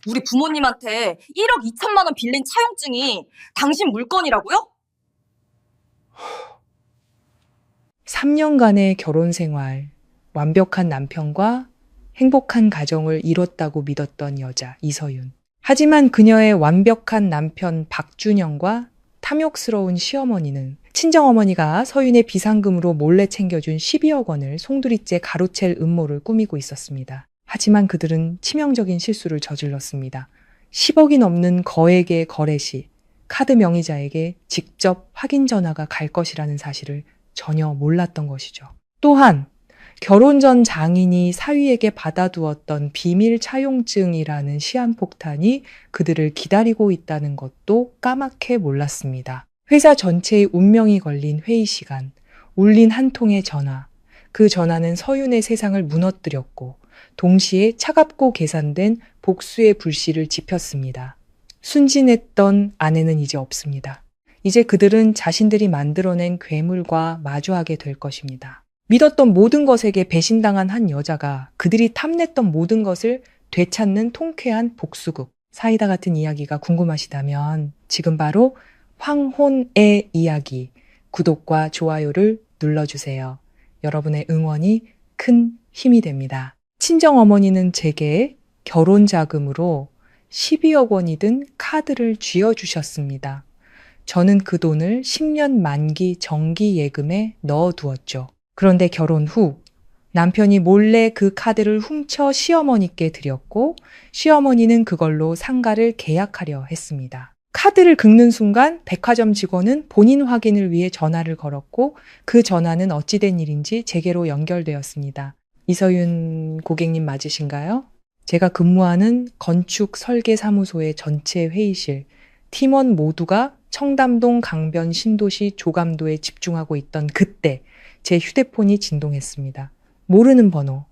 우리 부모님한테 1억 2천만 원 빌린 차용증이 당신 물건이라고요? 3년간의 결혼 생활, 완벽한 남편과 행복한 가정을 이뤘다고 믿었던 여자 이서윤. 하지만 그녀의 완벽한 남편 박준영과 탐욕스러운 시어머니는 친정어머니가 서윤의 비상금으로 몰래 챙겨준 12억 원을 송두리째 가로챌 음모를 꾸미고 있었습니다. 하지만 그들은 치명적인 실수를 저질렀습니다. 10억이 넘는 거액의 거래 시 카드 명의자에게 직접 확인 전화가 갈 것이라는 사실을 전혀 몰랐던 것이죠. 또한 결혼 전 장인이 사위에게 받아두었던 비밀 차용증이라는 시한폭탄이 그들을 기다리고 있다는 것도 까맣게 몰랐습니다. 회사 전체의 운명이 걸린 회의 시간, 울린 한 통의 전화. 그 전화는 서윤의 세상을 무너뜨렸고 동시에 차갑고 계산된 복수의 불씨를 지폈습니다. 순진했던 아내는 이제 없습니다. 이제 그들은 자신들이 만들어낸 괴물과 마주하게 될 것입니다. 믿었던 모든 것에게 배신당한 한 여자가 그들이 탐냈던 모든 것을 되찾는 통쾌한 복수극. 사이다 같은 이야기가 궁금하시다면 지금 바로 황혼의 이야기 구독과 좋아요를 눌러주세요. 여러분의 응원이 큰 힘이 됩니다. 친정어머니는 제게 결혼 자금으로 12억 원이 든 카드를 쥐어주셨습니다. 저는 그 돈을 10년 만기 정기 예금에 넣어두었죠. 그런데 결혼 후 남편이 몰래 그 카드를 훔쳐 시어머니께 드렸고 시어머니는 그걸로 상가를 계약하려 했습니다. 카드를 긁는 순간 백화점 직원은 본인 확인을 위해 전화를 걸었고 그 전화는 어찌된 일인지 제게로 연결되었습니다. 이서윤 고객님 맞으신가요? 제가 근무하는 건축 설계 사무소의 전체 회의실, 팀원 모두가 청담동 강변 신도시 조감도에 집중하고 있던 그때 제 휴대폰이 진동했습니다. 모르는 번호,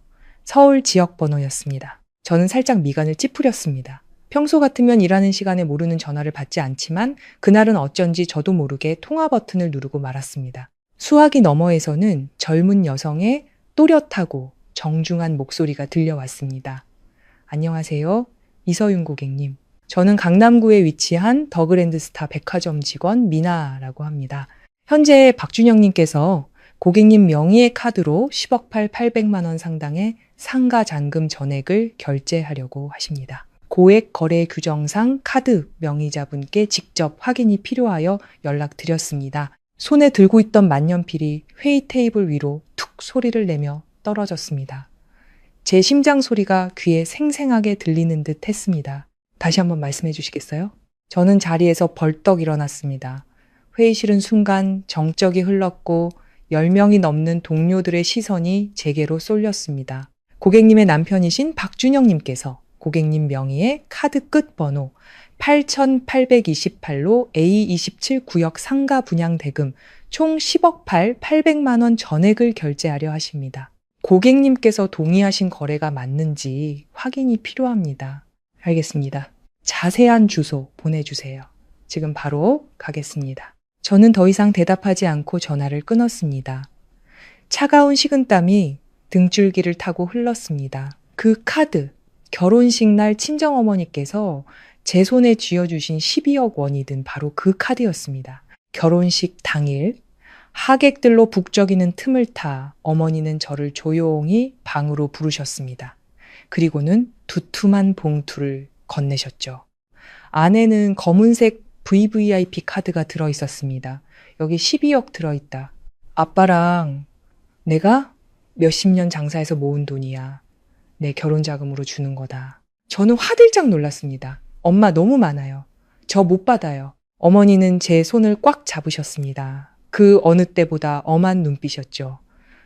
서울 지역 번호였습니다. 저는 살짝 미간을 찌푸렸습니다. 평소 같으면 일하는 시간에 모르는 전화를 받지 않지만 그날은 어쩐지 저도 모르게 통화 버튼을 누르고 말았습니다. 수화기 너머에서는 젊은 여성의 또렷하고 정중한 목소리가 들려왔습니다. 안녕하세요. 이서윤 고객님. 저는 강남구에 위치한 더그랜드스타 백화점 직원 미나라고 합니다. 현재 박준영님께서 고객님 명의의 카드로 10억 800만 원 상당의 상가 잔금 전액을 결제하려고 하십니다. 고액 거래 규정상 카드 명의자분께 직접 확인이 필요하여 연락드렸습니다. 손에 들고 있던 만년필이 회의 테이블 위로 툭 소리를 내며 떨어졌습니다. 제 심장 소리가 귀에 생생하게 들리는 듯 했습니다. 다시 한번 말씀해 주시겠어요? 저는 자리에서 벌떡 일어났습니다. 회의실은 순간 정적이 흘렀고 10명이 넘는 동료들의 시선이 제게로 쏠렸습니다. 고객님의 남편이신 박준영님께서 고객님 명의의 카드 끝 번호 8828로 A27 구역 상가 분양 대금 총 10억 800만 원 전액을 결제하려 하십니다. 고객님께서 동의하신 거래가 맞는지 확인이 필요합니다. 알겠습니다. 자세한 주소 보내주세요. 지금 바로 가겠습니다. 저는 더 이상 대답하지 않고 전화를 끊었습니다. 차가운 식은땀이 등줄기를 타고 흘렀습니다. 그 카드, 결혼식 날 친정어머니께서 제 손에 쥐어주신 12억 원이 든 바로 그 카드였습니다. 결혼식 당일 하객들로 북적이는 틈을 타 어머니는 저를 조용히 방으로 부르셨습니다. 그리고는 두툼한 봉투를 건네셨죠. 안에는 검은색 VVIP 카드가 들어있었습니다. 여기 12억 들어있다. 아빠랑 내가 몇십 년 장사해서 모은 돈이야. 내 결혼 자금으로 주는 거다. 저는 화들짝 놀랐습니다. 엄마 너무 많아요. 저 못 받아요. 어머니는 제 손을 꽉 잡으셨습니다. 그 어느 때보다 엄한 눈빛이었죠.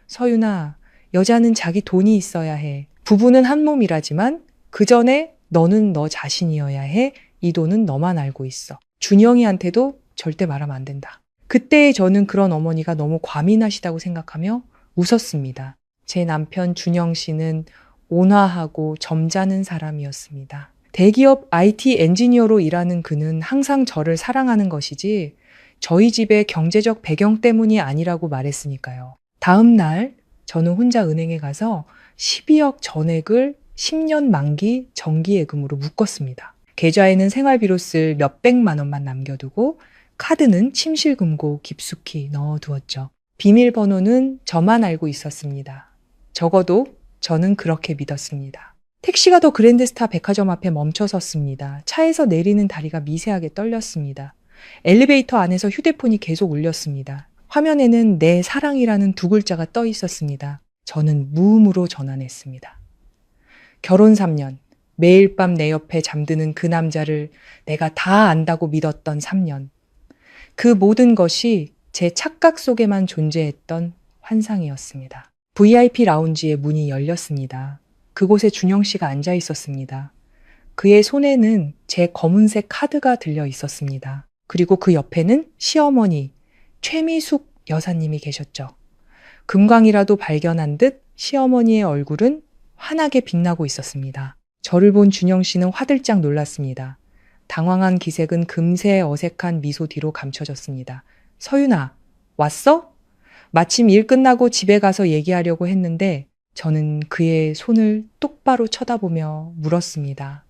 서윤아, 여자는 자기 돈이 있어야 해. 부부는 한 몸이라지만 그 전에 너는 너 자신이어야 해. 이 돈은 너만 알고 있어. 준영이한테도 절대 말하면 안 된다. 그때 저는 그런 어머니가 너무 과민하시다고 생각하며 웃었습니다. 제 남편 준영 씨는 온화하고 점잖은 사람이었습니다. 대기업 IT 엔지니어로 일하는 그는 항상 저를 사랑하는 것이지 저희 집의 경제적 배경 때문이 아니라고 말했으니까요. 다음 날 저는 혼자 은행에 가서 12억 전액을 10년 만기 정기예금으로 묶었습니다. 계좌에는 생활비로 쓸 몇백만 원만 남겨두고 카드는 침실금고 깊숙이 넣어두었죠. 비밀번호는 저만 알고 있었습니다. 적어도 저는 그렇게 믿었습니다. 택시가 더 그랜드스타 백화점 앞에 멈춰섰습니다. 차에서 내리는 다리가 미세하게 떨렸습니다. 엘리베이터 안에서 휴대폰이 계속 울렸습니다. 화면에는 내 사랑이라는 두 글자가 떠 있었습니다. 저는 무음으로 전환했습니다. 결혼 3년, 매일 밤 내 옆에 잠드는 그 남자를 내가 다 안다고 믿었던 3년. 그 모든 것이 제 착각 속에만 존재했던 환상이었습니다. VIP 라운지의 문이 열렸습니다. 그곳에 준영 씨가 앉아 있었습니다. 그의 손에는 제 검은색 카드가 들려 있었습니다. 그리고 그 옆에는 시어머니 최미숙 여사님이 계셨죠. 금광이라도 발견한 듯 시어머니의 얼굴은 환하게 빛나고 있었습니다. 저를 본 준영 씨는 화들짝 놀랐습니다. 당황한 기색은 금세 어색한 미소 뒤로 감춰졌습니다. 서윤아, 왔어? 마침 일 끝나고 집에 가서 얘기하려고 했는데 저는 그의 손을 똑바로 쳐다보며 물었습니다.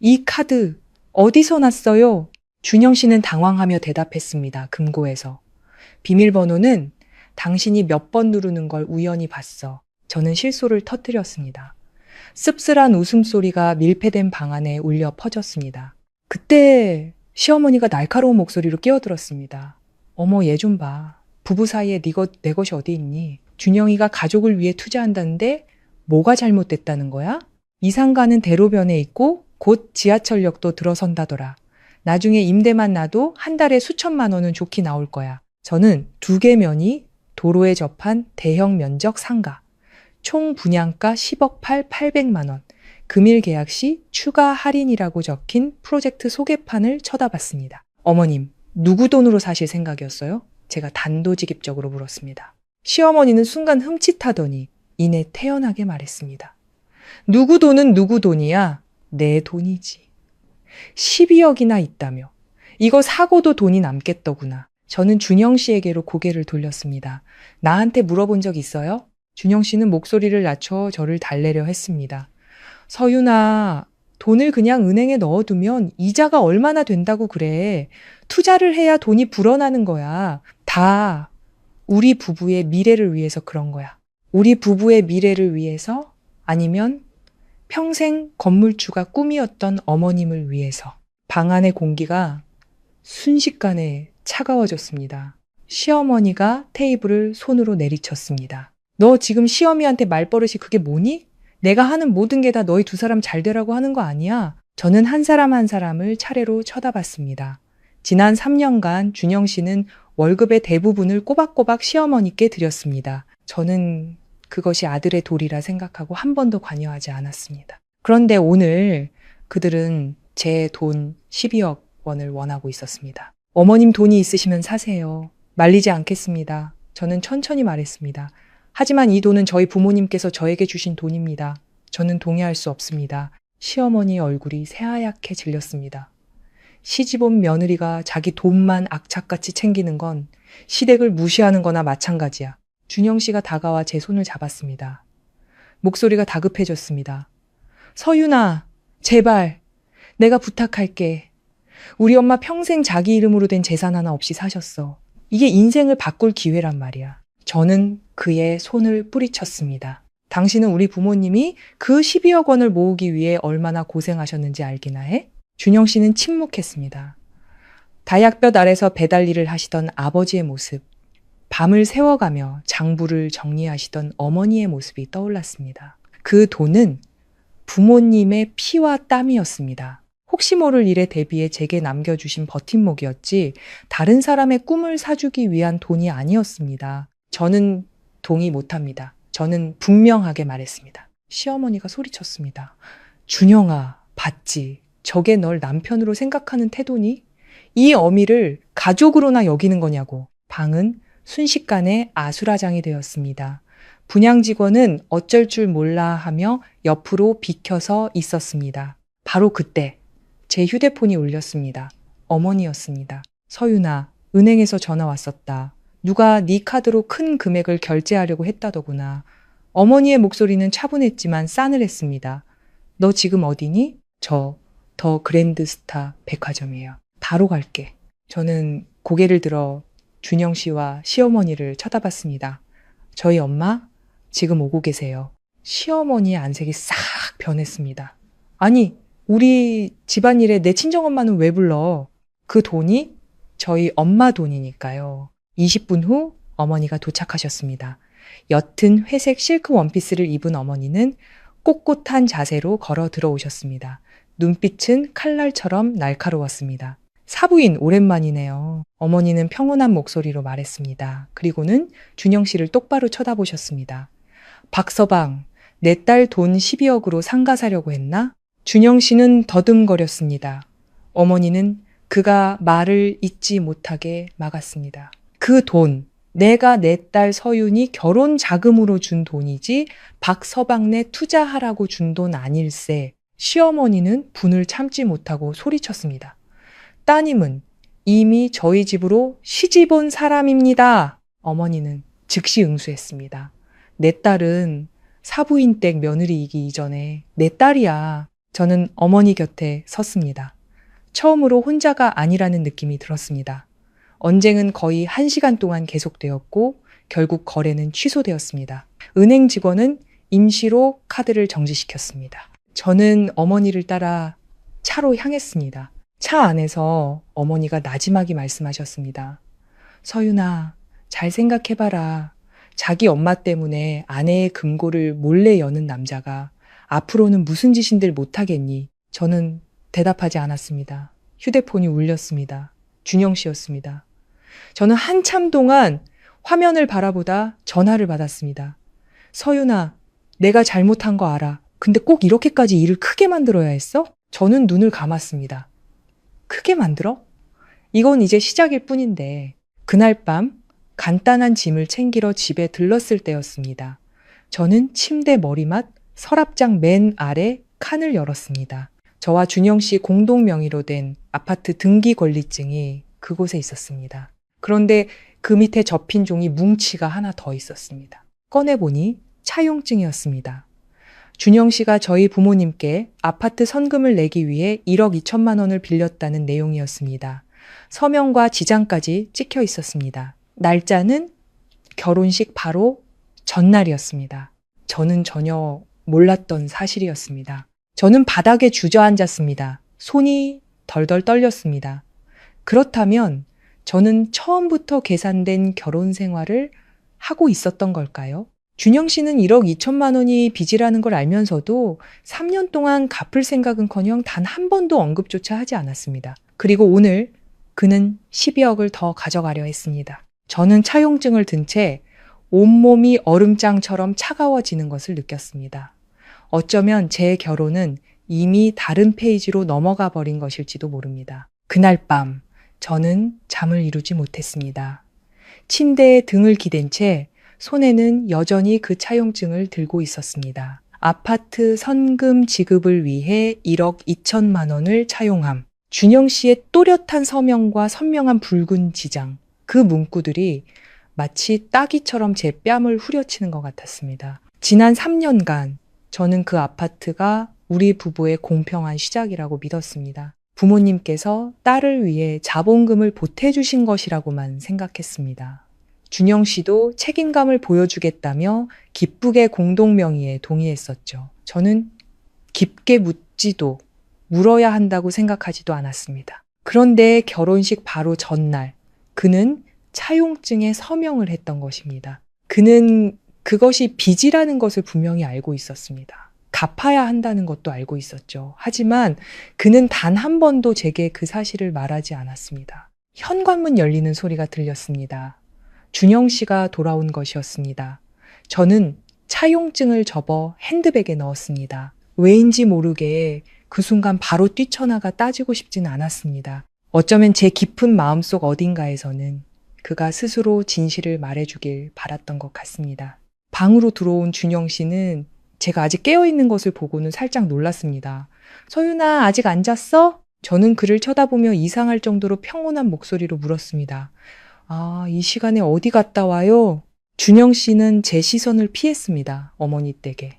이 카드 어디서 났어요? 준영 씨는 당황하며 대답했습니다. 금고에서. 비밀번호는 당신이 몇 번 누르는 걸 우연히 봤어. 저는 실소를 터뜨렸습니다. 씁쓸한 웃음소리가 밀폐된 방 안에 울려 퍼졌습니다. 그때 시어머니가 날카로운 목소리로 끼어들었습니다. 어머, 얘 좀 봐. 부부 사이에 내 것이 어디 있니? 준영이가 가족을 위해 투자한다는데 뭐가 잘못됐다는 거야? 이상가는 대로변에 있고 곧 지하철역도 들어선다더라. 나중에 임대만 나도 한 달에 수천만 원은 좋게 나올 거야. 저는 2개 면이 도로에 접한 대형 면적 상가. 총 분양가 10억 800만 원. 금일 계약 시 추가 할인이라고 적힌 프로젝트 소개판을 쳐다봤습니다. 어머님, 누구 돈으로 사실 생각이었어요? 제가 단도직입적으로 물었습니다. 시어머니는 순간 흠칫하더니 이내 태연하게 말했습니다. 누구 돈은 누구 돈이야? 내 돈이지. 12억이나 있다며. 이거 사고도 돈이 남겠더구나. 저는 준영 씨에게로 고개를 돌렸습니다. 나한테 물어본 적 있어요? 준영 씨는 목소리를 낮춰 저를 달래려 했습니다. 서윤아, 돈을 그냥 은행에 넣어두면 이자가 얼마나 된다고 그래. 투자를 해야 돈이 불어나는 거야. 다 우리 부부의 미래를 위해서 그런 거야. 우리 부부의 미래를 위해서 아니면 평생 건물주가 꿈이었던 어머님을 위해서. 방 안의 공기가 순식간에 차가워졌습니다. 시어머니가 테이블을 손으로 내리쳤습니다. 너 지금 시어미한테 말버릇이 그게 뭐니? 내가 하는 모든 게 다 너희 두 사람 잘 되라고 하는 거 아니야? 저는 한 사람 한 사람을 차례로 쳐다봤습니다. 지난 3년간 준영 씨는 월급의 대부분을 꼬박꼬박 시어머니께 드렸습니다. 저는 그것이 아들의 도리라 생각하고 한 번도 관여하지 않았습니다. 그런데 오늘 그들은 제 돈 12억 원을 원하고 있었습니다. 어머님 돈이 있으시면 사세요. 말리지 않겠습니다. 저는 천천히 말했습니다. 하지만 이 돈은 저희 부모님께서 저에게 주신 돈입니다. 저는 동의할 수 없습니다. 시어머니의 얼굴이 새하얗게 질렸습니다. 시집온 며느리가 자기 돈만 악착같이 챙기는 건 시댁을 무시하는 거나 마찬가지야. 준영 씨가 다가와 제 손을 잡았습니다. 목소리가 다급해졌습니다. 서윤아, 제발 내가 부탁할게. 우리 엄마 평생 자기 이름으로 된 재산 하나 없이 사셨어. 이게 인생을 바꿀 기회란 말이야. 저는 그의 손을 뿌리쳤습니다. 당신은 우리 부모님이 그 12억 원을 모으기 위해 얼마나 고생하셨는지 알기나 해? 준영 씨는 침묵했습니다. 다약볕 아래서 배달 일을 하시던 아버지의 모습, 밤을 새워가며 장부를 정리하시던 어머니의 모습이 떠올랐습니다. 그 돈은 부모님의 피와 땀이었습니다. 혹시 모를 일에 대비해 제게 남겨주신 버팀목이었지 다른 사람의 꿈을 사주기 위한 돈이 아니었습니다. 저는 동의 못합니다. 저는 분명하게 말했습니다. 시어머니가 소리쳤습니다. 준영아, 봤지? 저게 널 남편으로 생각하는 태도니? 이 어미를 가족으로나 여기는 거냐고. 방은 순식간에 아수라장이 되었습니다. 분양 직원은 어쩔 줄 몰라 하며 옆으로 비켜서 있었습니다. 바로 그때 제 휴대폰이 울렸습니다. 어머니였습니다. 서윤아, 은행에서 전화 왔었다. 누가 네 카드로 큰 금액을 결제하려고 했다더구나. 어머니의 목소리는 차분했지만 싸늘했습니다. 너 지금 어디니? 저 더 그랜드 스타 백화점이에요. 바로 갈게. 저는 고개를 들어 준영 씨와 시어머니를 쳐다봤습니다. 저희 엄마 지금 오고 계세요. 시어머니의 안색이 싹 변했습니다. 아니, 우리 집안일에 내 친정엄마는 왜 불러? 그 돈이 저희 엄마 돈이니까요. 20분 후 어머니가 도착하셨습니다. 옅은 회색 실크 원피스를 입은 어머니는 꼿꼿한 자세로 걸어 들어오셨습니다. 눈빛은 칼날처럼 날카로웠습니다. 사부인 오랜만이네요. 어머니는 평온한 목소리로 말했습니다. 그리고는 준영 씨를 똑바로 쳐다보셨습니다. 박서방, 내 딸 돈 12억으로 상가 사려고 했나? 준영 씨는 더듬거렸습니다. 어머니는 그가 말을 잇지 못하게 막았습니다. 그 돈, 내가 내 딸 서윤이 결혼 자금으로 준 돈이지 박서방네 투자하라고 준 돈 아닐세. 시어머니는 분을 참지 못하고 소리쳤습니다. 따님은 이미 저희 집으로 시집 온 사람입니다. 어머니는 즉시 응수했습니다. 내 딸은 사부인 댁 며느리이기 이전에 내 딸이야. 저는 어머니 곁에 섰습니다. 처음으로 혼자가 아니라는 느낌이 들었습니다. 언쟁은 거의 1시간 동안 계속되었고 결국 거래는 취소되었습니다. 은행 직원은 임시로 카드를 정지시켰습니다. 저는 어머니를 따라 차로 향했습니다. 차 안에서 어머니가 나지막이 말씀하셨습니다. 서윤아, 잘 생각해봐라. 자기 엄마 때문에 아내의 금고를 몰래 여는 남자가 앞으로는 무슨 짓인들 못하겠니? 저는 대답하지 않았습니다. 휴대폰이 울렸습니다. 준영 씨였습니다. 저는 한참 동안 화면을 바라보다 전화를 받았습니다. 서윤아, 내가 잘못한 거 알아. 근데 꼭 이렇게까지 일을 크게 만들어야 했어? 저는 눈을 감았습니다. 크게 만들어? 이건 이제 시작일 뿐인데 그날 밤 간단한 짐을 챙기러 집에 들렀을 때였습니다. 저는 침대 머리맡 서랍장 맨 아래 칸을 열었습니다. 저와 준영 씨 공동 명의로 된 아파트 등기 권리증이 그곳에 있었습니다. 그런데 그 밑에 접힌 종이 뭉치가 하나 더 있었습니다. 꺼내보니 차용증이었습니다. 준영 씨가 저희 부모님께 아파트 선금을 내기 위해 1억 2천만 원을 빌렸다는 내용이었습니다. 서명과 지장까지 찍혀 있었습니다. 날짜는 결혼식 바로 전날이었습니다. 저는 전혀 몰랐던 사실이었습니다. 저는 바닥에 주저앉았습니다. 손이 덜덜 떨렸습니다. 그렇다면 저는 처음부터 계산된 결혼 생활을 하고 있었던 걸까요? 준영 씨는 1억 2천만 원이 빚이라는 걸 알면서도 3년 동안 갚을 생각은커녕 단 한 번도 언급조차 하지 않았습니다. 그리고 오늘 그는 12억을 더 가져가려 했습니다. 저는 차용증을 든 채 온몸이 얼음장처럼 차가워지는 것을 느꼈습니다. 어쩌면 제 결혼은 이미 다른 페이지로 넘어가 버린 것일지도 모릅니다. 그날 밤 저는 잠을 이루지 못했습니다. 침대에 등을 기댄 채 손에는 여전히 그 차용증을 들고 있었습니다. 아파트 선금 지급을 위해 1억 2천만 원을 차용함. 준영 씨의 또렷한 서명과 선명한 붉은 지장. 그 문구들이 마치 따귀처럼 제 뺨을 후려치는 것 같았습니다. 지난 3년간 저는 그 아파트가 우리 부부의 공평한 시작이라고 믿었습니다. 부모님께서 딸을 위해 자본금을 보태주신 것이라고만 생각했습니다. 준영 씨도 책임감을 보여주겠다며 기쁘게 공동명의에 동의했었죠. 저는 깊게 묻지도 물어야 한다고 생각하지도 않았습니다. 그런데 결혼식 바로 전날 그는 차용증에 서명을 했던 것입니다. 그는 그것이 빚이라는 것을 분명히 알고 있었습니다. 갚아야 한다는 것도 알고 있었죠. 하지만 그는 단 한 번도 제게 그 사실을 말하지 않았습니다. 현관문 열리는 소리가 들렸습니다. 준영 씨가 돌아온 것이었습니다. 저는 차용증을 접어 핸드백에 넣었습니다. 왜인지 모르게 그 순간 바로 뛰쳐나가 따지고 싶지는 않았습니다. 어쩌면 제 깊은 마음속 어딘가에서는 그가 스스로 진실을 말해주길 바랐던 것 같습니다. 방으로 들어온 준영 씨는 제가 아직 깨어있는 것을 보고는 살짝 놀랐습니다. 서윤아, 아직 안 잤어? 저는 그를 쳐다보며 이상할 정도로 평온한 목소리로 물었습니다. 아, 이 시간에 어디 갔다 와요? 준영 씨는 제 시선을 피했습니다. 어머니 댁에.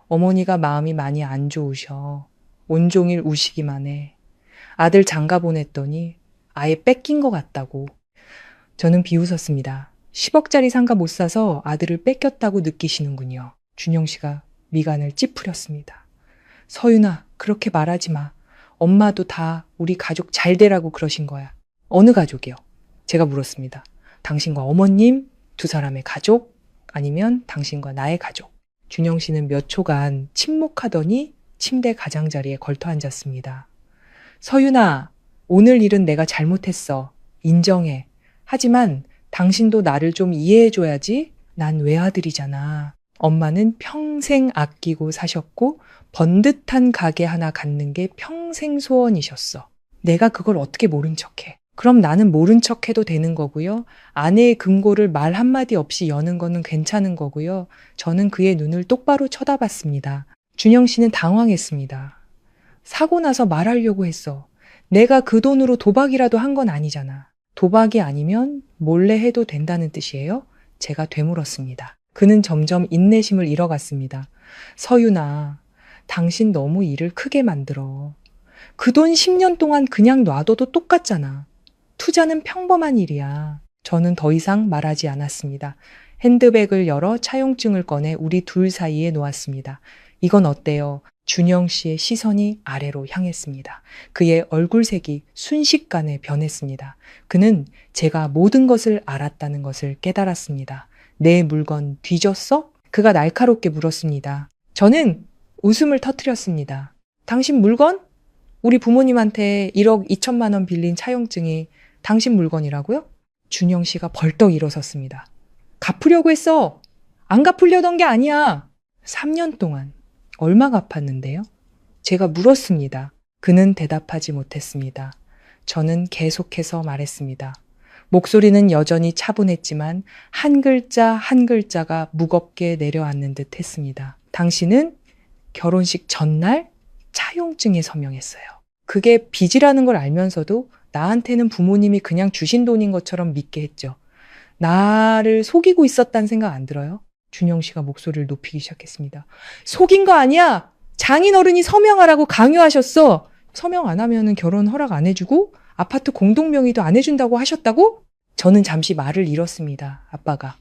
어머니가 마음이 많이 안 좋으셔. 온종일 우시기만 해. 아들 장가 보냈더니 아예 뺏긴 것 같다고. 저는 비웃었습니다. 10억짜리 상가 못 사서 아들을 뺏겼다고 느끼시는군요. 준영 씨가 미간을 찌푸렸습니다. 서윤아, 그렇게 말하지 마. 엄마도 다 우리 가족 잘 되라고 그러신 거야. 어느 가족이요? 제가 물었습니다. 당신과 어머님, 두 사람의 가족, 아니면 당신과 나의 가족. 준영 씨는 몇 초간 침묵하더니 침대 가장자리에 걸터 앉았습니다. 서윤아, 오늘 일은 내가 잘못했어. 인정해. 하지만 당신도 나를 좀 이해해줘야지. 난 외아들이잖아. 엄마는 평생 아끼고 사셨고 번듯한 가게 하나 갖는 게 평생 소원이셨어. 내가 그걸 어떻게 모른 척해. 그럼 나는 모른 척해도 되는 거고요. 아내의 금고를 말 한마디 없이 여는 거는 괜찮은 거고요. 저는 그의 눈을 똑바로 쳐다봤습니다. 준영 씨는 당황했습니다. 사고 나서 말하려고 했어. 내가 그 돈으로 도박이라도 한 건 아니잖아. 도박이 아니면 몰래 해도 된다는 뜻이에요? 제가 되물었습니다. 그는 점점 인내심을 잃어갔습니다. 서윤아, 당신 너무 일을 크게 만들어. 그 돈 10년 동안 그냥 놔둬도 똑같잖아. 투자는 평범한 일이야. 저는 더 이상 말하지 않았습니다. 핸드백을 열어 차용증을 꺼내 우리 둘 사이에 놓았습니다. 이건 어때요? 준영 씨의 시선이 아래로 향했습니다. 그의 얼굴색이 순식간에 변했습니다. 그는 제가 모든 것을 알았다는 것을 깨달았습니다. 내 물건 뒤졌어? 그가 날카롭게 물었습니다. 저는 웃음을 터뜨렸습니다. 당신 물건? 우리 부모님한테 1억 2천만 원 빌린 차용증이 당신 물건이라고요? 준영 씨가 벌떡 일어섰습니다. 갚으려고 했어. 안 갚으려던 게 아니야. 3년 동안 얼마 갚았는데요? 제가 물었습니다. 그는 대답하지 못했습니다. 저는 계속해서 말했습니다. 목소리는 여전히 차분했지만 한 글자 한 글자가 무겁게 내려앉는 듯 했습니다. 당신은 결혼식 전날 차용증에 서명했어요. 그게 빚이라는 걸 알면서도 나한테는 부모님이 그냥 주신 돈인 것처럼 믿게 했죠. 나를 속이고 있었다는 생각 안 들어요? 준영 씨가 목소리를 높이기 시작했습니다. 속인 거 아니야! 장인어른이 서명하라고 강요하셨어! 서명 안 하면은 결혼 허락 안 해주고 아파트 공동명의도 안 해준다고 하셨다고? 저는 잠시 말을 잃었습니다. 아빠가.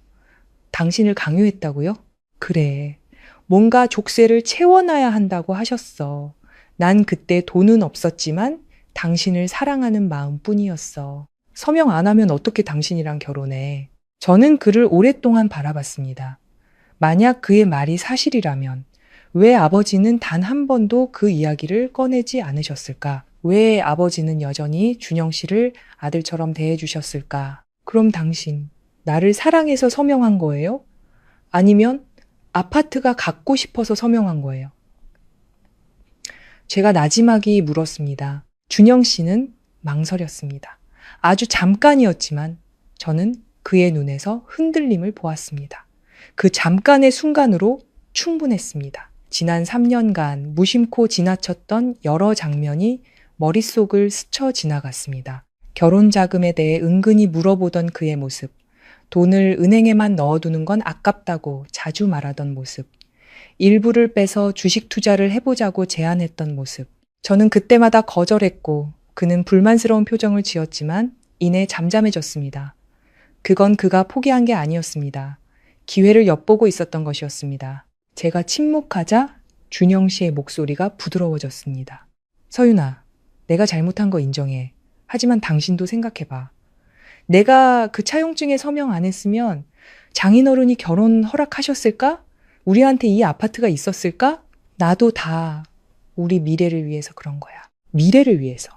당신을 강요했다고요? 그래. 뭔가 족쇄를 채워놔야 한다고 하셨어. 난 그때 돈은 없었지만 당신을 사랑하는 마음뿐이었어. 서명 안 하면 어떻게 당신이랑 결혼해? 저는 그를 오랫동안 바라봤습니다. 만약 그의 말이 사실이라면 왜 아버지는 단 한 번도 그 이야기를 꺼내지 않으셨을까? 왜 아버지는 여전히 준영 씨를 아들처럼 대해주셨을까? 그럼 당신, 나를 사랑해서 서명한 거예요? 아니면 아파트가 갖고 싶어서 서명한 거예요? 제가 나지막이 물었습니다. 준영 씨는 망설였습니다. 아주 잠깐이었지만 저는 그의 눈에서 흔들림을 보았습니다. 그 잠깐의 순간으로 충분했습니다. 지난 3년간 무심코 지나쳤던 여러 장면이 머릿속을 스쳐 지나갔습니다. 결혼 자금에 대해 은근히 물어보던 그의 모습, 돈을 은행에만 넣어두는 건 아깝다고 자주 말하던 모습, 일부를 빼서 주식 투자를 해보자고 제안했던 모습. 저는 그때마다 거절했고 그는 불만스러운 표정을 지었지만 이내 잠잠해졌습니다. 그건 그가 포기한 게 아니었습니다. 기회를 엿보고 있었던 것이었습니다. 제가 침묵하자 준영 씨의 목소리가 부드러워졌습니다. 서윤아, 내가 잘못한 거 인정해. 하지만 당신도 생각해봐. 내가 그 차용증에 서명 안 했으면 장인어른이 결혼 허락하셨을까? 우리한테 이 아파트가 있었을까? 나도 다 우리 미래를 위해서 그런 거야. 미래를 위해서.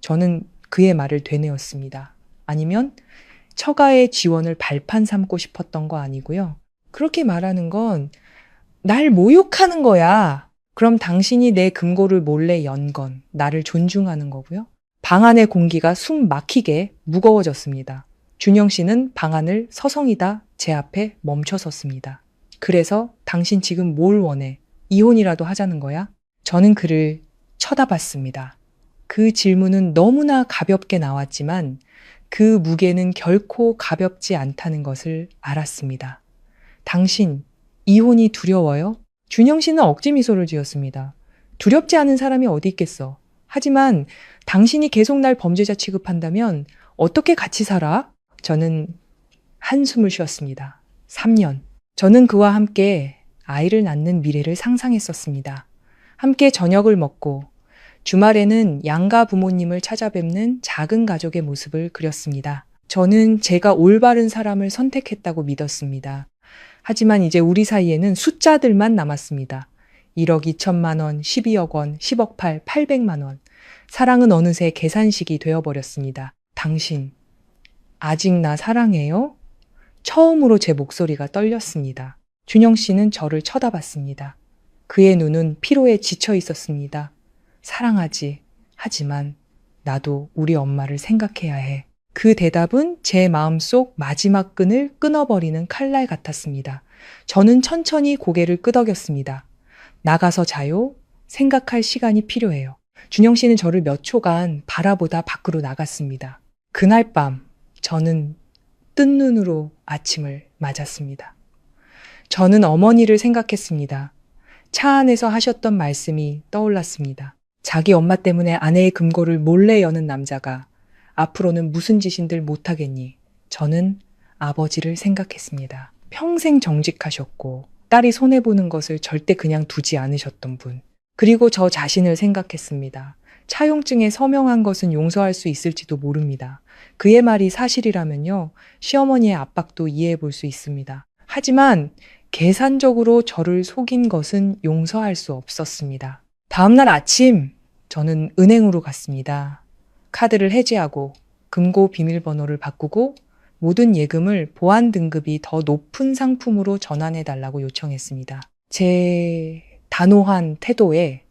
저는 그의 말을 되뇌었습니다. 아니면 처가의 지원을 발판 삼고 싶었던 거 아니고요. 그렇게 말하는 건 날 모욕하는 거야. 그럼 당신이 내 금고를 몰래 연 건 나를 존중하는 거고요. 방 안의 공기가 숨 막히게 무거워졌습니다. 준영 씨는 방 안을 서성이다 제 앞에 멈춰섰습니다. 그래서 당신 지금 뭘 원해? 이혼이라도 하자는 거야? 저는 그를 쳐다봤습니다. 그 질문은 너무나 가볍게 나왔지만 그 무게는 결코 가볍지 않다는 것을 알았습니다. 당신, 이혼이 두려워요? 준영 씨는 억지 미소를 지었습니다. 두렵지 않은 사람이 어디 있겠어. 하지만 당신이 계속 날 범죄자 취급한다면 어떻게 같이 살아? 저는 한숨을 쉬었습니다. 3년. 저는 그와 함께 아이를 낳는 미래를 상상했었습니다. 함께 저녁을 먹고 주말에는 양가 부모님을 찾아뵙는 작은 가족의 모습을 그렸습니다. 저는 제가 올바른 사람을 선택했다고 믿었습니다. 하지만 이제 우리 사이에는 숫자들만 남았습니다. 1억 2천만 원, 12억 원, 10억 8, 800만 원. 사랑은 어느새 계산식이 되어버렸습니다. 당신, 아직 나 사랑해요? 처음으로 제 목소리가 떨렸습니다. 준영 씨는 저를 쳐다봤습니다. 그의 눈은 피로에 지쳐 있었습니다. 사랑하지. 하지만 나도 우리 엄마를 생각해야 해. 그 대답은 제 마음속 마지막 끈을 끊어버리는 칼날 같았습니다. 저는 천천히 고개를 끄덕였습니다. 나가서 자요? 생각할 시간이 필요해요. 준영 씨는 저를 몇 초간 바라보다 밖으로 나갔습니다. 그날 밤 저는 뜬 눈으로 아침을 맞았습니다. 저는 어머니를 생각했습니다. 차 안에서 하셨던 말씀이 떠올랐습니다. 자기 엄마 때문에 아내의 금고를 몰래 여는 남자가 앞으로는 무슨 짓인들 못하겠니? 저는 아버지를 생각했습니다. 평생 정직하셨고 딸이 손해보는 것을 절대 그냥 두지 않으셨던 분. 그리고 저 자신을 생각했습니다. 차용증에 서명한 것은 용서할 수 있을지도 모릅니다. 그의 말이 사실이라면요, 시어머니의 압박도 이해해 볼 수 있습니다. 하지만 계산적으로 저를 속인 것은 용서할 수 없었습니다. 다음날 아침 저는 은행으로 갔습니다. 카드를 해지하고 금고 비밀번호를 바꾸고 모든 예금을 보안 등급이 더 높은 상품으로 전환해 달라고 요청했습니다. 제 단호한 태도에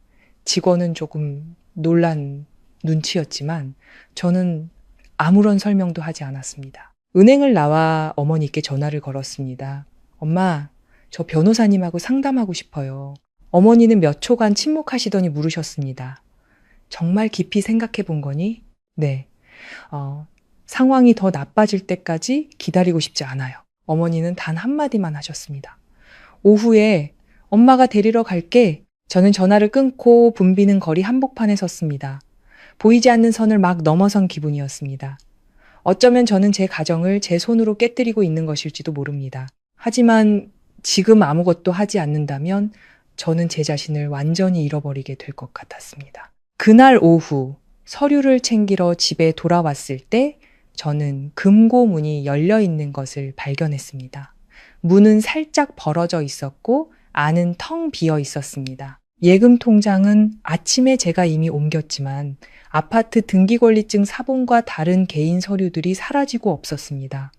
직원은 조금 놀란 눈치였지만 저는 아무런 설명도 하지 않았습니다. 은행을 나와 어머니께 전화를 걸었습니다. 엄마, 저 변호사님하고 상담하고 싶어요. 어머니는 몇 초간 침묵하시더니 물으셨습니다. 정말 깊이 생각해 본 거니? 네. 상황이 더 나빠질 때까지 기다리고 싶지 않아요. 어머니는 단 한마디만 하셨습니다. 오후에 엄마가 데리러 갈게. 저는 전화를 끊고 붐비는 거리 한복판에 섰습니다. 보이지 않는 선을 막 넘어선 기분이었습니다. 어쩌면 저는 제 가정을 제 손으로 깨뜨리고 있는 것일지도 모릅니다. 하지만 지금 아무것도 하지 않는다면 저는 제 자신을 완전히 잃어버리게 될 것 같았습니다. 그날 오후 서류를 챙기러 집에 돌아왔을 때 저는 금고문이 열려 있는 것을 발견했습니다. 문은 살짝 벌어져 있었고 안은 텅 비어 있었습니다. 예금 통장은 아침에 제가 이미 옮겼지만 아파트 등기권리증 사본과 다른 개인 서류들이 사라지고 없었습니다.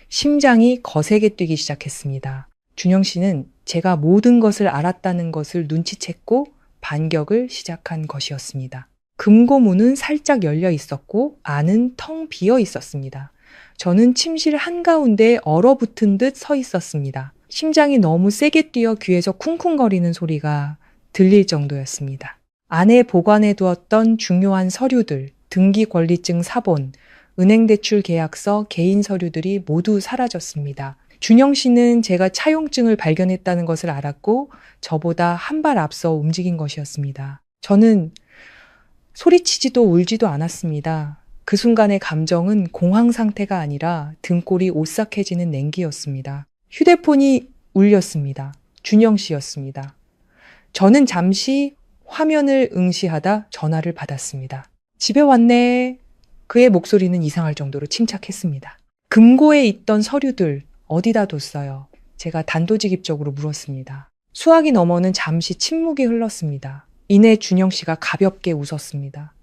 심장이 거세게 뛰기 시작했습니다. 준영 씨는 제가 모든 것을 알았다는 것을 눈치챘고 반격을 시작한 것이었습니다. 금고문은 살짝 열려 있었고 안은 텅 비어 있었습니다. 저는 침실 한가운데 얼어붙은 듯 서 있었습니다. 심장이 너무 세게 뛰어 귀에서 쿵쿵거리는 소리가 들릴 정도였습니다. 안에 보관해 두었던 중요한 서류들, 등기권리증 사본, 은행대출 계약서, 개인 서류들이 모두 사라졌습니다. 준영 씨는 제가 차용증을 발견했다는 것을 알았고 저보다 한 발 앞서 움직인 것이었습니다. 저는 소리치지도 울지도 않았습니다. 그 순간의 감정은 공황 상태가 아니라 등골이 오싹해지는 냉기였습니다. 휴대폰이 울렸습니다. 준영 씨였습니다. 저는 잠시 화면을 응시하다 전화를 받았습니다. 집에 왔네. 그의 목소리는 이상할 정도로 침착했습니다. 금고에 있던 서류들 어디다 뒀어요? 제가 단도직입적으로 물었습니다. 수화기 너머는 잠시 침묵이 흘렀습니다. 이내 준영 씨가 가볍게 웃었습니다.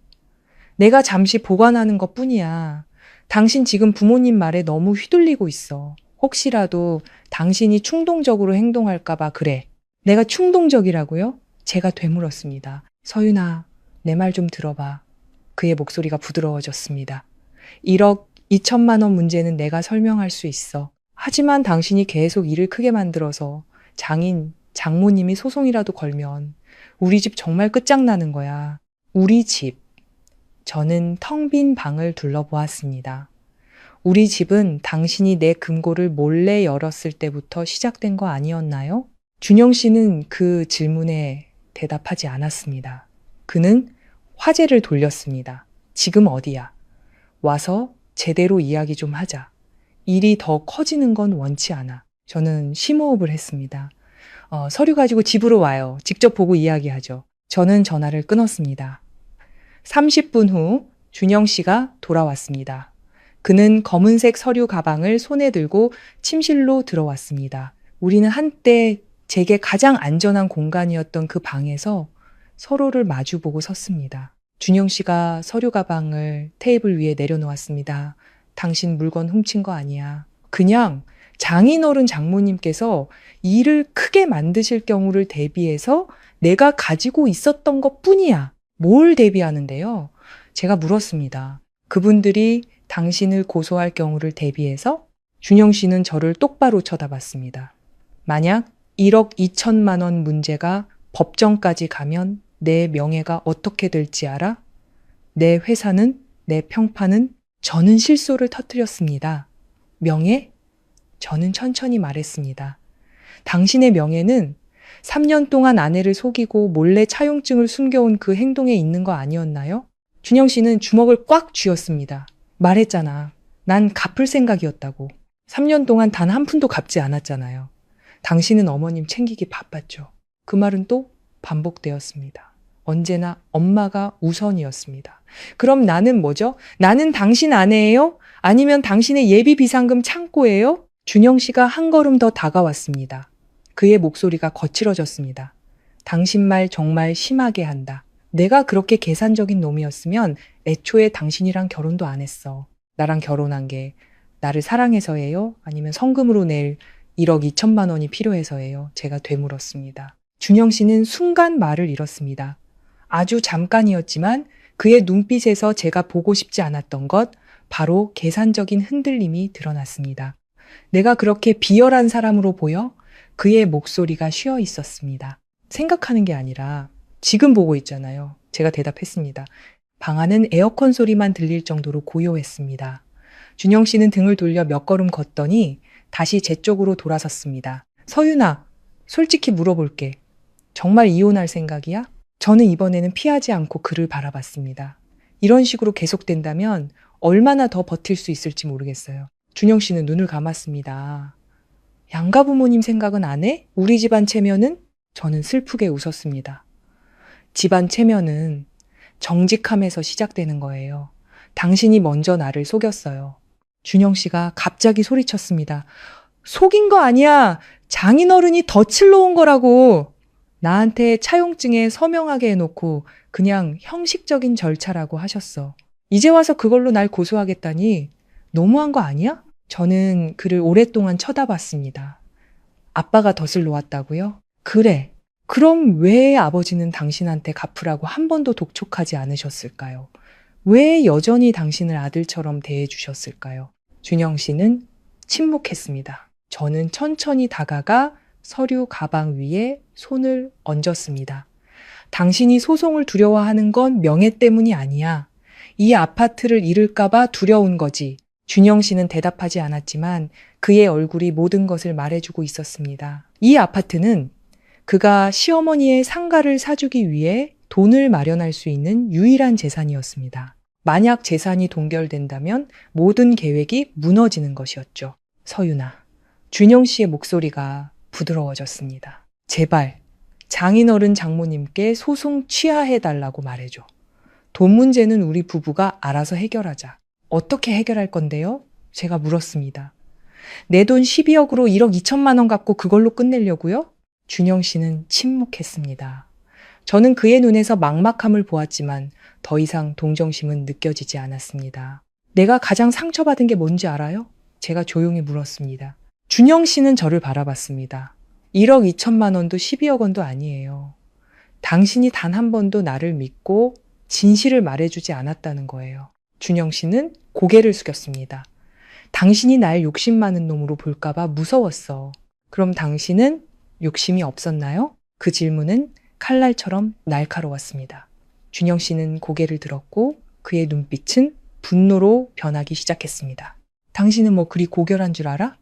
내가 잠시 보관하는 것 뿐이야. 당신 지금 부모님 말에 너무 휘둘리고 있어. 혹시라도 당신이 충동적으로 행동할까봐 그래. 내가 충동적이라고요? 제가 되물었습니다. 서윤아, 내 말 좀 들어봐. 그의 목소리가 부드러워졌습니다. 1억 2천만 원 문제는 내가 설명할 수 있어. 하지만 당신이 계속 일을 크게 만들어서 장모님이 소송이라도 걸면 우리 집 정말 끝장나는 거야. 우리 집. 저는 텅 빈 방을 둘러보았습니다. 우리 집은 당신이 내 금고를 몰래 열었을 때부터 시작된 거 아니었나요? 준영 씨는 그 질문에 대답하지 않았습니다. 그는 화제를 돌렸습니다. 지금 어디야? 와서 제대로 이야기 좀 하자. 일이 더 커지는 건 원치 않아. 저는 심호흡을 했습니다. 서류 가지고 집으로 와요. 직접 보고 이야기하죠. 저는 전화를 끊었습니다. 30분 후 준영 씨가 돌아왔습니다. 그는 검은색 서류 가방을 손에 들고 침실로 들어왔습니다. 우리는 한때 제게 가장 안전한 공간이었던 그 방에서 서로를 마주보고 섰습니다. 준영 씨가 서류 가방을 테이블 위에 내려놓았습니다. 당신 물건 훔친 거 아니야. 그냥 장인어른 장모님께서 일을 크게 만드실 경우를 대비해서 내가 가지고 있었던 것 뿐이야. 뭘 대비하는데요? 제가 물었습니다. 그분들이 당신을 고소할 경우를 대비해서? 준영 씨는 저를 똑바로 쳐다봤습니다. 만약 1억 2천만 원 문제가 법정까지 가면 내 명예가 어떻게 될지 알아? 내 회사는, 내 평판은 저는 실소를 터뜨렸습니다. 명예? 저는 천천히 말했습니다. 당신의 명예는 3년 동안 아내를 속이고 몰래 차용증을 숨겨온 그 행동에 있는 거 아니었나요? 준영 씨는 주먹을 꽉 쥐었습니다. 말했잖아. 난 갚을 생각이었다고. 3년 동안 단 한 푼도 갚지 않았잖아요. 당신은 어머님 챙기기 바빴죠. 그 말은 또 반복되었습니다. 언제나 엄마가 우선이었습니다. 그럼 나는 뭐죠? 나는 당신 아내예요? 아니면 당신의 예비 비상금 창고예요? 준영 씨가 한 걸음 더 다가왔습니다. 그의 목소리가 거칠어졌습니다. 당신 말 정말 심하게 한다. 내가 그렇게 계산적인 놈이었으면 애초에 당신이랑 결혼도 안 했어. 나랑 결혼한 게 나를 사랑해서예요? 아니면 성금으로 낼 1억 2천만 원이 필요해서예요? 제가 되물었습니다. 준영 씨는 순간 말을 잃었습니다. 아주 잠깐이었지만 그의 눈빛에서 제가 보고 싶지 않았던 것, 바로 계산적인 흔들림이 드러났습니다. 내가 그렇게 비열한 사람으로 보여? 그의 목소리가 쉬어 있었습니다. 생각하는 게 아니라 지금 보고 있잖아요. 제가 대답했습니다. 방 안은 에어컨 소리만 들릴 정도로 고요했습니다. 준영 씨는 등을 돌려 몇 걸음 걷더니 다시 제 쪽으로 돌아섰습니다. 서윤아, 솔직히 물어볼게. 정말 이혼할 생각이야? 저는 이번에는 피하지 않고 그를 바라봤습니다. 이런 식으로 계속된다면 얼마나 더 버틸 수 있을지 모르겠어요. 준영 씨는 눈을 감았습니다. 양가 부모님 생각은 안 해? 우리 집안 체면은? 저는 슬프게 웃었습니다. 집안 체면은 정직함에서 시작되는 거예요. 당신이 먼저 나를 속였어요. 준영 씨가 갑자기 소리쳤습니다. 속인 거 아니야. 장인어른이 덫을 놓은 거라고. 나한테 차용증에 서명하게 해놓고 그냥 형식적인 절차라고 하셨어. 이제 와서 그걸로 날 고소하겠다니 너무한 거 아니야? 저는 그를 오랫동안 쳐다봤습니다. 아빠가 덫을 놓았다고요? 그래. 그럼 왜 아버지는 당신한테 갚으라고 한 번도 독촉하지 않으셨을까요? 왜 여전히 당신을 아들처럼 대해주셨을까요? 준영 씨는 침묵했습니다. 저는 천천히 다가가 서류 가방 위에 손을 얹었습니다. 당신이 소송을 두려워하는 건 명예 때문이 아니야. 이 아파트를 잃을까봐 두려운 거지. 준영 씨는 대답하지 않았지만 그의 얼굴이 모든 것을 말해주고 있었습니다. 이 아파트는 그가 시어머니의 상가를 사주기 위해 돈을 마련할 수 있는 유일한 재산이었습니다. 만약 재산이 동결된다면 모든 계획이 무너지는 것이었죠. 서윤아, 준영 씨의 목소리가 부드러워졌습니다. 제발 장인어른 장모님께 소송 취하해달라고 말해줘. 돈 문제는 우리 부부가 알아서 해결하자. 어떻게 해결할 건데요? 제가 물었습니다. 내 돈 12억으로 1억 2천만 원 갖고 그걸로 끝내려고요? 준영 씨는 침묵했습니다. 저는 그의 눈에서 막막함을 보았지만 더 이상 동정심은 느껴지지 않았습니다. 내가 가장 상처받은 게 뭔지 알아요? 제가 조용히 물었습니다. 준영 씨는 저를 바라봤습니다. 1억 2천만 원도 12억 원도 아니에요. 당신이 단 한 번도 나를 믿고 진실을 말해주지 않았다는 거예요. 준영 씨는 고개를 숙였습니다. 당신이 날 욕심 많은 놈으로 볼까봐 무서웠어. 그럼 당신은 욕심이 없었나요? 그 질문은 칼날처럼 날카로웠습니다. 준영 씨는 고개를 들었고 그의 눈빛은 분노로 변하기 시작했습니다. 당신은 뭐 그리 고결한 줄 알아?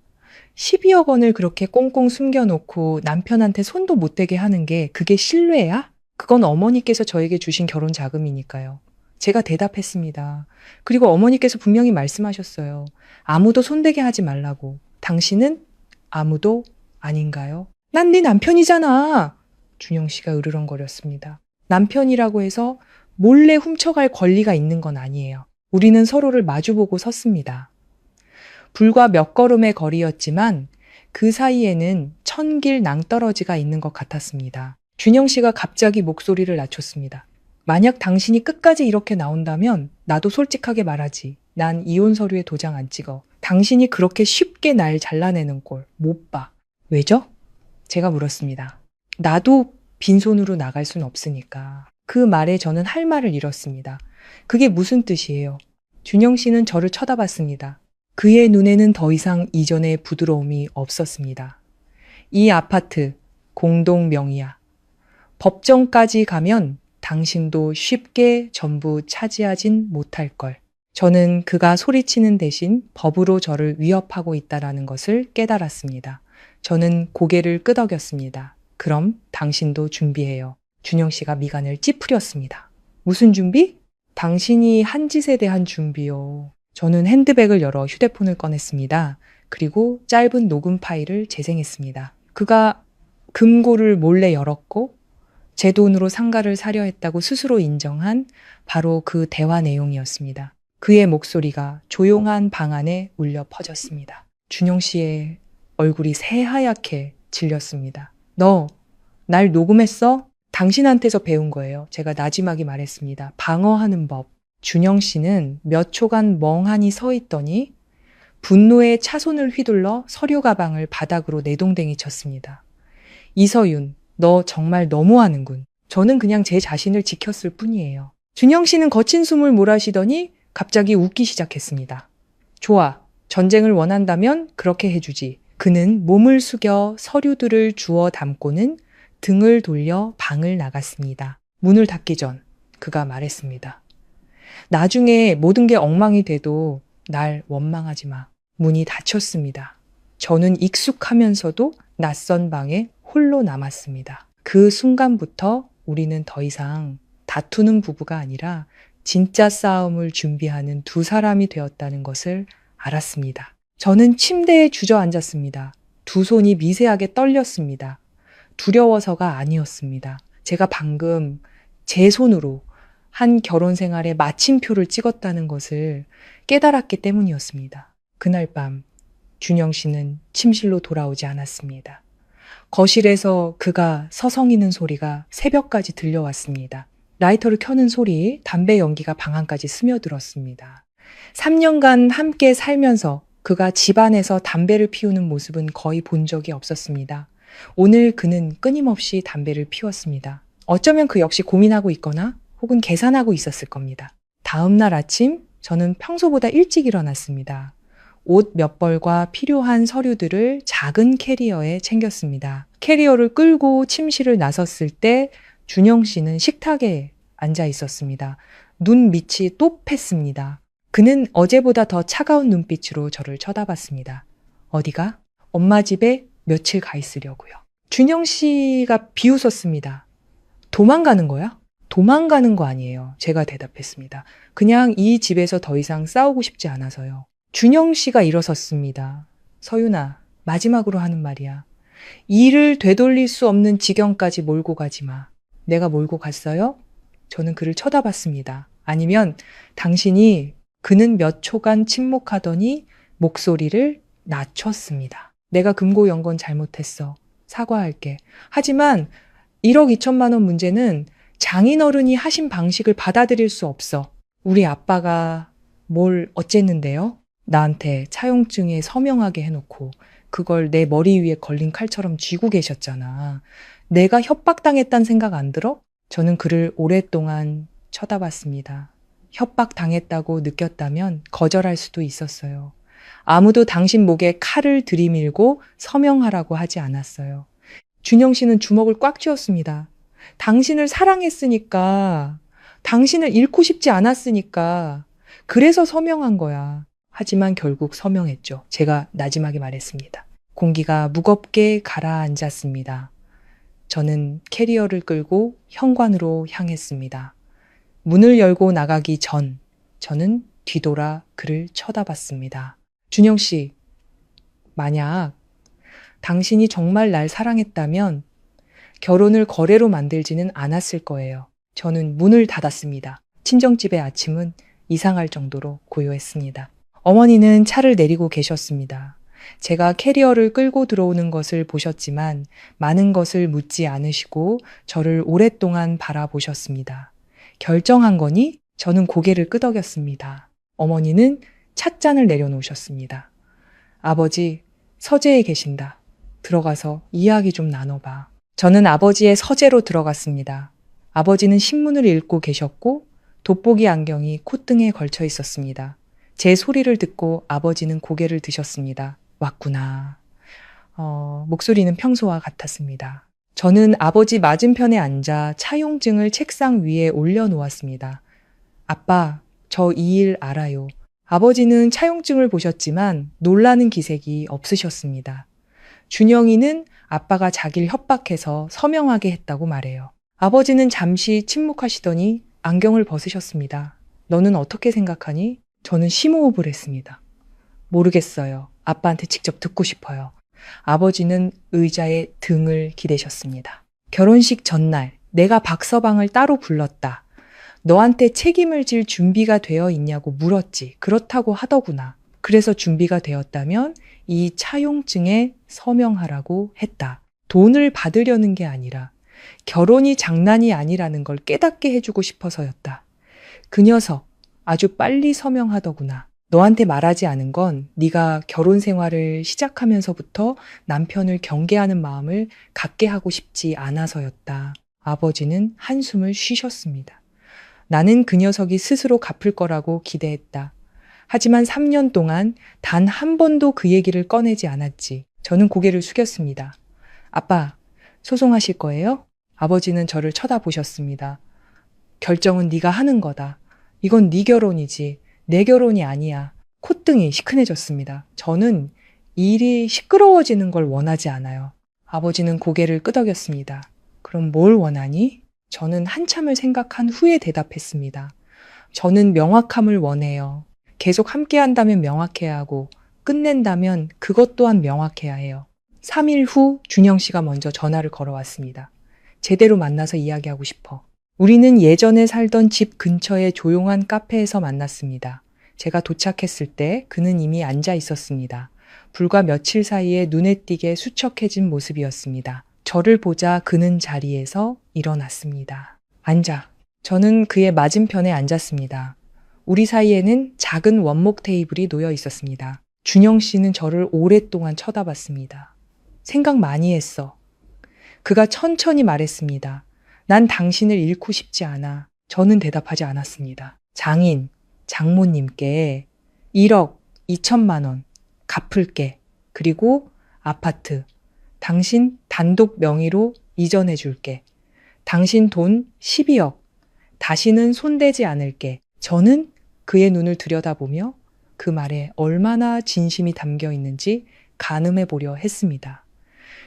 12억 원을 그렇게 꽁꽁 숨겨놓고 남편한테 손도 못 대게 하는 게 그게 신뢰야? 그건 어머니께서 저에게 주신 결혼 자금이니까요. 제가 대답했습니다. 그리고 어머니께서 분명히 말씀하셨어요. 아무도 손대게 하지 말라고. 당신은 아무도 아닌가요? 난 네 남편이잖아. 준영 씨가 으르렁거렸습니다. 남편이라고 해서 몰래 훔쳐갈 권리가 있는 건 아니에요. 우리는 서로를 마주보고 섰습니다. 불과 몇 걸음의 거리였지만 그 사이에는 천길 낭떠러지가 있는 것 같았습니다. 준영 씨가 갑자기 목소리를 낮췄습니다. 만약 당신이 끝까지 이렇게 나온다면 나도 솔직하게 말하지. 난 이혼 서류에 도장 안 찍어. 당신이 그렇게 쉽게 날 잘라내는 꼴 못 봐. 왜죠? 제가 물었습니다. 나도 빈손으로 나갈 순 없으니까. 그 말에 저는 할 말을 잃었습니다. 그게 무슨 뜻이에요? 준영 씨는 저를 쳐다봤습니다. 그의 눈에는 더 이상 이전의 부드러움이 없었습니다. 이 아파트 공동 명의야. 법정까지 가면 당신도 쉽게 전부 차지하진 못할 걸. 저는 그가 소리치는 대신 법으로 저를 위협하고 있다라는 것을 깨달았습니다. 저는 고개를 끄덕였습니다. 그럼 당신도 준비해요. 준영 씨가 미간을 찌푸렸습니다. 무슨 준비? 당신이 한 짓에 대한 준비요. 저는 핸드백을 열어 휴대폰을 꺼냈습니다. 그리고 짧은 녹음 파일을 재생했습니다. 그가 금고를 몰래 열었고 제 돈으로 상가를 사려 했다고 스스로 인정한 바로 그 대화 내용이었습니다. 그의 목소리가 조용한 방 안에 울려 퍼졌습니다. 준영 씨의 얼굴이 새하얗게 질렸습니다. 너 날 녹음했어? 당신한테서 배운 거예요. 제가 나지막이 말했습니다. 방어하는 법. 준영 씨는 몇 초간 멍하니 서 있더니 분노에 차손을 휘둘러 서류 가방을 바닥으로 내동댕이 쳤습니다. 이서윤, 너 정말 너무하는군. 저는 그냥 제 자신을 지켰을 뿐이에요. 준영 씨는 거친 숨을 몰아쉬더니 갑자기 웃기 시작했습니다. 좋아. 전쟁을 원한다면 그렇게 해주지. 그는 몸을 숙여 서류들을 주워 담고는 등을 돌려 방을 나갔습니다. 문을 닫기 전 그가 말했습니다. 나중에 모든 게 엉망이 돼도 날 원망하지 마. 문이 닫혔습니다. 저는 익숙하면서도 낯선 방에 홀로 남았습니다. 그 순간부터 우리는 더 이상 다투는 부부가 아니라 진짜 싸움을 준비하는 두 사람이 되었다는 것을 알았습니다. 저는 침대에 주저앉았습니다. 두 손이 미세하게 떨렸습니다. 두려워서가 아니었습니다. 제가 방금 제 손으로 한 결혼 생활에 마침표를 찍었다는 것을 깨달았기 때문이었습니다. 그날 밤 준영 씨는 침실로 돌아오지 않았습니다. 거실에서 그가 서성이는 소리가 새벽까지 들려왔습니다. 라이터를 켜는 소리, 담배 연기가 방 안까지 스며들었습니다. 3년간 함께 살면서 그가 집안에서 담배를 피우는 모습은 거의 본 적이 없었습니다. 오늘 그는 끊임없이 담배를 피웠습니다. 어쩌면 그 역시 고민하고 있거나 혹은 계산하고 있었을 겁니다. 다음 날 아침 저는 평소보다 일찍 일어났습니다. 옷 몇 벌과 필요한 서류들을 작은 캐리어에 챙겼습니다. 캐리어를 끌고 침실을 나섰을 때 준영 씨는 식탁에 앉아 있었습니다. 눈 밑이 또팼습니다. 그는 어제보다 더 차가운 눈빛으로 저를 쳐다봤습니다. 어디가? 엄마 집에 며칠 가 있으려고요. 준영 씨가 비웃었습니다. 도망가는 거야? 도망가는 거 아니에요. 제가 대답했습니다. 그냥 이 집에서 더 이상 싸우고 싶지 않아서요. 준영 씨가 일어섰습니다. 서윤아, 마지막으로 하는 말이야. 일을 되돌릴 수 없는 지경까지 몰고 가지 마. 내가 몰고 갔어요? 저는 그를 쳐다봤습니다. 아니면 당신이 그는 몇 초간 침묵하더니 목소리를 낮췄습니다. 내가 금고 연 건 잘못했어. 사과할게. 하지만 1억 2천만 원 문제는 장인어른이 하신 방식을 받아들일 수 없어. 우리 아빠가 뭘 어쨌는데요? 나한테 차용증에 서명하게 해놓고 그걸 내 머리 위에 걸린 칼처럼 쥐고 계셨잖아. 내가 협박당했다는 생각 안 들어? 저는 그를 오랫동안 쳐다봤습니다. 협박당했다고 느꼈다면 거절할 수도 있었어요. 아무도 당신 목에 칼을 들이밀고 서명하라고 하지 않았어요. 준영 씨는 주먹을 꽉 쥐었습니다. 당신을 사랑했으니까, 당신을 잃고 싶지 않았으니까, 그래서 서명한 거야. 하지만 결국 서명했죠. 제가 나지막에 말했습니다. 공기가 무겁게 가라앉았습니다. 저는 캐리어를 끌고 현관으로 향했습니다. 문을 열고 나가기 전 저는 뒤돌아 그를 쳐다봤습니다. 준영 씨, 만약 당신이 정말 날 사랑했다면 결혼을 거래로 만들지는 않았을 거예요. 저는 문을 닫았습니다. 친정집의 아침은 이상할 정도로 고요했습니다. 어머니는 차를 내리고 계셨습니다. 제가 캐리어를 끌고 들어오는 것을 보셨지만 많은 것을 묻지 않으시고 저를 오랫동안 바라보셨습니다. 결정한 거니? 저는 고개를 끄덕였습니다. 어머니는 찻잔을 내려놓으셨습니다. 아버지, 서재에 계신다. 들어가서 이야기 좀 나눠봐. 저는 아버지의 서재로 들어갔습니다. 아버지는 신문을 읽고 계셨고 돋보기 안경이 콧등에 걸쳐 있었습니다. 제 소리를 듣고 아버지는 고개를 드셨습니다. 왔구나. 목소리는 평소와 같았습니다. 저는 아버지 맞은편에 앉아 차용증을 책상 위에 올려놓았습니다. 아빠, 저 이 일 알아요. 아버지는 차용증을 보셨지만 놀라는 기색이 없으셨습니다. 준영이는 아빠가 자기를 협박해서 서명하게 했다고 말해요. 아버지는 잠시 침묵하시더니 안경을 벗으셨습니다. 너는 어떻게 생각하니? 저는 심호흡을 했습니다. 모르겠어요. 아빠한테 직접 듣고 싶어요. 아버지는 의자에 등을 기대셨습니다. 결혼식 전날 내가 박서방을 따로 불렀다. 너한테 책임을 질 준비가 되어 있냐고 물었지. 그렇다고 하더구나. 그래서 준비가 되었다면 이 차용증에 서명하라고 했다. 돈을 받으려는 게 아니라 결혼이 장난이 아니라는 걸 깨닫게 해주고 싶어서였다. 그 녀석 아주 빨리 서명하더구나. 너한테 말하지 않은 건 네가 결혼 생활을 시작하면서부터 남편을 경계하는 마음을 갖게 하고 싶지 않아서였다. 아버지는 한숨을 쉬셨습니다. 나는 그 녀석이 스스로 갚을 거라고 기대했다. 하지만 3년 동안 단 한 번도 그 얘기를 꺼내지 않았지. 저는 고개를 숙였습니다. 아빠, 소송하실 거예요? 아버지는 저를 쳐다보셨습니다. 결정은 네가 하는 거다. 이건 네 결혼이지 내 결혼이 아니야. 콧등이 시큰해졌습니다. 저는 일이 시끄러워지는 걸 원하지 않아요. 아버지는 고개를 끄덕였습니다. 그럼 뭘 원하니? 저는 한참을 생각한 후에 대답했습니다. 저는 명확함을 원해요. 계속 함께 한다면 명확해야 하고 끝낸다면 그것 또한 명확해야 해요. 3일 후 준영 씨가 먼저 전화를 걸어왔습니다. 제대로 만나서 이야기하고 싶어. 우리는 예전에 살던 집 근처의 조용한 카페에서 만났습니다. 제가 도착했을 때 그는 이미 앉아 있었습니다. 불과 며칠 사이에 눈에 띄게 수척해진 모습이었습니다. 저를 보자 그는 자리에서 일어났습니다. 앉아. 저는 그의 맞은편에 앉았습니다. 우리 사이에는 작은 원목 테이블이 놓여 있었습니다. 준영 씨는 저를 오랫동안 쳐다봤습니다. 생각 많이 했어. 그가 천천히 말했습니다. 난 당신을 잃고 싶지 않아. 저는 대답하지 않았습니다. 장모님께 1억 2천만 원 갚을게. 그리고 아파트. 당신 단독 명의로 이전해 줄게. 당신 돈 12억. 다시는 손대지 않을게. 저는 그의 눈을 들여다보며 그 말에 얼마나 진심이 담겨 있는지 가늠해 보려 했습니다.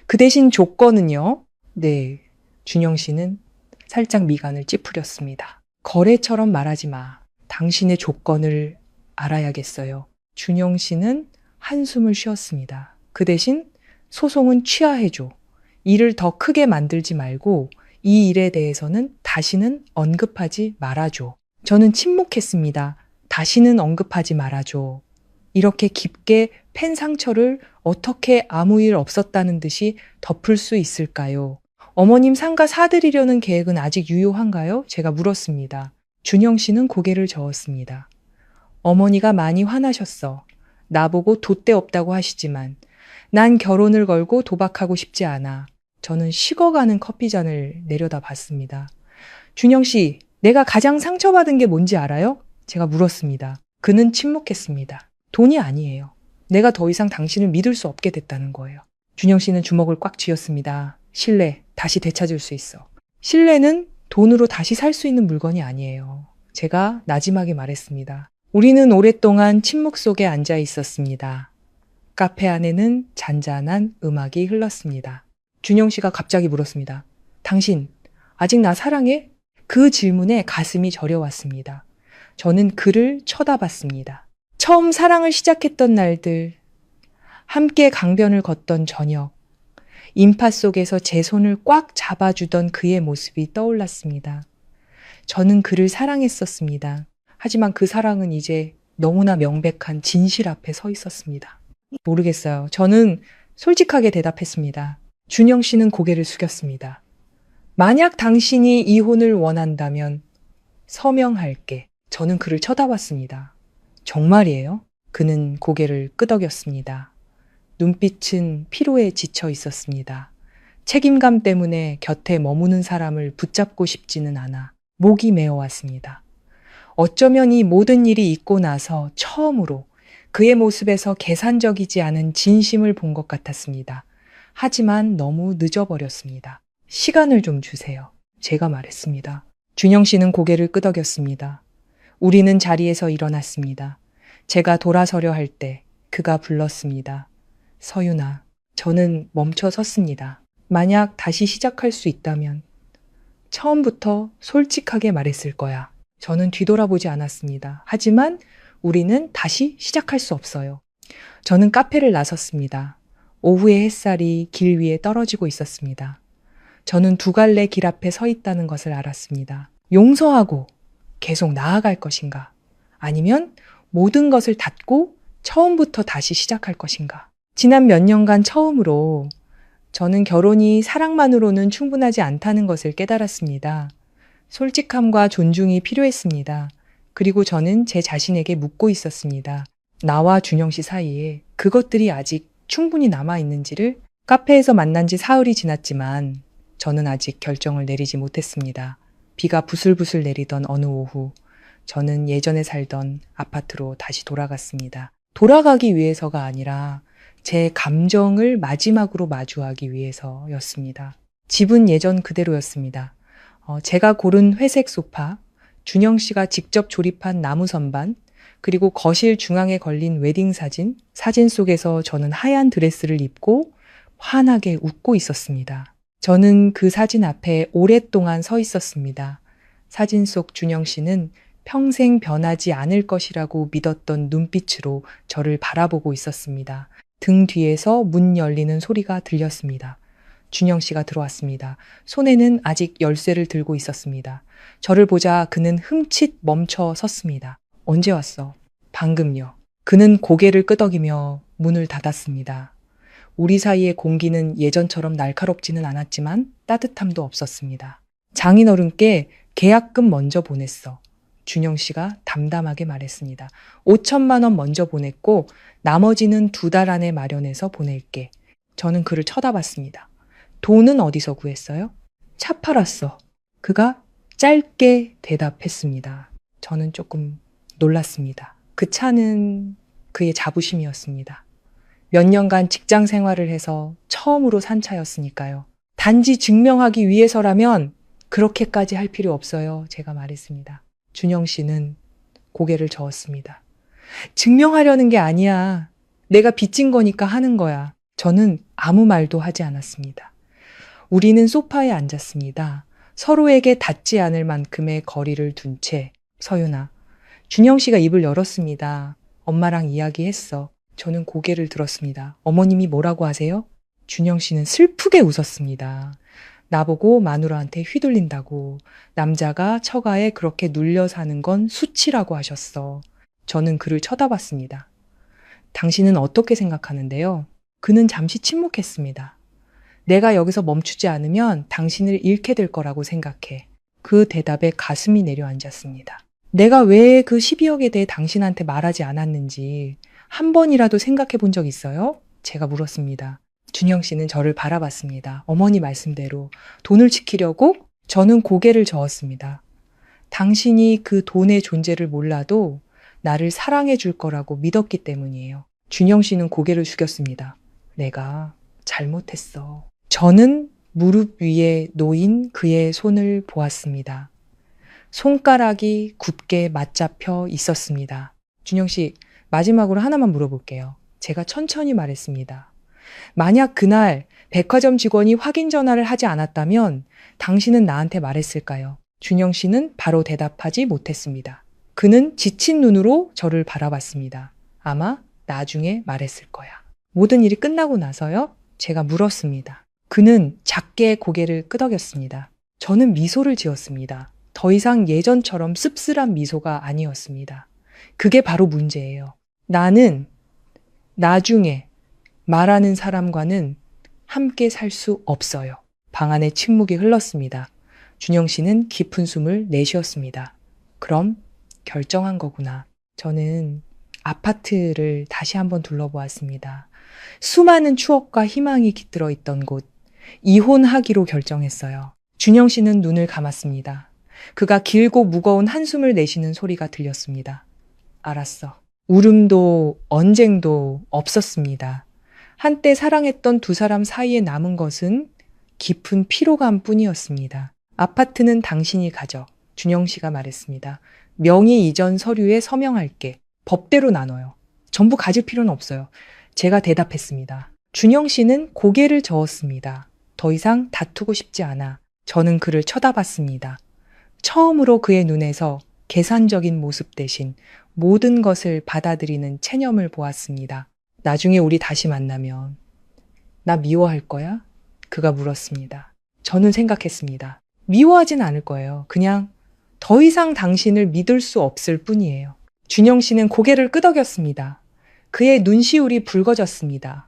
그 대신 조건은요? 네, 준영 씨는 살짝 미간을 찌푸렸습니다. 거래처럼 말하지 마. 당신의 조건을 알아야겠어요. 준영 씨는 한숨을 쉬었습니다. 그 대신 소송은 취하해줘. 일을 더 크게 만들지 말고 이 일에 대해서는 다시는 언급하지 말아줘. 저는 침묵했습니다. 다시는 언급하지 말아줘. 이렇게 깊게 팬 상처를 어떻게 아무 일 없었다는 듯이 덮을 수 있을까요? 어머님 상가 사드리려는 계획은 아직 유효한가요? 제가 물었습니다. 준영 씨는 고개를 저었습니다. 어머니가 많이 화나셨어. 나보고 돛대 없다고 하시지만 난 결혼을 걸고 도박하고 싶지 않아. 저는 식어가는 커피잔을 내려다 봤습니다. 준영 씨, 내가 가장 상처받은 게 뭔지 알아요? 제가 물었습니다. 그는 침묵했습니다. 돈이 아니에요. 내가 더 이상 당신을 믿을 수 없게 됐다는 거예요. 준영 씨는 주먹을 꽉 쥐었습니다. 신뢰, 다시 되찾을 수 있어. 신뢰는 돈으로 다시 살 수 있는 물건이 아니에요. 제가 나지막에 말했습니다. 우리는 오랫동안 침묵 속에 앉아 있었습니다. 카페 안에는 잔잔한 음악이 흘렀습니다. 준영 씨가 갑자기 물었습니다. 당신 아직 나 사랑해? 그 질문에 가슴이 저려왔습니다. 저는 그를 쳐다봤습니다. 처음 사랑을 시작했던 날들, 함께 강변을 걷던 저녁, 인파 속에서 제 손을 꽉 잡아주던 그의 모습이 떠올랐습니다. 저는 그를 사랑했었습니다. 하지만 그 사랑은 이제 너무나 명백한 진실 앞에 서 있었습니다. 모르겠어요. 저는 솔직하게 대답했습니다. 준영 씨는 고개를 숙였습니다. 만약 당신이 이혼을 원한다면 서명할게. 저는 그를 쳐다봤습니다. 정말이에요? 그는 고개를 끄덕였습니다. 눈빛은 피로에 지쳐 있었습니다. 책임감 때문에 곁에 머무는 사람을 붙잡고 싶지는 않아 목이 메어왔습니다. 어쩌면 이 모든 일이 있고 나서 처음으로 그의 모습에서 계산적이지 않은 진심을 본 것 같았습니다. 하지만 너무 늦어버렸습니다. 시간을 좀 주세요. 제가 말했습니다. 준영 씨는 고개를 끄덕였습니다. 우리는 자리에서 일어났습니다. 제가 돌아서려 할 때 그가 불렀습니다. 서윤아, 저는 멈춰 섰습니다. 만약 다시 시작할 수 있다면 처음부터 솔직하게 말했을 거야. 저는 뒤돌아보지 않았습니다. 하지만 우리는 다시 시작할 수 없어요. 저는 카페를 나섰습니다. 오후의 햇살이 길 위에 떨어지고 있었습니다. 저는 두 갈래 길 앞에 서 있다는 것을 알았습니다. 용서하고 계속 나아갈 것인가? 아니면 모든 것을 닫고 처음부터 다시 시작할 것인가? 지난 몇 년간 처음으로 저는 결혼이 사랑만으로는 충분하지 않다는 것을 깨달았습니다. 솔직함과 존중이 필요했습니다. 그리고 저는 제 자신에게 묻고 있었습니다. 나와 준영 씨 사이에 그것들이 아직 충분히 남아있는지를. 카페에서 만난 지 사흘이 지났지만 저는 아직 결정을 내리지 못했습니다. 비가 부슬부슬 내리던 어느 오후, 저는 예전에 살던 아파트로 다시 돌아갔습니다. 돌아가기 위해서가 아니라 제 감정을 마지막으로 마주하기 위해서였습니다. 집은 예전 그대로였습니다. 제가 고른 회색 소파, 준영 씨가 직접 조립한 나무 선반, 그리고 거실 중앙에 걸린 웨딩 사진, 사진 속에서 저는 하얀 드레스를 입고 환하게 웃고 있었습니다. 저는 그 사진 앞에 오랫동안 서 있었습니다. 사진 속 준영 씨는 평생 변하지 않을 것이라고 믿었던 눈빛으로 저를 바라보고 있었습니다. 등 뒤에서 문 열리는 소리가 들렸습니다. 준영 씨가 들어왔습니다. 손에는 아직 열쇠를 들고 있었습니다. 저를 보자 그는 흠칫 멈춰 섰습니다. 언제 왔어? 방금요. 그는 고개를 끄덕이며 문을 닫았습니다. 우리 사이의 공기는 예전처럼 날카롭지는 않았지만 따뜻함도 없었습니다. 장인어른께 계약금 먼저 보냈어. 준영 씨가 담담하게 말했습니다. 5천만 원 먼저 보냈고 나머지는 2달 안에 마련해서 보낼게. 저는 그를 쳐다봤습니다. 돈은 어디서 구했어요? 차 팔았어. 그가 짧게 대답했습니다. 저는 조금 놀랐습니다. 그 차는 그의 자부심이었습니다. 몇 년간 직장 생활을 해서 처음으로 산 차였으니까요. 단지 증명하기 위해서라면 그렇게까지 할 필요 없어요. 제가 말했습니다. 준영 씨는 고개를 저었습니다. 증명하려는 게 아니야. 내가 빚진 거니까 하는 거야. 저는 아무 말도 하지 않았습니다. 우리는 소파에 앉았습니다. 서로에게 닿지 않을 만큼의 거리를 둔 채. 서윤아, 준영 씨가 입을 열었습니다. 엄마랑 이야기했어. 저는 고개를 들었습니다. 어머님이 뭐라고 하세요? 준영 씨는 슬프게 웃었습니다. 나보고 마누라한테 휘둘린다고. 남자가 처가에 그렇게 눌려 사는 건 수치라고 하셨어. 저는 그를 쳐다봤습니다. 당신은 어떻게 생각하는데요? 그는 잠시 침묵했습니다. 내가 여기서 멈추지 않으면 당신을 잃게 될 거라고 생각해. 그 대답에 가슴이 내려앉았습니다. 내가 왜 그 12억에 대해 당신한테 말하지 않았는지 한 번이라도 생각해 본 적 있어요? 제가 물었습니다. 준영 씨는 저를 바라봤습니다. 어머니 말씀대로 돈을 지키려고? 저는 고개를 저었습니다. 당신이 그 돈의 존재를 몰라도 나를 사랑해 줄 거라고 믿었기 때문이에요. 준영 씨는 고개를 숙였습니다. 내가 잘못했어. 저는 무릎 위에 놓인 그의 손을 보았습니다. 손가락이 굳게 맞잡혀 있었습니다. 준영 씨, 마지막으로 하나만 물어볼게요. 제가 천천히 말했습니다. 만약 그날 백화점 직원이 확인 전화를 하지 않았다면 당신은 나한테 말했을까요? 준영 씨는 바로 대답하지 못했습니다. 그는 지친 눈으로 저를 바라봤습니다. 아마 나중에 말했을 거야. 모든 일이 끝나고 나서요? 제가 물었습니다. 그는 작게 고개를 끄덕였습니다. 저는 미소를 지었습니다. 더 이상 예전처럼 씁쓸한 미소가 아니었습니다. 그게 바로 문제예요. 나는 나중에 말하는 사람과는 함께 살 수 없어요. 방 안에 침묵이 흘렀습니다. 준영 씨는 깊은 숨을 내쉬었습니다. 그럼 결정한 거구나. 저는 아파트를 다시 한번 둘러보았습니다. 수많은 추억과 희망이 깃들어 있던 곳. 이혼하기로 결정했어요. 준영 씨는 눈을 감았습니다. 그가 길고 무거운 한숨을 내쉬는 소리가 들렸습니다. 알았어. 울음도 언쟁도 없었습니다. 한때 사랑했던 두 사람 사이에 남은 것은 깊은 피로감 뿐이었습니다. 아파트는 당신이 가져. 준영 씨가 말했습니다. 명의 이전 서류에 서명할게. 법대로 나눠요. 전부 가질 필요는 없어요. 제가 대답했습니다. 준영 씨는 고개를 저었습니다. 더 이상 다투고 싶지 않아. 저는 그를 쳐다봤습니다. 처음으로 그의 눈에서 계산적인 모습 대신 모든 것을 받아들이는 체념을 보았습니다. 나중에 우리 다시 만나면 나 미워할 거야? 그가 물었습니다. 저는 생각했습니다. 미워하진 않을 거예요. 그냥 더 이상 당신을 믿을 수 없을 뿐이에요. 준영 씨는 고개를 끄덕였습니다. 그의 눈시울이 붉어졌습니다.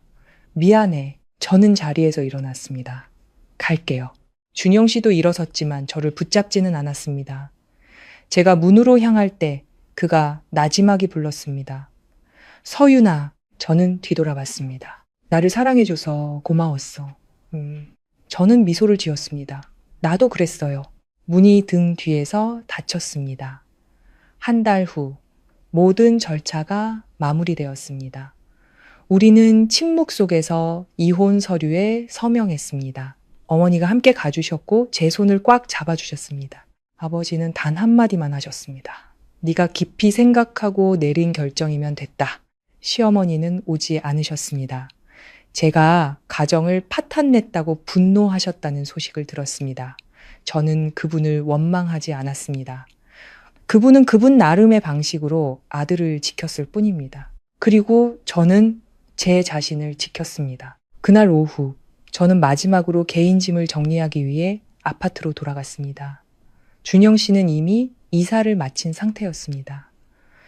미안해. 저는 자리에서 일어났습니다. 갈게요. 준영 씨도 일어섰지만 저를 붙잡지는 않았습니다. 제가 문으로 향할 때 그가 나지막이 불렀습니다. 서윤아. 저는 뒤돌아봤습니다. 나를 사랑해줘서 고마웠어. 저는 미소를 지었습니다. 나도 그랬어요. 문이 등 뒤에서 닫혔습니다. 한 달 후 모든 절차가 마무리되었습니다. 우리는 침묵 속에서 이혼 서류에 서명했습니다. 어머니가 함께 가주셨고 제 손을 꽉 잡아주셨습니다. 아버지는 단 한마디만 하셨습니다. 네가 깊이 생각하고 내린 결정이면 됐다. 시어머니는 오지 않으셨습니다. 제가 가정을 파탄냈다고 분노하셨다는 소식을 들었습니다. 저는 그분을 원망하지 않았습니다. 그분은 그분 나름의 방식으로 아들을 지켰을 뿐입니다. 그리고 저는 제 자신을 지켰습니다. 그날 오후 저는 마지막으로 개인 짐을 정리하기 위해 아파트로 돌아갔습니다. 준영 씨는 이미 이사를 마친 상태였습니다.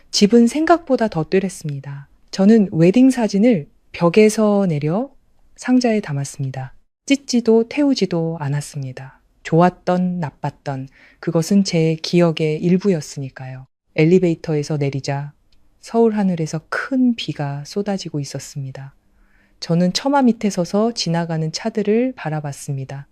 집은 생각보다 더 뚜렷했습니다. 저는 웨딩 사진을 벽에서 내려 상자에 담았습니다. 찢지도 태우지도 않았습니다. 좋았던 나빴던 그것은 제 기억의 일부였으니까요. 엘리베이터에서 내리자 서울 하늘에서 큰 비가 쏟아지고 있었습니다. 저는 처마 밑에 서서 지나가는 차들을 바라봤습니다.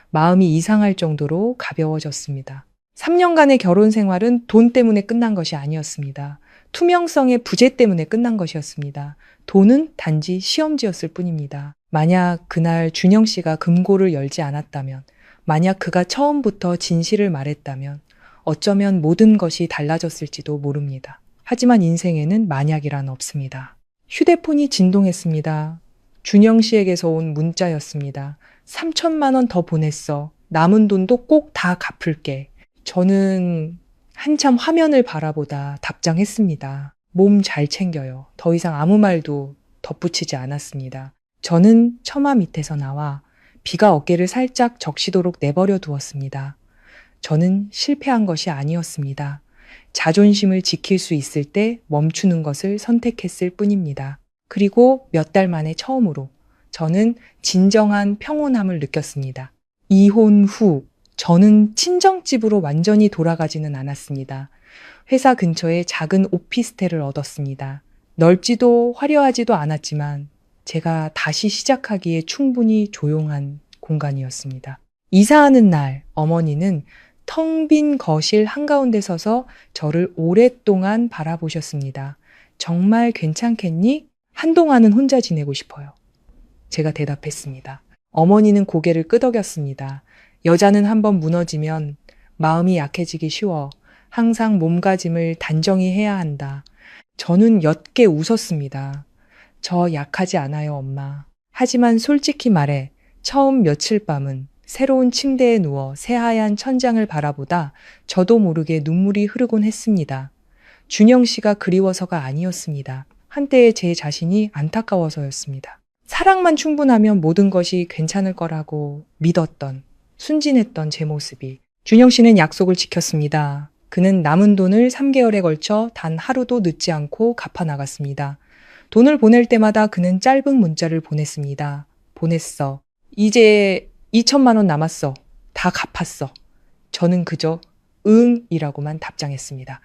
마음이 이상할 정도로 가벼워졌습니다. 3년간의 결혼 생활은 돈 때문에 끝난 것이 아니었습니다. 투명성의 부재 때문에 끝난 것이었습니다. 돈은 단지 시험지였을 뿐입니다. 만약 그날 준영 씨가 금고를 열지 않았다면, 만약 그가 처음부터 진실을 말했다면 어쩌면 모든 것이 달라졌을지도 모릅니다. 하지만 인생에는 만약이란 없습니다. 휴대폰이 진동했습니다. 준영 씨에게서 온 문자였습니다. 3천만 원 더 보냈어. 남은 돈도 꼭 다 갚을게. 저는 한참 화면을 바라보다 답장했습니다. 몸 잘 챙겨요. 더 이상 아무 말도 덧붙이지 않았습니다. 저는 처마 밑에서 나와 비가 어깨를 살짝 적시도록 내버려 두었습니다. 저는 실패한 것이 아니었습니다. 자존심을 지킬 수 있을 때 멈추는 것을 선택했을 뿐입니다. 그리고 몇 달 만에 처음으로 저는 진정한 평온함을 느꼈습니다. 이혼 후 저는 친정집으로 완전히 돌아가지는 않았습니다. 회사 근처에 작은 오피스텔을 얻었습니다. 넓지도 화려하지도 않았지만 제가 다시 시작하기에 충분히 조용한 공간이었습니다. 이사하는 날 어머니는 텅 빈 거실 한가운데 서서 저를 오랫동안 바라보셨습니다. 정말 괜찮겠니? 한동안은 혼자 지내고 싶어요. 제가 대답했습니다. 어머니는 고개를 끄덕였습니다. 여자는 한번 무너지면 마음이 약해지기 쉬워. 항상 몸가짐을 단정히 해야 한다. 저는 옅게 웃었습니다. 저 약하지 않아요, 엄마. 하지만 솔직히 말해 처음 며칠 밤은 새로운 침대에 누워 새하얀 천장을 바라보다 저도 모르게 눈물이 흐르곤 했습니다. 준영 씨가 그리워서가 아니었습니다. 한때의 제 자신이 안타까워서였습니다. 사랑만 충분하면 모든 것이 괜찮을 거라고 믿었던, 순진했던 제 모습이. 준영 씨는 약속을 지켰습니다. 그는 남은 돈을 3개월에 걸쳐 단 하루도 늦지 않고 갚아 나갔습니다. 돈을 보낼 때마다 그는 짧은 문자를 보냈습니다. 보냈어. 이제 2천만 원 남았어. 다 갚았어. 저는 그저 응이라고만 답장했습니다.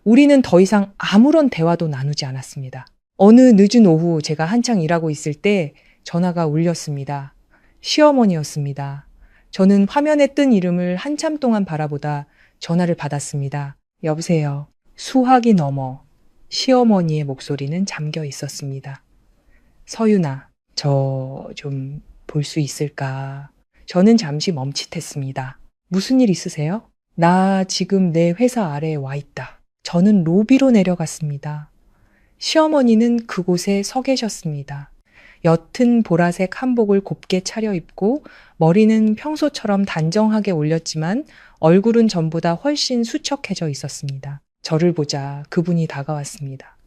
우리는 더 이상 아무런 대화도 나누지 않았습니다. 어느 늦은 오후 제가 한창 일하고 있을 때 전화가 울렸습니다. 시어머니였습니다. 저는 화면에 뜬 이름을 한참 동안 바라보다 전화를 받았습니다. 여보세요. 수화기 넘어 시어머니의 목소리는 잠겨 있었습니다. 서윤아, 저 좀 볼 수 있을까? 저는 잠시 멈칫했습니다. 무슨 일 있으세요? 나 지금 내 회사 아래에 와 있다. 저는 로비로 내려갔습니다. 시어머니는 그곳에 서 계셨습니다. 옅은 보라색 한복을 곱게 차려입고 머리는 평소처럼 단정하게 올렸지만 얼굴은 전보다 훨씬 수척해져 있었습니다. 저를 보자 그분이 다가왔습니다.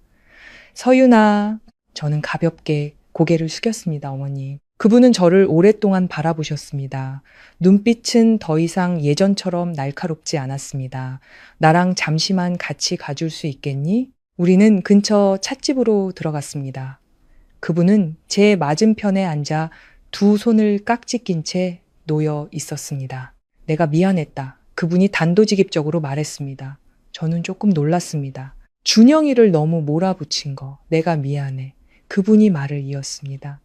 서윤아, 저는 가볍게 고개를 숙였습니다, 어머니. 그분은 저를 오랫동안 바라보셨습니다. 눈빛은 더 이상 예전처럼 날카롭지 않았습니다. 나랑 잠시만 같이 가줄 수 있겠니? 우리는 근처 찻집으로 들어갔습니다. 그분은 제 맞은편에 앉아 두 손을 깍지 낀 채 놓여 있었습니다. 내가 미안했다. 그분이 단도직입적으로 말했습니다. 저는 조금 놀랐습니다. 준영이를 너무 몰아붙인 거. 내가 미안해. 그분이 말을 이었습니다.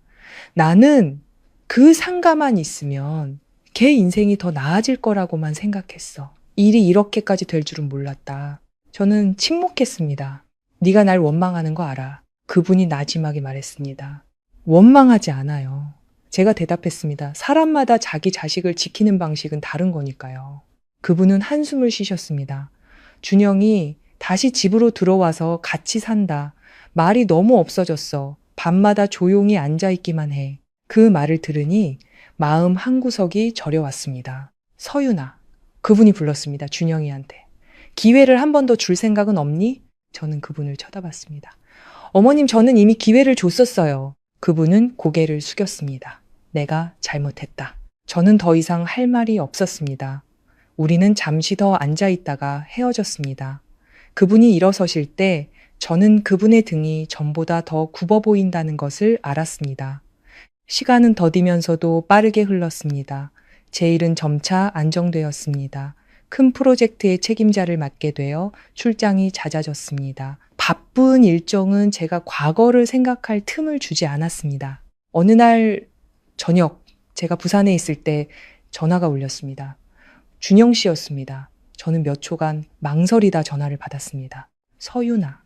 나는 그 상가만 있으면 걔 인생이 더 나아질 거라고만 생각했어. 일이 이렇게까지 될 줄은 몰랐다. 저는 침묵했습니다. 네가 날 원망하는 거 알아. 그분이 나지막이 말했습니다. 원망하지 않아요. 제가 대답했습니다. 사람마다 자기 자식을 지키는 방식은 다른 거니까요. 그분은 한숨을 쉬셨습니다. 준영이 다시 집으로 들어와서 같이 산다. 말이 너무 없어졌어. 밤마다 조용히 앉아있기만 해. 그 말을 들으니 마음 한구석이 저려왔습니다. 서윤아. 그분이 불렀습니다. 준영이한테. 기회를 한 번 더 줄 생각은 없니? 저는 그분을 쳐다봤습니다. 어머님, 저는 이미 기회를 줬었어요. 그분은 고개를 숙였습니다. 내가 잘못했다. 저는 더 이상 할 말이 없었습니다. 우리는 잠시 더 앉아있다가 헤어졌습니다. 그분이 일어서실 때 저는 그분의 등이 전보다 더 굽어 보인다는 것을 알았습니다. 시간은 더디면서도 빠르게 흘렀습니다. 제 일은 점차 안정되었습니다. 큰 프로젝트의 책임자를 맡게 되어 출장이 잦아졌습니다. 바쁜 일정은 제가 과거를 생각할 틈을 주지 않았습니다. 어느 날 저녁 제가 부산에 있을 때 전화가 울렸습니다. 준영 씨였습니다. 저는 몇 초간 망설이다 전화를 받았습니다. 서윤아.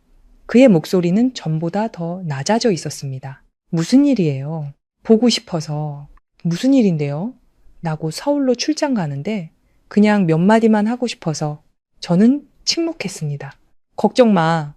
그의 목소리는 전보다 더 낮아져 있었습니다. 무슨 일이에요? 보고 싶어서. 무슨 일인데요? 나고 서울로 출장 가는데 그냥 몇 마디만 하고 싶어서. 저는 침묵했습니다. 걱정 마.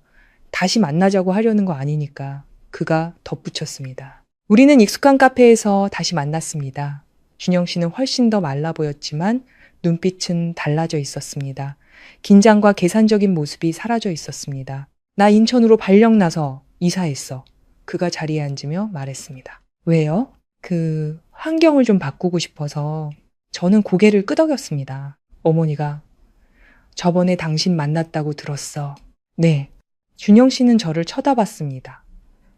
다시 만나자고 하려는 거 아니니까. 그가 덧붙였습니다. 우리는 익숙한 카페에서 다시 만났습니다. 준영 씨는 훨씬 더 말라 보였지만 눈빛은 달라져 있었습니다. 긴장과 계산적인 모습이 사라져 있었습니다. 나 인천으로 발령 나서 이사했어. 그가 자리에 앉으며 말했습니다. 왜요? 환경을 좀 바꾸고 싶어서. 저는 고개를 끄덕였습니다. 어머니가 저번에 당신 만났다고 들었어. 네. 준영 씨는 저를 쳐다봤습니다.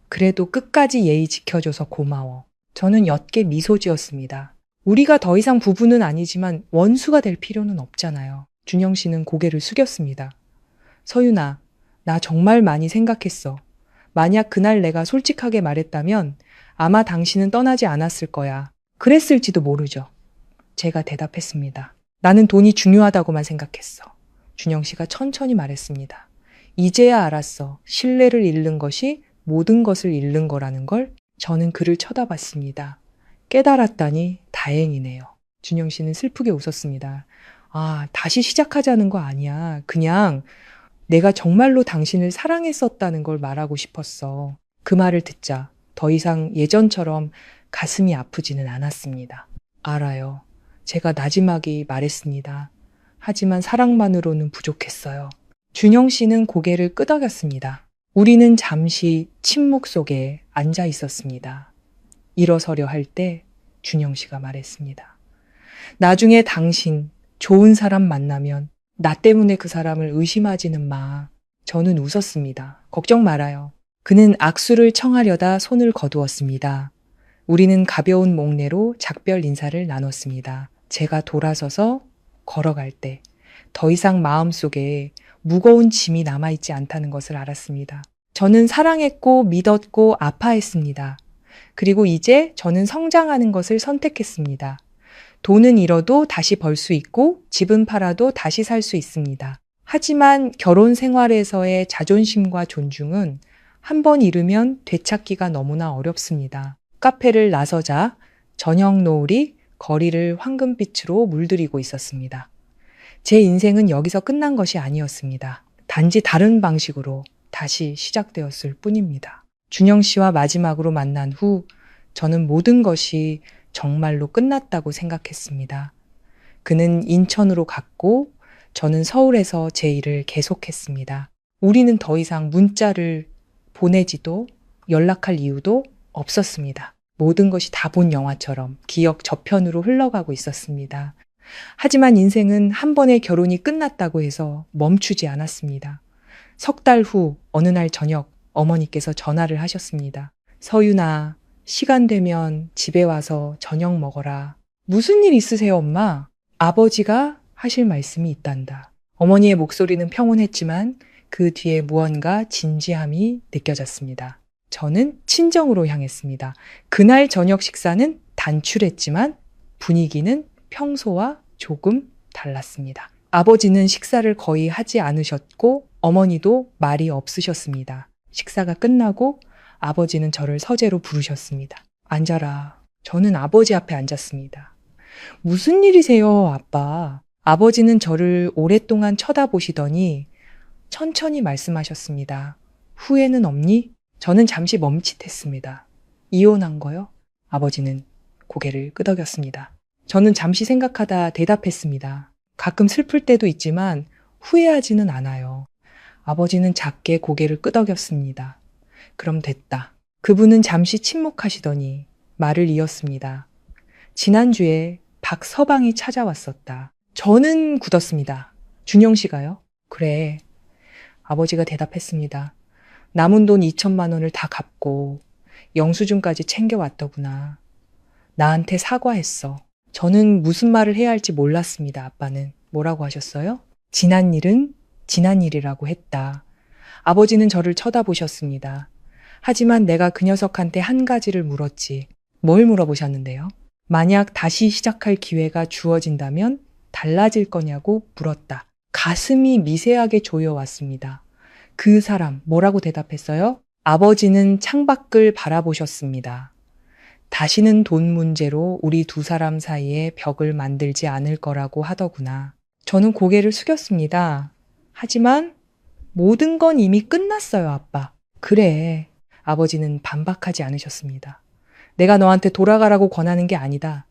그래도 끝까지 예의 지켜줘서 고마워. 저는 옅게 미소 지었습니다. 우리가 더 이상 부부는 아니지만 원수가 될 필요는 없잖아요. 준영 씨는 고개를 숙였습니다. 서윤아, 나 정말 많이 생각했어. 만약 그날 내가 솔직하게 말했다면 아마 당신은 떠나지 않았을 거야. 그랬을지도 모르죠. 제가 대답했습니다. 나는 돈이 중요하다고만 생각했어. 준영 씨가 천천히 말했습니다. 이제야 알았어. 신뢰를 잃는 것이 모든 것을 잃는 거라는 걸. 저는 그를 쳐다봤습니다. 깨달았다니 다행이네요. 준영 씨는 슬프게 웃었습니다. 다시 시작하자는 거 아니야. 그냥 내가 정말로 당신을 사랑했었다는 걸 말하고 싶었어. 그 말을 듣자 더 이상 예전처럼 가슴이 아프지는 않았습니다. 알아요. 제가 나지막이 말했습니다. 하지만 사랑만으로는 부족했어요. 준영 씨는 고개를 끄덕였습니다. 우리는 잠시 침묵 속에 앉아 있었습니다. 일어서려 할 때 준영 씨가 말했습니다. 나중에 당신 좋은 사람 만나면 나 때문에 그 사람을 의심하지는 마. 저는 웃었습니다. 걱정 말아요. 그는 악수를 청하려다 손을 거두었습니다. 우리는 가벼운 목례로 작별 인사를 나눴습니다. 제가 돌아서서 걸어갈 때 더 이상 마음속에 무거운 짐이 남아있지 않다는 것을 알았습니다. 저는 사랑했고 믿었고 아파했습니다. 그리고 이제 저는 성장하는 것을 선택했습니다. 돈은 잃어도 다시 벌 수 있고 집은 팔아도 다시 살 수 있습니다. 하지만 결혼 생활에서의 자존심과 존중은 한 번 잃으면 되찾기가 너무나 어렵습니다. 카페를 나서자 저녁 노을이 거리를 황금빛으로 물들이고 있었습니다. 제 인생은 여기서 끝난 것이 아니었습니다. 단지 다른 방식으로 다시 시작되었을 뿐입니다. 준영 씨와 마지막으로 만난 후 저는 모든 것이 정말로 끝났다고 생각했습니다. 그는 인천으로 갔고 저는 서울에서 제 일을 계속했습니다. 우리는 더 이상 문자를 보내지도 연락할 이유도 없었습니다. 모든 것이 다 본 영화처럼 기억 저편으로 흘러가고 있었습니다. 하지만 인생은 한 번의 결혼이 끝났다고 해서 멈추지 않았습니다. 석 달 후 어느 날 저녁 어머니께서 전화를 하셨습니다. 서윤아, 시간 되면 집에 와서 저녁 먹어라. 무슨 일 있으세요, 엄마? 아버지가 하실 말씀이 있단다. 어머니의 목소리는 평온했지만 그 뒤에 무언가 진지함이 느껴졌습니다. 저는 친정으로 향했습니다. 그날 저녁 식사는 단출했지만 분위기는 평소와 조금 달랐습니다. 아버지는 식사를 거의 하지 않으셨고 어머니도 말이 없으셨습니다. 식사가 끝나고 아버지는 저를 서재로 부르셨습니다. 앉아라. 저는 아버지 앞에 앉았습니다. 무슨 일이세요, 아빠? 아버지는 저를 오랫동안 쳐다보시더니 천천히 말씀하셨습니다. 후회는 없니? 저는 잠시 멈칫했습니다. 이혼한 거요? 아버지는 고개를 끄덕였습니다. 저는 잠시 생각하다 대답했습니다. 가끔 슬플 때도 있지만 후회하지는 않아요. 아버지는 작게 고개를 끄덕였습니다. 그럼 됐다. 그분은 잠시 침묵하시더니 말을 이었습니다. 지난주에 박서방이 찾아왔었다. 저는 굳었습니다. 준영 씨가요? 그래. 아버지가 대답했습니다. 남은 돈 2천만 원을 다 갚고 영수증까지 챙겨왔더구나. 나한테 사과했어. 저는 무슨 말을 해야 할지 몰랐습니다. 아빠는 뭐라고 하셨어요? 지난 일은 지난 일이라고 했다. 아버지는 저를 쳐다보셨습니다. 하지만 내가 그 녀석한테 한 가지를 물었지. 뭘 물어보셨는데요? 만약 다시 시작할 기회가 주어진다면 달라질 거냐고 물었다. 가슴이 미세하게 조여왔습니다. 그 사람 뭐라고 대답했어요? 아버지는 창밖을 바라보셨습니다. 다시는 돈 문제로 우리 두 사람 사이에 벽을 만들지 않을 거라고 하더구나. 저는 고개를 숙였습니다. 하지만 모든 건 이미 끝났어요, 아빠. 그래. 아버지는 반박하지 않으셨습니다. 내가 너한테 돌아가라고 권하는 게 아니다.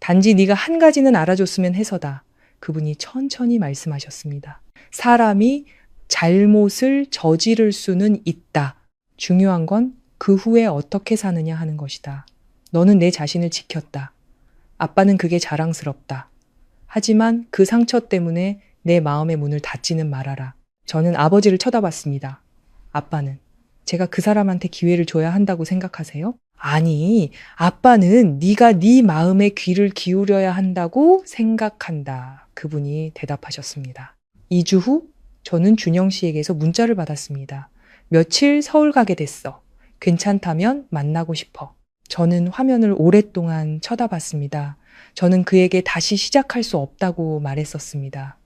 단지 네가 한 가지는 알아줬으면 해서다. 그분이 천천히 말씀하셨습니다. 사람이 잘못을 저지를 수는 있다. 중요한 건 그 후에 어떻게 사느냐 하는 것이다. 너는 내 자신을 지켰다. 아빠는 그게 자랑스럽다. 하지만 그 상처 때문에 내 마음의 문을 닫지는 말아라. 저는 아버지를 쳐다봤습니다. 아빠는 제가 그 사람한테 기회를 줘야 한다고 생각하세요? 아니, 아빠는 네가 네 마음에 귀를 기울여야 한다고 생각한다. 그분이 대답하셨습니다. 2주 후 저는 준영 씨에게서 문자를 받았습니다. 며칠 서울 가게 됐어. 괜찮다면 만나고 싶어. 저는 화면을 오랫동안 쳐다봤습니다. 저는 그에게 다시 시작할 수 없다고 말했었습니다.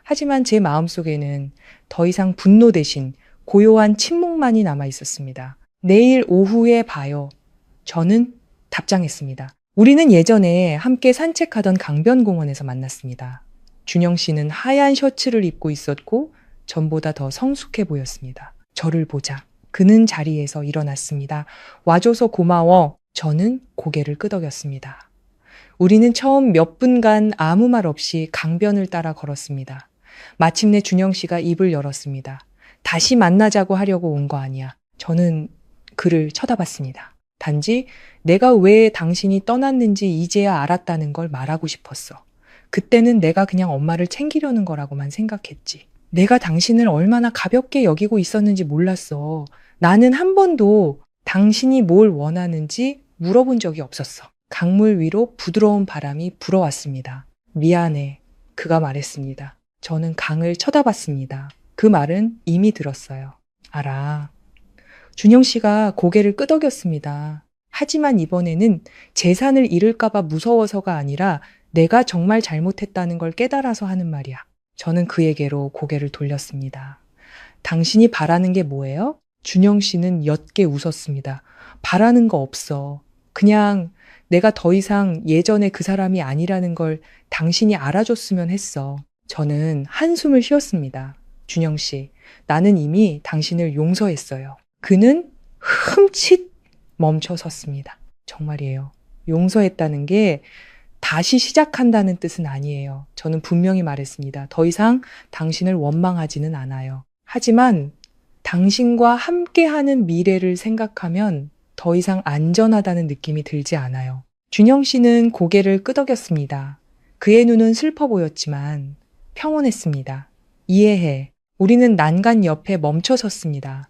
하지만 제 마음속에는 더 이상 분노 대신 고요한 침묵만이 남아 있었습니다. 내일 오후에 봐요. 저는 답장했습니다. 우리는 예전에 함께 산책하던 강변공원에서 만났습니다. 준영 씨는 하얀 셔츠를 입고 있었고 전보다 더 성숙해 보였습니다. 저를 보자 그는 자리에서 일어났습니다. 와줘서 고마워. 저는 고개를 끄덕였습니다. 우리는 처음 몇 분간 아무 말 없이 강변을 따라 걸었습니다. 마침내 준영 씨가 입을 열었습니다. 다시 만나자고 하려고 온 거 아니야. 저는 그를 쳐다봤습니다. 단지 내가 왜 당신이 떠났는지 이제야 알았다는 걸 말하고 싶었어. 그때는 내가 그냥 엄마를 챙기려는 거라고만 생각했지. 내가 당신을 얼마나 가볍게 여기고 있었는지 몰랐어. 나는 한 번도 당신이 뭘 원하는지 물어본 적이 없었어. 강물 위로 부드러운 바람이 불어왔습니다. 미안해. 그가 말했습니다. 저는 강을 쳐다봤습니다. 그 말은 이미 들었어요. 알아. 준영 씨가 고개를 끄덕였습니다. 하지만 이번에는 재산을 잃을까봐 무서워서가 아니라 내가 정말 잘못했다는 걸 깨달아서 하는 말이야. 저는 그에게로 고개를 돌렸습니다. 당신이 바라는 게 뭐예요? 준영 씨는 옅게 웃었습니다. 바라는 거 없어. 그냥 내가 더 이상 예전에 그 사람이 아니라는 걸 당신이 알아줬으면 했어. 저는 한숨을 쉬었습니다. 준영 씨, 나는 이미 당신을 용서했어요. 그는 흠칫 멈춰 섰습니다. 정말이에요. 용서했다는 게 다시 시작한다는 뜻은 아니에요. 저는 분명히 말했습니다. 더 이상 당신을 원망하지는 않아요. 하지만 당신과 함께하는 미래를 생각하면 더 이상 안전하다는 느낌이 들지 않아요. 준영 씨는 고개를 끄덕였습니다. 그의 눈은 슬퍼 보였지만 평온했습니다. 이해해. 우리는 난간 옆에 멈춰 섰습니다.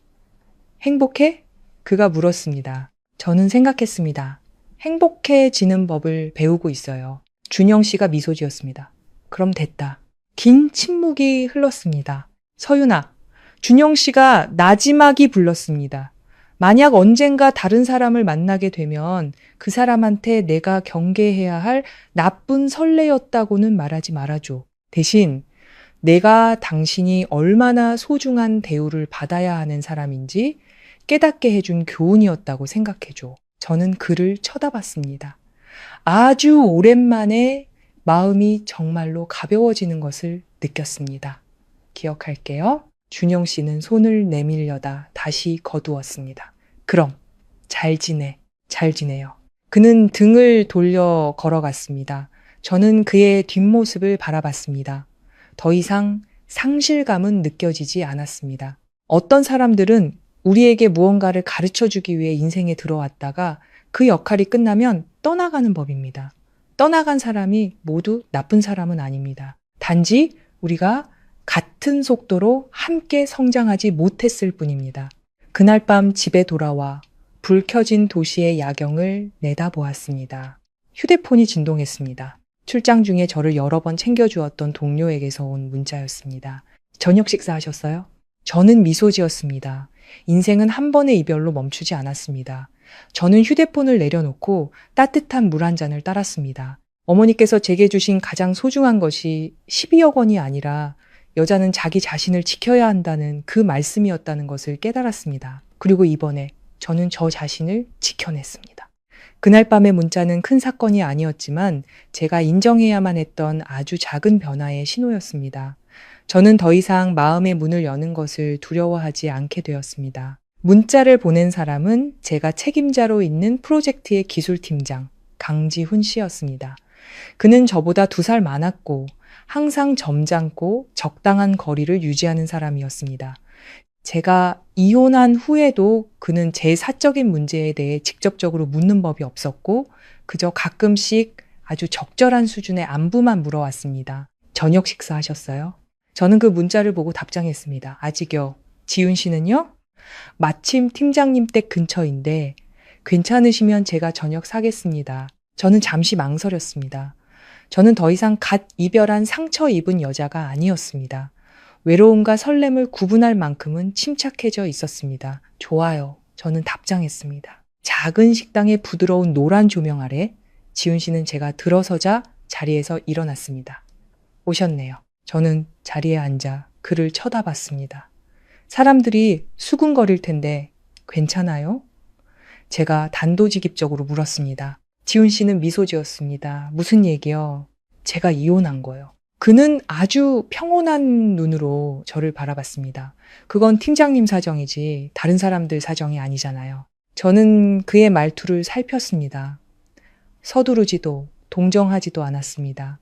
행복해? 그가 물었습니다. 저는 생각했습니다. 행복해지는 법을 배우고 있어요. 준영 씨가 미소 지었습니다. 그럼 됐다. 긴 침묵이 흘렀습니다. 서윤아, 준영 씨가 나지막이 불렀습니다. 만약 언젠가 다른 사람을 만나게 되면 그 사람한테 내가 경계해야 할 나쁜 선례였다고는 말하지 말아줘. 대신 내가 당신이 얼마나 소중한 대우를 받아야 하는 사람인지 깨닫게 해준 교훈이었다고 생각해줘. 저는 그를 쳐다봤습니다. 아주 오랜만에 마음이 정말로 가벼워지는 것을 느꼈습니다. 기억할게요. 준영 씨는 손을 내밀려다 다시 거두었습니다. 그럼 잘 지내. 잘 지내요. 그는 등을 돌려 걸어갔습니다. 저는 그의 뒷모습을 바라봤습니다. 더 이상 상실감은 느껴지지 않았습니다. 어떤 사람들은 우리에게 무언가를 가르쳐주기 위해 인생에 들어왔다가 그 역할이 끝나면 떠나가는 법입니다. 떠나간 사람이 모두 나쁜 사람은 아닙니다. 단지 우리가 같은 속도로 함께 성장하지 못했을 뿐입니다. 그날 밤 집에 돌아와 불 켜진 도시의 야경을 내다보았습니다. 휴대폰이 진동했습니다. 출장 중에 저를 여러 번 챙겨주었던 동료에게서 온 문자였습니다. 저녁 식사하셨어요? 저는 미소 지었습니다. 인생은 한 번의 이별로 멈추지 않았습니다. 저는 휴대폰을 내려놓고 따뜻한 물 한 잔을 따랐습니다. 어머니께서 제게 주신 가장 소중한 것이 12억 원이 아니라 여자는 자기 자신을 지켜야 한다는 그 말씀이었다는 것을 깨달았습니다. 그리고 이번에 저는 저 자신을 지켜냈습니다. 그날 밤의 문자는 큰 사건이 아니었지만 제가 인정해야만 했던 아주 작은 변화의 신호였습니다. 저는 더 이상 마음의 문을 여는 것을 두려워하지 않게 되었습니다. 문자를 보낸 사람은 제가 책임자로 있는 프로젝트의 기술팀장 강지훈 씨였습니다. 그는 저보다 2살 많았고 항상 점잖고 적당한 거리를 유지하는 사람이었습니다. 제가 이혼한 후에도 그는 제 사적인 문제에 대해 직접적으로 묻는 법이 없었고 그저 가끔씩 아주 적절한 수준의 안부만 물어왔습니다. 저녁 식사하셨어요? 저는 그 문자를 보고 답장했습니다. 아직요. 지훈 씨는요? 마침 팀장님 댁 근처인데 괜찮으시면 제가 저녁 사겠습니다. 저는 잠시 망설였습니다. 저는 더 이상 갓 이별한 상처 입은 여자가 아니었습니다. 외로움과 설렘을 구분할 만큼은 침착해져 있었습니다. 좋아요. 저는 답장했습니다. 작은 식당의 부드러운 노란 조명 아래 지훈 씨는 제가 들어서자 자리에서 일어났습니다. 오셨네요. 저는 자리에 앉아 그를 쳐다봤습니다. 사람들이 수군거릴 텐데 괜찮아요? 제가 단도직입적으로 물었습니다. 지훈 씨는 미소 지었습니다. 무슨 얘기요? 제가 이혼한 거요. 그는 아주 평온한 눈으로 저를 바라봤습니다. 그건 팀장님 사정이지 다른 사람들 사정이 아니잖아요. 저는 그의 말투를 살폈습니다. 서두르지도 동정하지도 않았습니다.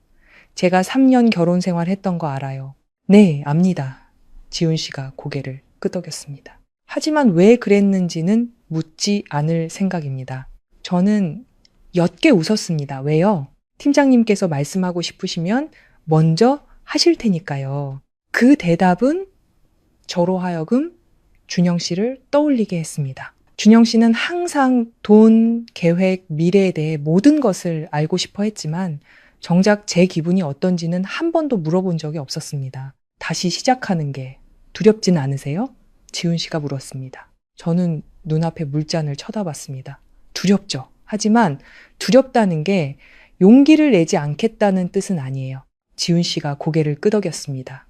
제가 3년 결혼 생활했던 거 알아요. 네, 압니다. 지훈 씨가 고개를 끄덕였습니다. 하지만 왜 그랬는지는 묻지 않을 생각입니다. 저는 옅게 웃었습니다. 왜요? 팀장님께서 말씀하고 싶으시면 먼저 하실 테니까요. 그 대답은 저로 하여금 준영 씨를 떠올리게 했습니다. 준영 씨는 항상 돈, 계획, 미래에 대해 모든 것을 알고 싶어 했지만 정작 제 기분이 어떤지는 한 번도 물어본 적이 없었습니다. 다시 시작하는 게 두렵진 않으세요? 지훈 씨가 물었습니다. 저는 눈앞에 물잔을 쳐다봤습니다. 두렵죠. 하지만 두렵다는 게 용기를 내지 않겠다는 뜻은 아니에요. 지훈 씨가 고개를 끄덕였습니다.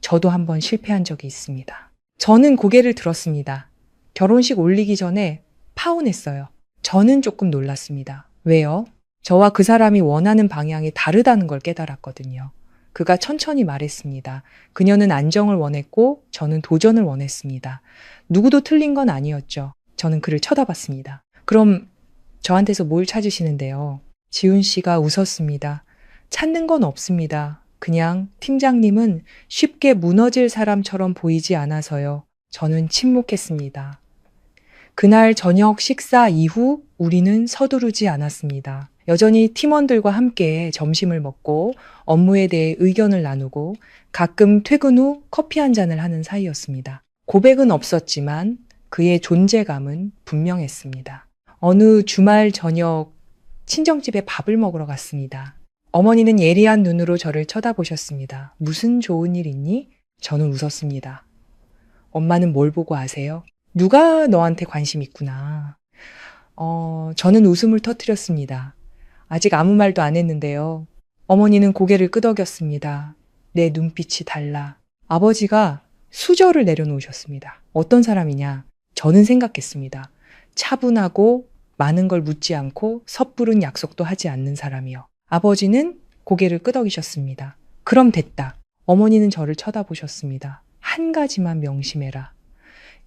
저도 한번 실패한 적이 있습니다. 저는 고개를 들었습니다. 결혼식 올리기 전에 파혼했어요. 저는 조금 놀랐습니다. 왜요? 저와 그 사람이 원하는 방향이 다르다는 걸 깨달았거든요. 그가 천천히 말했습니다. 그녀는 안정을 원했고 저는 도전을 원했습니다. 누구도 틀린 건 아니었죠. 저는 그를 쳐다봤습니다. 그럼 저한테서 뭘 찾으시는데요? 지훈 씨가 웃었습니다. 찾는 건 없습니다. 그냥 팀장님은 쉽게 무너질 사람처럼 보이지 않아서요. 저는 침묵했습니다. 그날 저녁 식사 이후 우리는 서두르지 않았습니다. 여전히 팀원들과 함께 점심을 먹고 업무에 대해 의견을 나누고 가끔 퇴근 후 커피 한 잔을 하는 사이였습니다. 고백은 없었지만 그의 존재감은 분명했습니다. 어느 주말 저녁 친정집에 밥을 먹으러 갔습니다. 어머니는 예리한 눈으로 저를 쳐다보셨습니다. 무슨 좋은 일 있니? 저는 웃었습니다. 엄마는 뭘 보고 아세요? 누가 너한테 관심 있구나. 저는 웃음을 터뜨렸습니다. 아직 아무 말도 안 했는데요. 어머니는 고개를 끄덕였습니다. 내 눈빛이 달라. 아버지가 수저를 내려놓으셨습니다. 어떤 사람이냐? 저는 생각했습니다. 차분하고 많은 걸 묻지 않고 섣부른 약속도 하지 않는 사람이요. 아버지는 고개를 끄덕이셨습니다. 그럼 됐다. 어머니는 저를 쳐다보셨습니다. 한 가지만 명심해라.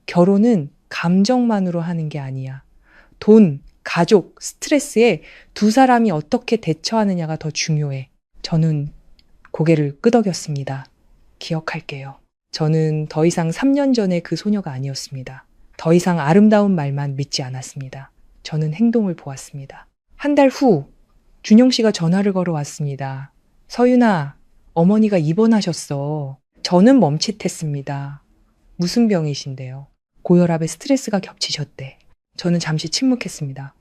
결혼은 감정만으로 하는 게 아니야. 돈, 가족, 스트레스에 두 사람이 어떻게 대처하느냐가 더 중요해. 저는 고개를 끄덕였습니다. 기억할게요. 저는 더 이상 3년 전의 그 소녀가 아니었습니다. 더 이상 아름다운 말만 믿지 않았습니다. 저는 행동을 보았습니다. 한 달 후, 준영 씨가 전화를 걸어왔습니다. 서윤아, 어머니가 입원하셨어. 저는 멈칫했습니다. 무슨 병이신데요? 고혈압에 스트레스가 겹치셨대. 저는 잠시 침묵했습니다.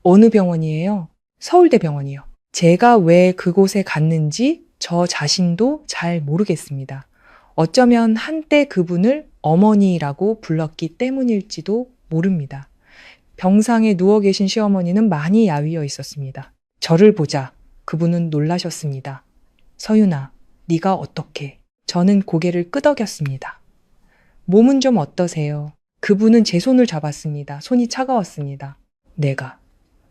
어느 병원이에요? 서울대 병원이요. 제가 왜 그곳에 갔는지 저 자신도 잘 모르겠습니다. 어쩌면 한때 그분을 어머니라고 불렀기 때문일지도 모릅니다. 병상에 누워 계신 시어머니는 많이 야위어 있었습니다. 저를 보자 그분은 놀라셨습니다. 서윤아, 네가 어떻게? 저는 고개를 끄덕였습니다. 몸은 좀 어떠세요? 그분은 제 손을 잡았습니다. 손이 차가웠습니다. 내가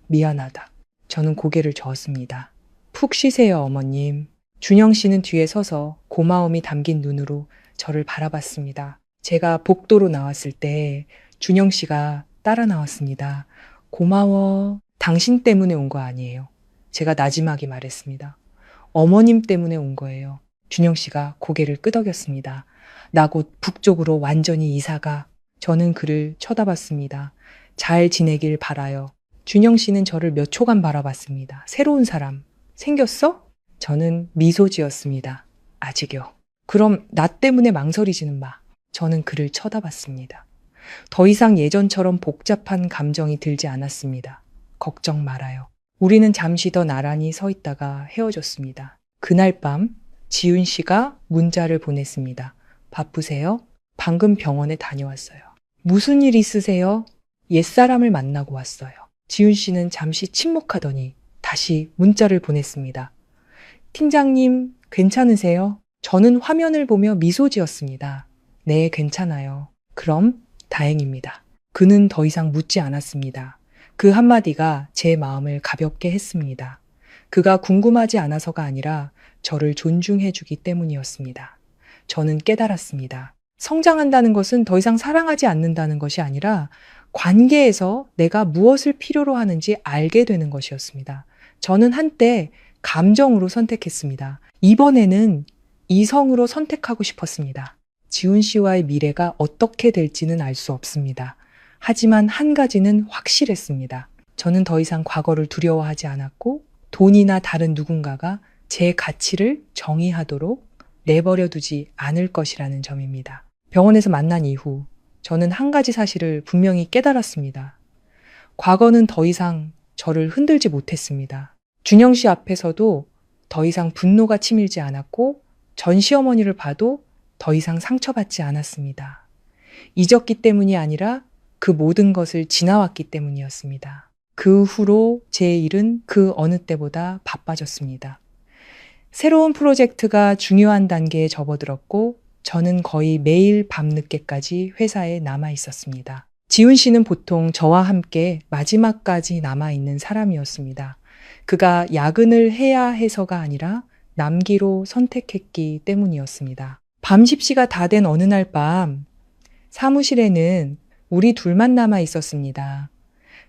미안하다. 저는 고개를 저었습니다. 푹 쉬세요, 어머님. 준영 씨는 뒤에 서서 고마움이 담긴 눈으로 저를 바라봤습니다. 제가 복도로 나왔을 때 준영 씨가 따라 나왔습니다. 고마워. 당신 때문에 온 거 아니에요. 제가 나지막이 말했습니다. 어머님 때문에 온 거예요. 준영 씨가 고개를 끄덕였습니다. 나 곧 북쪽으로 완전히 이사가. 저는 그를 쳐다봤습니다. 잘 지내길 바라요. 준영 씨는 저를 몇 초간 바라봤습니다. 새로운 사람 생겼어? 저는 미소 지었습니다. 아직요. 그럼 나 때문에 망설이지는 마. 저는 그를 쳐다봤습니다. 더 이상 예전처럼 복잡한 감정이 들지 않았습니다. 걱정 말아요. 우리는 잠시 더 나란히 서 있다가 헤어졌습니다. 그날 밤 지훈 씨가 문자를 보냈습니다. 바쁘세요? 방금 병원에 다녀왔어요. 무슨 일 있으세요? 옛사람을 만나고 왔어요. 지훈 씨는 잠시 침묵하더니 다시 문자를 보냈습니다. 팀장님, 괜찮으세요? 저는 화면을 보며 미소 지었습니다. 네, 괜찮아요. 그럼 다행입니다. 그는 더 이상 묻지 않았습니다. 그 한마디가 제 마음을 가볍게 했습니다. 그가 궁금하지 않아서가 아니라 저를 존중해주기 때문이었습니다. 저는 깨달았습니다. 성장한다는 것은 더 이상 사랑하지 않는다는 것이 아니라 관계에서 내가 무엇을 필요로 하는지 알게 되는 것이었습니다. 저는 한때 감정으로 선택했습니다. 이번에는 이성으로 선택하고 싶었습니다. 지훈 씨와의 미래가 어떻게 될지는 알 수 없습니다. 하지만 한 가지는 확실했습니다. 저는 더 이상 과거를 두려워하지 않았고 돈이나 다른 누군가가 제 가치를 정의하도록 내버려 두지 않을 것이라는 점입니다. 병원에서 만난 이후 저는 한 가지 사실을 분명히 깨달았습니다. 과거는 더 이상 저를 흔들지 못했습니다. 준영 씨 앞에서도 더 이상 분노가 치밀지 않았고 전 시어머니를 봐도 더 이상 상처받지 않았습니다. 잊었기 때문이 아니라 그 모든 것을 지나왔기 때문이었습니다. 그 후로 제 일은 그 어느 때보다 바빠졌습니다. 새로운 프로젝트가 중요한 단계에 접어들었고 저는 거의 매일 밤늦게까지 회사에 남아 있었습니다. 지훈 씨는 보통 저와 함께 마지막까지 남아있는 사람이었습니다. 그가 야근을 해야 해서가 아니라 남기로 선택했기 때문이었습니다. 밤 10시가 다 된 어느 날 밤 사무실에는 우리 둘만 남아 있었습니다.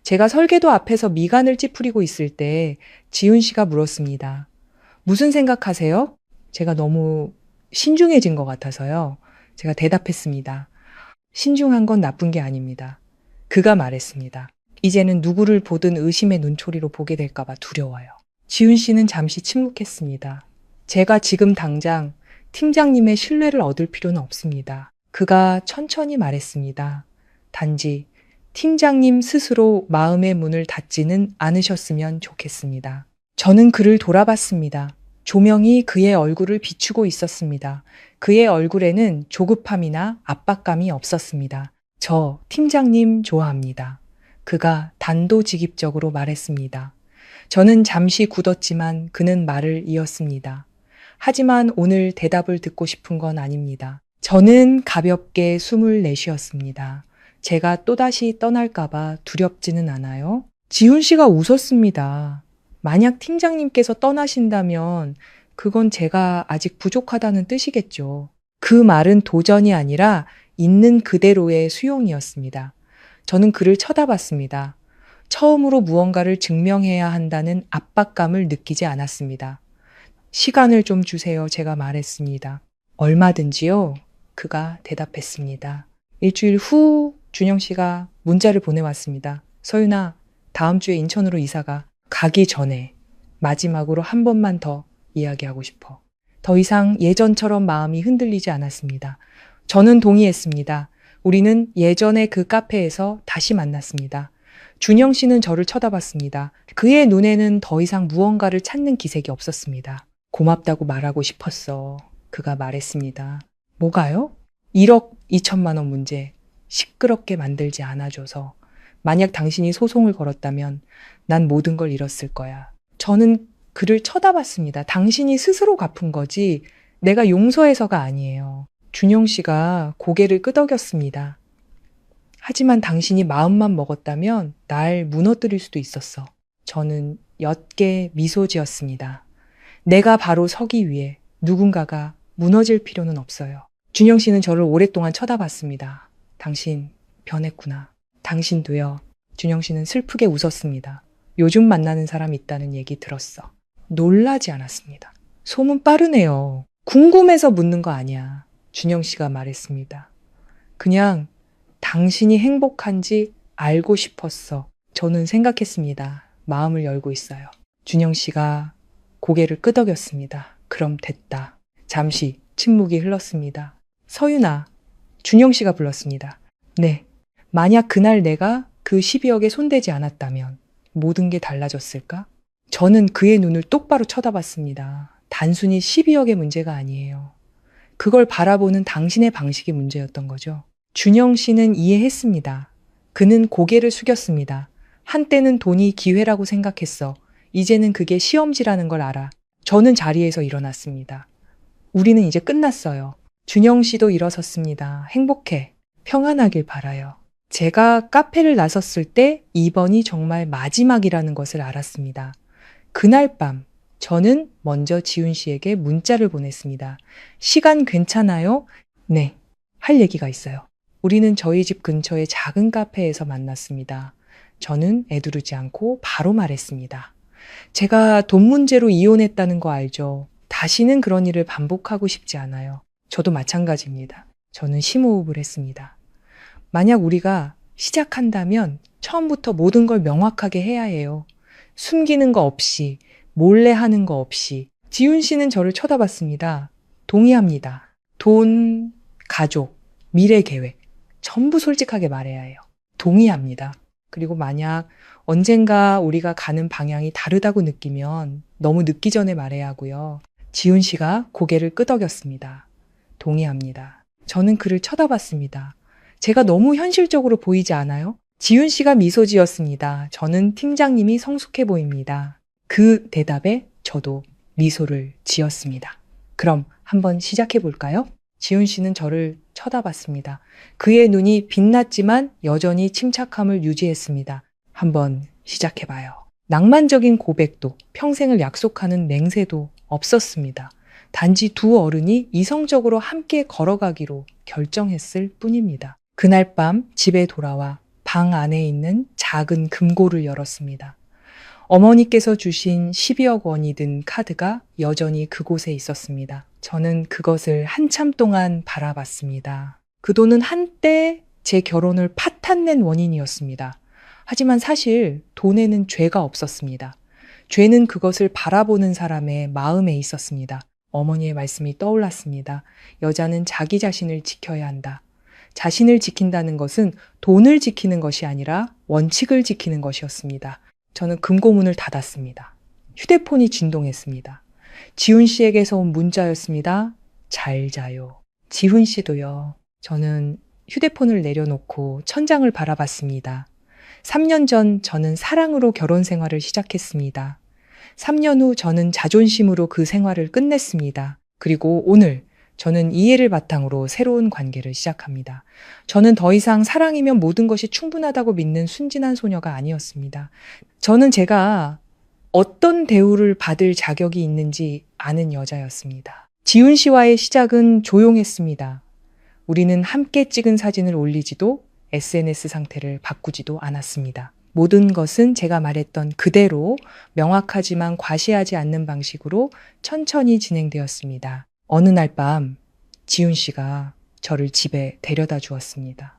제가 설계도 앞에서 미간을 찌푸리고 있을 때 지훈 씨가 물었습니다. 무슨 생각하세요? 제가 너무 신중해진 것 같아서요. 제가 대답했습니다. 신중한 건 나쁜 게 아닙니다. 그가 말했습니다. 이제는 누구를 보든 의심의 눈초리로 보게 될까봐 두려워요. 지훈 씨는 잠시 침묵했습니다. 제가 지금 당장 팀장님의 신뢰를 얻을 필요는 없습니다. 그가 천천히 말했습니다. 단지 팀장님 스스로 마음의 문을 닫지는 않으셨으면 좋겠습니다. 저는 그를 돌아봤습니다. 조명이 그의 얼굴을 비추고 있었습니다. 그의 얼굴에는 조급함이나 압박감이 없었습니다. 저 팀장님 좋아합니다. 그가 단도직입적으로 말했습니다. 저는 잠시 굳었지만 그는 말을 이었습니다. 하지만 오늘 대답을 듣고 싶은 건 아닙니다. 저는 가볍게 숨을 내쉬었습니다. 제가 또다시 떠날까봐 두렵지는 않아요. 지훈 씨가 웃었습니다. 만약 팀장님께서 떠나신다면 그건 제가 아직 부족하다는 뜻이겠죠. 그 말은 도전이 아니라 있는 그대로의 수용이었습니다. 저는 그를 쳐다봤습니다. 처음으로 무언가를 증명해야 한다는 압박감을 느끼지 않았습니다. 시간을 좀 주세요. 제가 말했습니다. 얼마든지요. 그가 대답했습니다. 일주일 후 준영 씨가 문자를 보내왔습니다. 서윤아, 다음 주에 인천으로 이사가. 가기 전에 마지막으로 한 번만 더 이야기하고 싶어. 더 이상 예전처럼 마음이 흔들리지 않았습니다. 저는 동의했습니다. 우리는 예전의 그 카페에서 다시 만났습니다. 준영 씨는 저를 쳐다봤습니다. 그의 눈에는 더 이상 무언가를 찾는 기색이 없었습니다. 고맙다고 말하고 싶었어. 그가 말했습니다. 뭐가요? 1억 2천만 원 문제 시끄럽게 만들지 않아줘서. 만약 당신이 소송을 걸었다면 난 모든 걸 잃었을 거야. 저는 그를 쳐다봤습니다. 당신이 스스로 갚은 거지 내가 용서해서가 아니에요. 준영 씨가 고개를 끄덕였습니다. 하지만 당신이 마음만 먹었다면 날 무너뜨릴 수도 있었어. 저는 옅게 미소 지었습니다. 내가 바로 서기 위해 누군가가 무너질 필요는 없어요. 준영 씨는 저를 오랫동안 쳐다봤습니다. 당신 변했구나. 당신도요. 준영 씨는 슬프게 웃었습니다. 요즘 만나는 사람 있다는 얘기 들었어. 놀라지 않았습니다. 소문 빠르네요. 궁금해서 묻는 거 아니야. 준영 씨가 말했습니다. 그냥 당신이 행복한지 알고 싶었어. 저는 생각했습니다. 마음을 열고 있어요. 준영 씨가 고개를 끄덕였습니다. 그럼 됐다. 잠시 침묵이 흘렀습니다. 서윤아, 준영 씨가 불렀습니다. 네. 만약 그날 내가 그 12억에 손대지 않았다면 모든 게 달라졌을까? 저는 그의 눈을 똑바로 쳐다봤습니다. 단순히 12억의 문제가 아니에요. 그걸 바라보는 당신의 방식이 문제였던 거죠. 준영 씨는 이해했습니다. 그는 고개를 숙였습니다. 한때는 돈이 기회라고 생각했어. 이제는 그게 시험지라는 걸 알아. 저는 자리에서 일어났습니다. 우리는 이제 끝났어요. 준영 씨도 일어섰습니다. 행복해. 평안하길 바라요. 제가 카페를 나섰을 때 이번이 정말 마지막이라는 것을 알았습니다. 그날 밤 저는 먼저 지훈 씨에게 문자를 보냈습니다. 시간 괜찮아요? 네, 할 얘기가 있어요. 우리는 저희 집 근처의 작은 카페에서 만났습니다. 저는 애두르지 않고 바로 말했습니다. 제가 돈 문제로 이혼했다는 거 알죠? 다시는 그런 일을 반복하고 싶지 않아요. 저도 마찬가지입니다. 저는 심호흡을 했습니다. 만약 우리가 시작한다면 처음부터 모든 걸 명확하게 해야 해요. 숨기는 거 없이, 몰래 하는 거 없이. 지훈 씨는 저를 쳐다봤습니다. 동의합니다. 돈, 가족, 미래 계획. 전부 솔직하게 말해야 해요. 동의합니다. 그리고 만약 언젠가 우리가 가는 방향이 다르다고 느끼면 너무 늦기 전에 말해야 하고요. 지훈 씨가 고개를 끄덕였습니다. 동의합니다. 저는 그를 쳐다봤습니다. 제가 너무 현실적으로 보이지 않아요? 지훈 씨가 미소 지었습니다. 저는 팀장님이 성숙해 보입니다. 그 대답에 저도 미소를 지었습니다. 그럼 한번 시작해 볼까요? 지훈 씨는 저를 쳐다봤습니다. 그의 눈이 빛났지만 여전히 침착함을 유지했습니다. 한번 시작해 봐요. 낭만적인 고백도 평생을 약속하는 맹세도 없었습니다. 단지 두 어른이 이성적으로 함께 걸어가기로 결정했을 뿐입니다. 그날 밤 집에 돌아와 방 안에 있는 작은 금고를 열었습니다. 어머니께서 주신 12억 원이 든 카드가 여전히 그곳에 있었습니다. 저는 그것을 한참 동안 바라봤습니다. 그 돈은 한때 제 결혼을 파탄낸 원인이었습니다. 하지만 사실 돈에는 죄가 없었습니다. 죄는 그것을 바라보는 사람의 마음에 있었습니다. 어머니의 말씀이 떠올랐습니다. 여자는 자기 자신을 지켜야 한다. 자신을 지킨다는 것은 돈을 지키는 것이 아니라 원칙을 지키는 것이었습니다. 저는 금고문을 닫았습니다. 휴대폰이 진동했습니다. 지훈 씨에게서 온 문자였습니다. 잘 자요. 지훈 씨도요. 저는 휴대폰을 내려놓고 천장을 바라봤습니다. 3년 전 저는 사랑으로 결혼 생활을 시작했습니다. 3년 후 저는 자존심으로 그 생활을 끝냈습니다. 그리고 오늘 저는 이해를 바탕으로 새로운 관계를 시작합니다. 저는 더 이상 사랑이면 모든 것이 충분하다고 믿는 순진한 소녀가 아니었습니다. 저는 제가 어떤 대우를 받을 자격이 있는지 아는 여자였습니다. 지훈 씨와의 시작은 조용했습니다. 우리는 함께 찍은 사진을 올리지도 SNS 상태를 바꾸지도 않았습니다. 모든 것은 제가 말했던 그대로 명확하지만 과시하지 않는 방식으로 천천히 진행되었습니다. 어느 날 밤 지훈 씨가 저를 집에 데려다 주었습니다.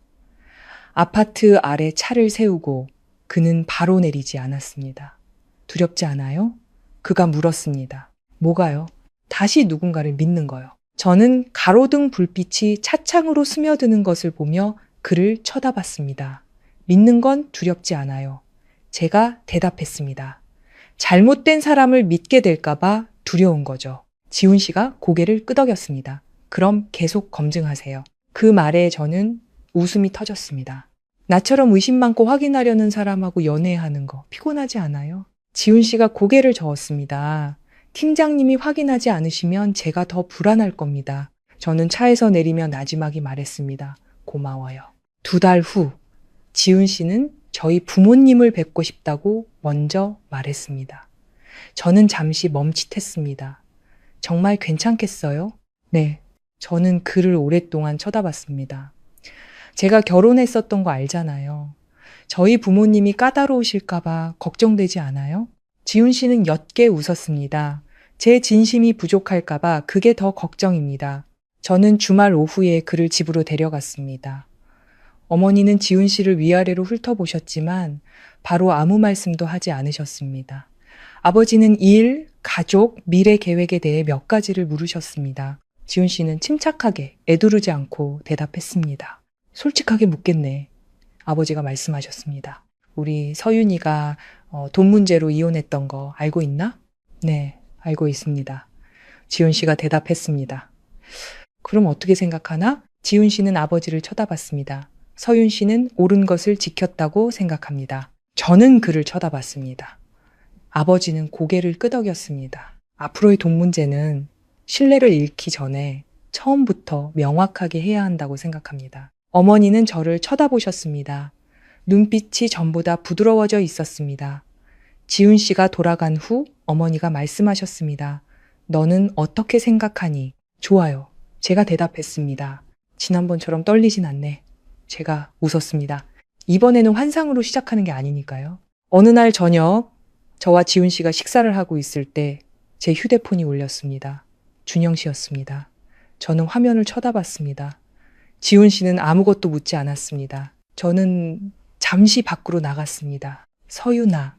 아파트 아래 차를 세우고 그는 바로 내리지 않았습니다. 두렵지 않아요? 그가 물었습니다. 뭐가요? 다시 누군가를 믿는 거요. 저는 가로등 불빛이 차창으로 스며드는 것을 보며 그를 쳐다봤습니다. 믿는 건 두렵지 않아요. 제가 대답했습니다. 잘못된 사람을 믿게 될까봐 두려운 거죠. 지훈 씨가 고개를 끄덕였습니다. 그럼 계속 검증하세요. 그 말에 저는 웃음이 터졌습니다. 나처럼 의심 많고 확인하려는 사람하고 연애하는 거 피곤하지 않아요? 지훈 씨가 고개를 저었습니다. 팀장님이 확인하지 않으시면 제가 더 불안할 겁니다. 저는 차에서 내리며 나지막이 말했습니다. 고마워요. 2달 후 지훈 씨는 저희 부모님을 뵙고 싶다고 먼저 말했습니다. 저는 잠시 멈칫했습니다. 정말 괜찮겠어요? 네, 저는 그를 오랫동안 쳐다봤습니다. 제가 결혼했었던 거 알잖아요. 저희 부모님이 까다로우실까봐 걱정되지 않아요? 지훈 씨는 옅게 웃었습니다. 제 진심이 부족할까봐 그게 더 걱정입니다. 저는 주말 오후에 그를 집으로 데려갔습니다. 어머니는 지훈 씨를 위아래로 훑어보셨지만 바로 아무 말씀도 하지 않으셨습니다. 아버지는 일, 가족, 미래 계획에 대해 몇 가지를 물으셨습니다. 지훈 씨는 침착하게 애두르지 않고 대답했습니다. 솔직하게 묻겠네. 아버지가 말씀하셨습니다. 우리 서윤이가 돈 문제로 이혼했던 거 알고 있나? 네, 알고 있습니다. 지훈 씨가 대답했습니다. 그럼 어떻게 생각하나? 지훈 씨는 아버지를 쳐다봤습니다. 서윤 씨는 옳은 것을 지켰다고 생각합니다. 저는 그를 쳐다봤습니다. 아버지는 고개를 끄덕였습니다. 앞으로의 돈 문제는 신뢰를 잃기 전에 처음부터 명확하게 해야 한다고 생각합니다. 어머니는 저를 쳐다보셨습니다. 눈빛이 전보다 부드러워져 있었습니다. 지훈 씨가 돌아간 후 어머니가 말씀하셨습니다. 너는 어떻게 생각하니? 좋아요. 제가 대답했습니다. 지난번처럼 떨리진 않네. 제가 웃었습니다. 이번에는 환상으로 시작하는 게 아니니까요. 어느 날 저녁 저와 지훈 씨가 식사를 하고 있을 때 제 휴대폰이 울렸습니다. 준영 씨였습니다. 저는 화면을 쳐다봤습니다. 지훈 씨는 아무것도 묻지 않았습니다. 저는 잠시 밖으로 나갔습니다. 서윤아,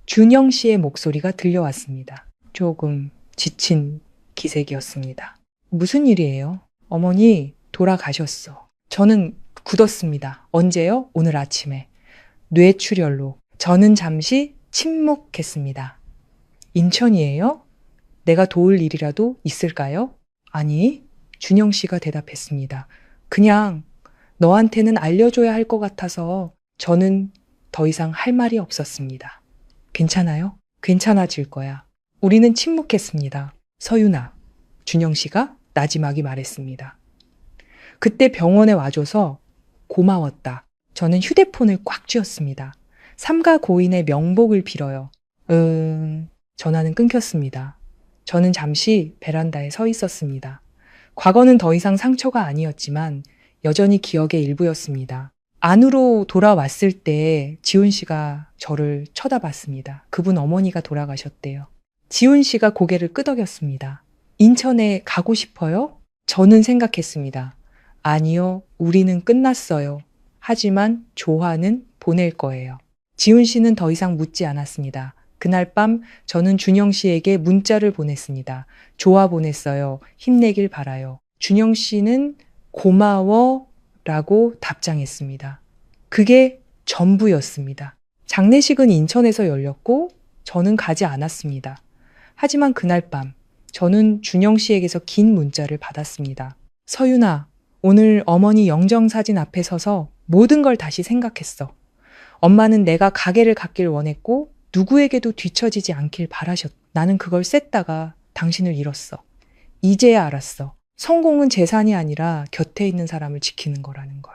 준영 씨의 목소리가 들려왔습니다. 조금 지친 기색이었습니다. 무슨 일이에요? 어머니 돌아가셨어. 저는 굳었습니다. 언제요? 오늘 아침에. 뇌출혈로. 저는 잠시 침묵했습니다. 인천이에요? 내가 도울 일이라도 있을까요? 아니, 준영 씨가 대답했습니다. 그냥 너한테는 알려줘야 할 것 같아서 저는 더 이상 할 말이 없었습니다. 괜찮아요? 괜찮아질 거야. 우리는 침묵했습니다. 서윤아, 준영 씨가 나지막이 말했습니다. 그때 병원에 와줘서 고마웠다. 저는 휴대폰을 꽉 쥐었습니다. 삼가 고인의 명복을 빌어요. 전화는 끊겼습니다. 저는 잠시 베란다에 서 있었습니다. 과거는 더 이상 상처가 아니었지만 여전히 기억의 일부였습니다. 안으로 돌아왔을 때 지훈 씨가 저를 쳐다봤습니다. 그분 어머니가 돌아가셨대요. 지훈 씨가 고개를 끄덕였습니다. 인천에 가고 싶어요? 저는 생각했습니다. 아니요, 우리는 끝났어요. 하지만 조화는 보낼 거예요. 지훈 씨는 더 이상 묻지 않았습니다. 그날 밤 저는 준영 씨에게 문자를 보냈습니다. 조화 보냈어요. 힘내길 바라요. 준영 씨는 고마워 라고 답장했습니다. 그게 전부였습니다. 장례식은 인천에서 열렸고 저는 가지 않았습니다. 하지만 그날 밤 저는 준영 씨에게서 긴 문자를 받았습니다. 서윤아, 오늘 어머니 영정사진 앞에 서서 모든 걸 다시 생각했어. 엄마는 내가 가게를 갖길 원했고 누구에게도 뒤처지지 않길 바라셨. 나는 그걸 셌다가 당신을 잃었어. 이제야 알았어. 성공은 재산이 아니라 곁에 있는 사람을 지키는 거라는 걸.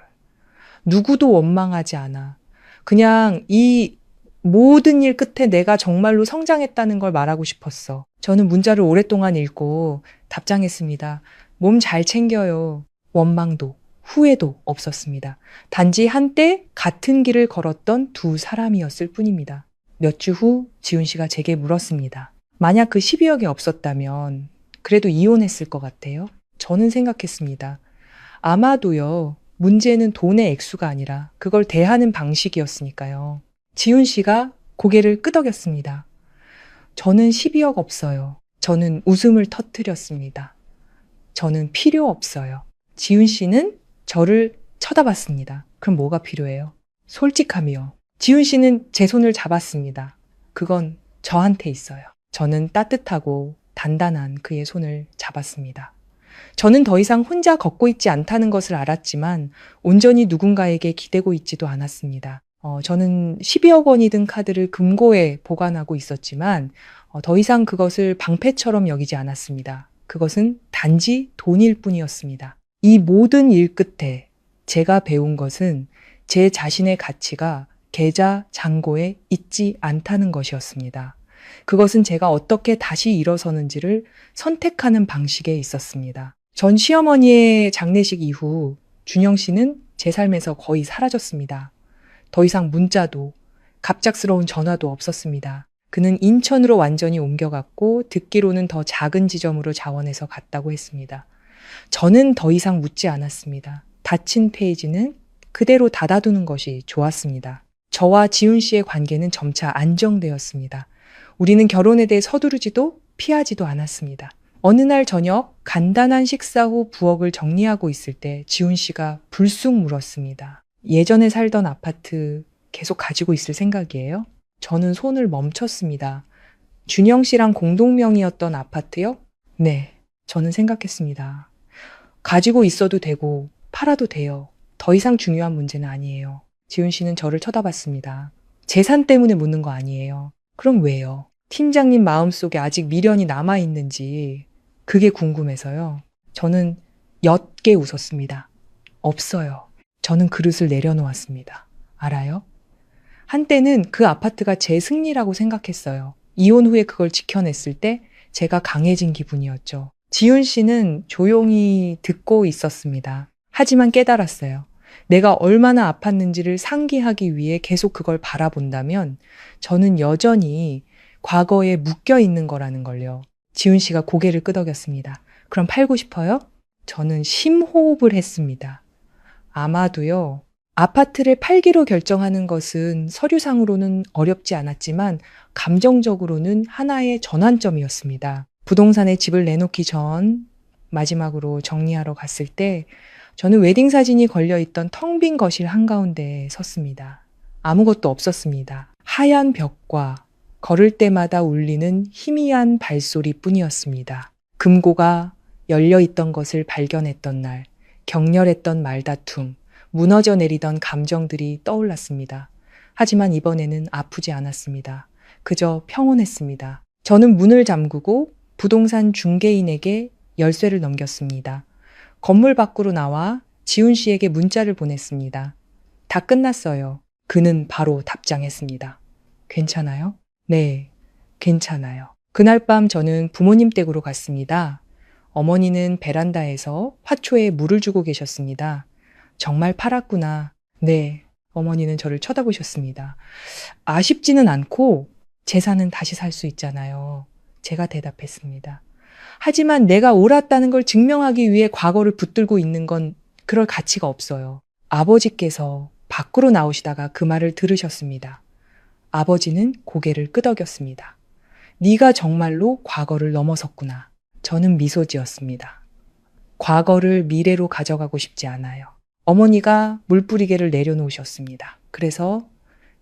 누구도 원망하지 않아. 그냥 이 모든 일 끝에 내가 정말로 성장했다는 걸 말하고 싶었어. 저는 문자를 오랫동안 읽고 답장했습니다. 몸 잘 챙겨요. 원망도 후회도 없었습니다. 단지 한때 같은 길을 걸었던 두 사람이었을 뿐입니다. 몇 주 후 지훈 씨가 제게 물었습니다. 만약 그 12억이 없었다면 그래도 이혼했을 것 같아요? 저는 생각했습니다. 아마도요. 문제는 돈의 액수가 아니라 그걸 대하는 방식이었으니까요. 지훈 씨가 고개를 끄덕였습니다. 저는 12억 없어요. 저는 웃음을 터뜨렸습니다. 저는 필요 없어요. 지훈 씨는 저를 쳐다봤습니다. 그럼 뭐가 필요해요? 솔직함이요. 지훈 씨는 제 손을 잡았습니다. 그건 저한테 있어요. 저는 따뜻하고 단단한 그의 손을 잡았습니다. 저는 더 이상 혼자 걷고 있지 않다는 것을 알았지만 온전히 누군가에게 기대고 있지도 않았습니다. 저는 12억 원이 든 카드를 금고에 보관하고 있었지만 더 이상 그것을 방패처럼 여기지 않았습니다. 그것은 단지 돈일 뿐이었습니다. 이 모든 일 끝에 제가 배운 것은 제 자신의 가치가 계좌 잔고에 있지 않다는 것이었습니다. 그것은 제가 어떻게 다시 일어서는지를 선택하는 방식에 있었습니다. 전 시어머니의 장례식 이후 준영 씨는 제 삶에서 거의 사라졌습니다. 더 이상 문자도 갑작스러운 전화도 없었습니다. 그는 인천으로 완전히 옮겨갔고 듣기로는 더 작은 지점으로 자원해서 갔다고 했습니다. 저는 더 이상 묻지 않았습니다. 닫힌 페이지는 그대로 닫아두는 것이 좋았습니다. 저와 지훈 씨의 관계는 점차 안정되었습니다. 우리는 결혼에 대해 서두르지도 피하지도 않았습니다. 어느 날 저녁 간단한 식사 후 부엌을 정리하고 있을 때 지훈 씨가 불쑥 물었습니다. 예전에 살던 아파트 계속 가지고 있을 생각이에요? 저는 손을 멈췄습니다. 준영 씨랑 공동명의였던 아파트요? 네, 저는 생각했습니다. 가지고 있어도 되고 팔아도 돼요. 더 이상 중요한 문제는 아니에요. 지훈 씨는 저를 쳐다봤습니다. 재산 때문에 묻는 거 아니에요. 그럼 왜요? 팀장님 마음속에 아직 미련이 남아있는지 그게 궁금해서요. 저는 옅게 웃었습니다. 없어요. 저는 그릇을 내려놓았습니다. 알아요? 한때는 그 아파트가 제 승리라고 생각했어요. 이혼 후에 그걸 지켜냈을 때 제가 강해진 기분이었죠. 지훈 씨는 조용히 듣고 있었습니다. 하지만 깨달았어요. 내가 얼마나 아팠는지를 상기하기 위해 계속 그걸 바라본다면 저는 여전히 과거에 묶여 있는 거라는 걸요. 지훈 씨가 고개를 끄덕였습니다. 그럼 팔고 싶어요? 저는 심호흡을 했습니다. 아마도요. 아파트를 팔기로 결정하는 것은 서류상으로는 어렵지 않았지만 감정적으로는 하나의 전환점이었습니다. 부동산에 집을 내놓기 전 마지막으로 정리하러 갔을 때 저는 웨딩 사진이 걸려있던 텅 빈 거실 한가운데에 섰습니다. 아무것도 없었습니다. 하얀 벽과 걸을 때마다 울리는 희미한 발소리뿐이었습니다. 금고가 열려있던 것을 발견했던 날, 격렬했던 말다툼, 무너져 내리던 감정들이 떠올랐습니다. 하지만 이번에는 아프지 않았습니다. 그저 평온했습니다. 저는 문을 잠그고 부동산 중개인에게 열쇠를 넘겼습니다. 건물 밖으로 나와 지훈 씨에게 문자를 보냈습니다. 다 끝났어요. 그는 바로 답장했습니다. 괜찮아요? 네, 괜찮아요. 그날 밤 저는 부모님 댁으로 갔습니다. 어머니는 베란다에서 화초에 물을 주고 계셨습니다. 정말 팔았구나. 네, 어머니는 저를 쳐다보셨습니다. 아쉽지는 않고 재산은 다시 살 수 있잖아요. 제가 대답했습니다. 하지만 내가 옳았다는 걸 증명하기 위해 과거를 붙들고 있는 건 그럴 가치가 없어요. 아버지께서 밖으로 나오시다가 그 말을 들으셨습니다. 아버지는 고개를 끄덕였습니다. 네가 정말로 과거를 넘어섰구나. 저는 미소 지었습니다. 과거를 미래로 가져가고 싶지 않아요. 어머니가 물뿌리개를 내려놓으셨습니다. 그래서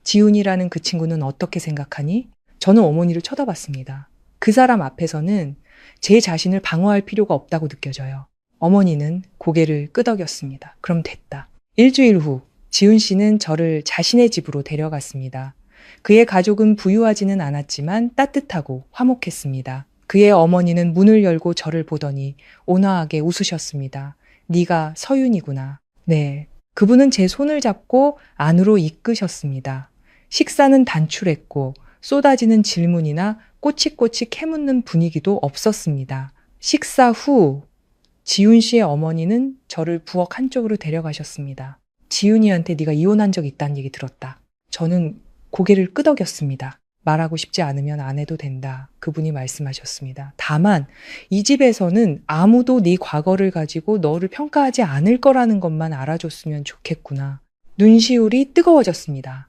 지훈이라는 그 친구는 어떻게 생각하니? 저는 어머니를 쳐다봤습니다. 그 사람 앞에서는 제 자신을 방어할 필요가 없다고 느껴져요. 어머니는 고개를 끄덕였습니다. 그럼 됐다. 일주일 후 지훈 씨는 저를 자신의 집으로 데려갔습니다. 그의 가족은 부유하지는 않았지만 따뜻하고 화목했습니다. 그의 어머니는 문을 열고 저를 보더니 온화하게 웃으셨습니다. 네가 서윤이구나. 네. 그분은 제 손을 잡고 안으로 이끄셨습니다. 식사는 단출했고 쏟아지는 질문이나 꼬치꼬치 캐묻는 분위기도 없었습니다. 식사 후 지훈 씨의 어머니는 저를 부엌 한쪽으로 데려가셨습니다. 지훈이한테 네가 이혼한 적 있다는 얘기 들었다. 저는 고개를 끄덕였습니다. 말하고 싶지 않으면 안 해도 된다. 그분이 말씀하셨습니다. 다만 이 집에서는 아무도 네 과거를 가지고 너를 평가하지 않을 거라는 것만 알아줬으면 좋겠구나. 눈시울이 뜨거워졌습니다.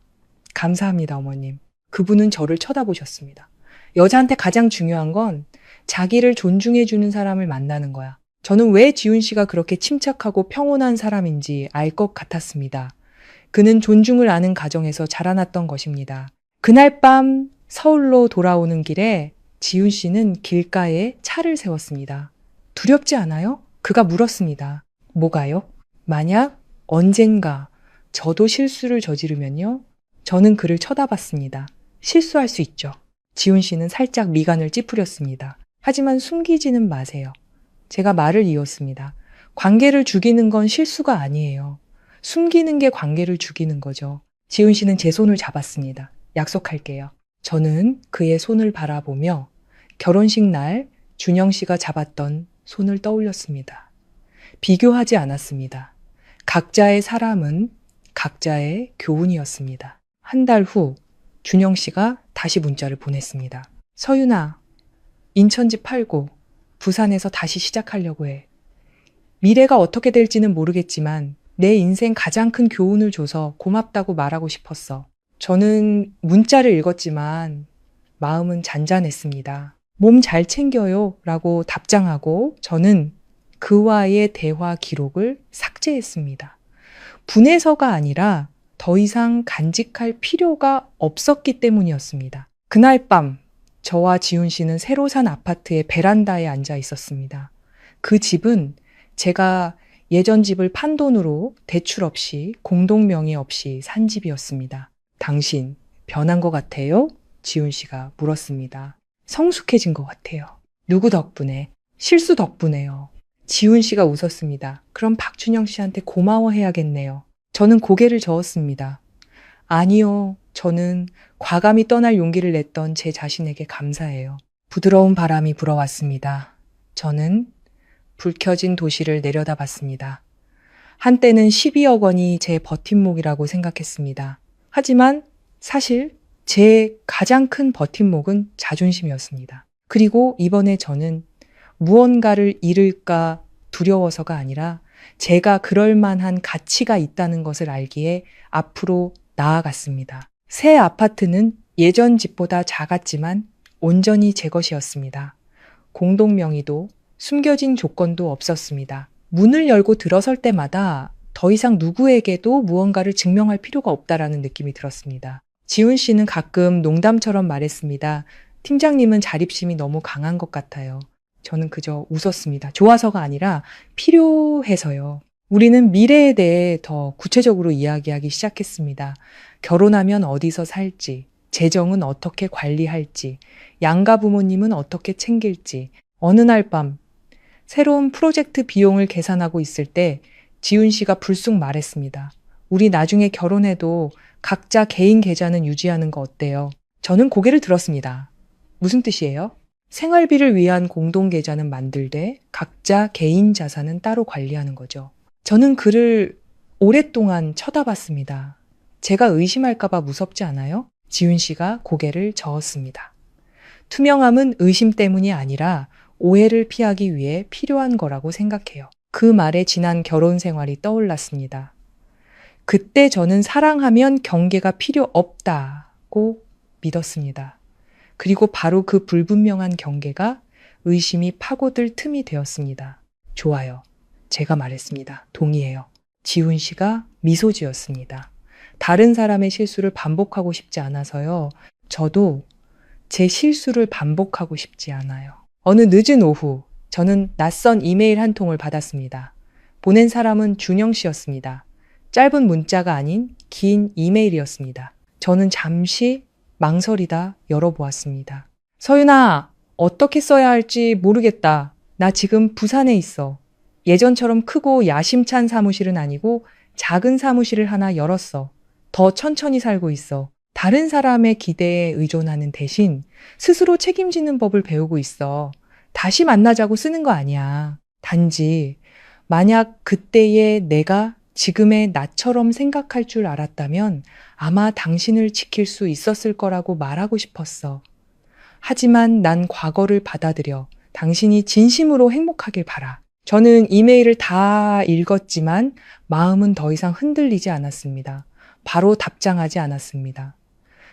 감사합니다, 어머님. 그분은 저를 쳐다보셨습니다. 여자한테 가장 중요한 건 자기를 존중해주는 사람을 만나는 거야. 저는 왜 지훈 씨가 그렇게 침착하고 평온한 사람인지 알 것 같았습니다. 그는 존중을 아는 가정에서 자라났던 것입니다. 그날 밤 서울로 돌아오는 길에 지훈 씨는 길가에 차를 세웠습니다. 두렵지 않아요? 그가 물었습니다. 뭐가요? 만약 언젠가 저도 실수를 저지르면요? 저는 그를 쳐다봤습니다. 실수할 수 있죠. 지훈 씨는 살짝 미간을 찌푸렸습니다. 하지만 숨기지는 마세요. 제가 말을 이었습니다. 관계를 죽이는 건 실수가 아니에요. 숨기는 게 관계를 죽이는 거죠. 지훈 씨는 제 손을 잡았습니다. 약속할게요. 저는 그의 손을 바라보며 결혼식 날 준영 씨가 잡았던 손을 떠올렸습니다. 비교하지 않았습니다. 각자의 사람은 각자의 교훈이었습니다. 한 달 후 준영 씨가 다시 문자를 보냈습니다. 서윤아, 인천집 팔고 부산에서 다시 시작하려고 해. 미래가 어떻게 될지는 모르겠지만 내 인생 가장 큰 교훈을 줘서 고맙다고 말하고 싶었어. 저는 문자를 읽었지만 마음은 잔잔했습니다. 몸 잘 챙겨요 라고 답장하고 저는 그와의 대화 기록을 삭제했습니다. 분해서가 아니라 더 이상 간직할 필요가 없었기 때문이었습니다. 그날 밤 저와 지훈 씨는 새로 산 아파트의 베란다에 앉아 있었습니다. 그 집은 제가 예전 집을 판 돈으로 대출 없이 공동명의 없이 산 집이었습니다. 당신 변한 것 같아요? 지훈 씨가 물었습니다. 성숙해진 것 같아요. 누구 덕분에? 실수 덕분에요. 지훈 씨가 웃었습니다. 그럼 박준영 씨한테 고마워해야겠네요. 저는 고개를 저었습니다. 아니요. 저는 과감히 떠날 용기를 냈던 제 자신에게 감사해요. 부드러운 바람이 불어왔습니다. 저는 불 켜진 도시를 내려다봤습니다. 한때는 12억 원이 제 버팀목이라고 생각했습니다. 하지만 사실 제 가장 큰 버팀목은 자존심이었습니다. 그리고 이번에 저는 무언가를 잃을까 두려워서가 아니라 제가 그럴 만한 가치가 있다는 것을 알기에 앞으로 나아갔습니다. 새 아파트는 예전 집보다 작았지만 온전히 제 것이었습니다. 공동 명의도 숨겨진 조건도 없었습니다. 문을 열고 들어설 때마다 더 이상 누구에게도 무언가를 증명할 필요가 없다라는 느낌이 들었습니다. 지훈 씨는 가끔 농담처럼 말했습니다. 팀장님은 자립심이 너무 강한 것 같아요. 저는 그저 웃었습니다. 좋아서가 아니라 필요해서요. 우리는 미래에 대해 더 구체적으로 이야기하기 시작했습니다. 결혼하면 어디서 살지, 재정은 어떻게 관리할지, 양가 부모님은 어떻게 챙길지. 어느 날 밤 새로운 프로젝트 비용을 계산하고 있을 때 지훈 씨가 불쑥 말했습니다. 우리 나중에 결혼해도 각자 개인 계좌는 유지하는 거 어때요? 저는 고개를 들었습니다. 무슨 뜻이에요? 생활비를 위한 공동 계좌는 만들되 각자 개인 자산은 따로 관리하는 거죠. 저는 그를 오랫동안 쳐다봤습니다. 제가 의심할까봐 무섭지 않아요? 지훈 씨가 고개를 저었습니다. 투명함은 의심 때문이 아니라 오해를 피하기 위해 필요한 거라고 생각해요. 그 말에 지난 결혼 생활이 떠올랐습니다. 그때 저는 사랑하면 경계가 필요 없다고 믿었습니다. 그리고 바로 그 불분명한 경계가 의심이 파고들 틈이 되었습니다. 좋아요. 제가 말했습니다. 동의해요. 지훈 씨가 미소 지었습니다. 다른 사람의 실수를 반복하고 싶지 않아서요. 저도 제 실수를 반복하고 싶지 않아요. 어느 늦은 오후, 저는 낯선 이메일 한 통을 받았습니다. 보낸 사람은 준영 씨였습니다. 짧은 문자가 아닌 긴 이메일이었습니다. 저는 잠시 망설이다 열어보았습니다. 서윤아, 어떻게 써야 할지 모르겠다. 나 지금 부산에 있어. 예전처럼 크고 야심찬 사무실은 아니고 작은 사무실을 하나 열었어. 더 천천히 살고 있어. 다른 사람의 기대에 의존하는 대신 스스로 책임지는 법을 배우고 있어. 다시 만나자고 쓰는 거 아니야. 단지 만약 그때의 내가 지금의 나처럼 생각할 줄 알았다면 아마 당신을 지킬 수 있었을 거라고 말하고 싶었어. 하지만 난 과거를 받아들여 당신이 진심으로 행복하길 바라. 저는 이메일을 다 읽었지만 마음은 더 이상 흔들리지 않았습니다. 바로 답장하지 않았습니다.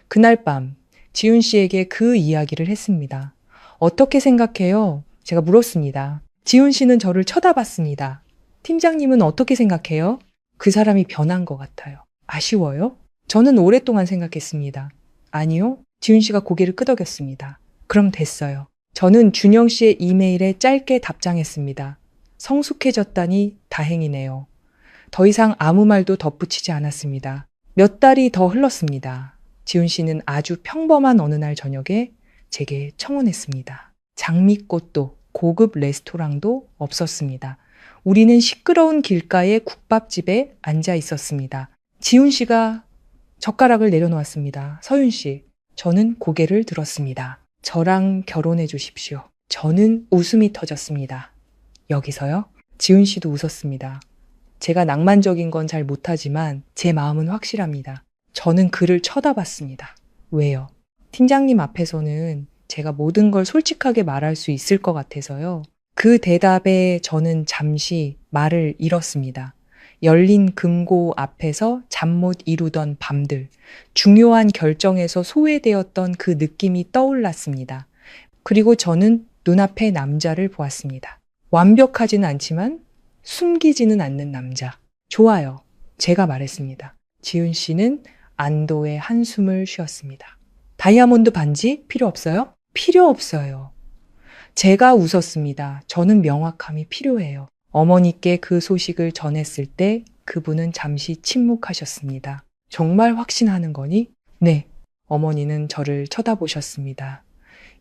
그날 밤 지훈 씨에게 그 이야기를 했습니다. 어떻게 생각해요? 제가 물었습니다. 지훈 씨는 저를 쳐다봤습니다. 팀장님은 어떻게 생각해요? 그 사람이 변한 것 같아요. 아쉬워요? 저는 오랫동안 생각했습니다. 아니요. 지훈 씨가 고개를 끄덕였습니다. 그럼 됐어요. 저는 준영 씨의 이메일에 짧게 답장했습니다. 성숙해졌다니 다행이네요. 더 이상 아무 말도 덧붙이지 않았습니다. 몇 달이 더 흘렀습니다. 지훈 씨는 아주 평범한 어느 날 저녁에 제게 청혼했습니다. 장미꽃도 고급 레스토랑도 없었습니다. 우리는 시끄러운 길가의 국밥집에 앉아 있었습니다. 지훈 씨가 젓가락을 내려놓았습니다. 서윤 씨, 저는 고개를 들었습니다. 저랑 결혼해 주십시오. 저는 웃음이 터졌습니다. 여기서요? 지훈 씨도 웃었습니다. 제가 낭만적인 건 잘 못하지만 제 마음은 확실합니다. 저는 그를 쳐다봤습니다. 왜요? 팀장님 앞에서는 제가 모든 걸 솔직하게 말할 수 있을 것 같아서요. 그 대답에 저는 잠시 말을 잃었습니다. 열린 금고 앞에서 잠 못 이루던 밤들, 중요한 결정에서 소외되었던 그 느낌이 떠올랐습니다. 그리고 저는 눈앞의 남자를 보았습니다. 완벽하지는 않지만 숨기지는 않는 남자. 좋아요. 제가 말했습니다. 지훈 씨는 안도의 한숨을 쉬었습니다. 다이아몬드 반지 필요 없어요? 필요 없어요. 제가 웃었습니다. 저는 명확함이 필요해요. 어머니께 그 소식을 전했을 때 그분은 잠시 침묵하셨습니다. 정말 확신하는 거니? 네. 어머니는 저를 쳐다보셨습니다.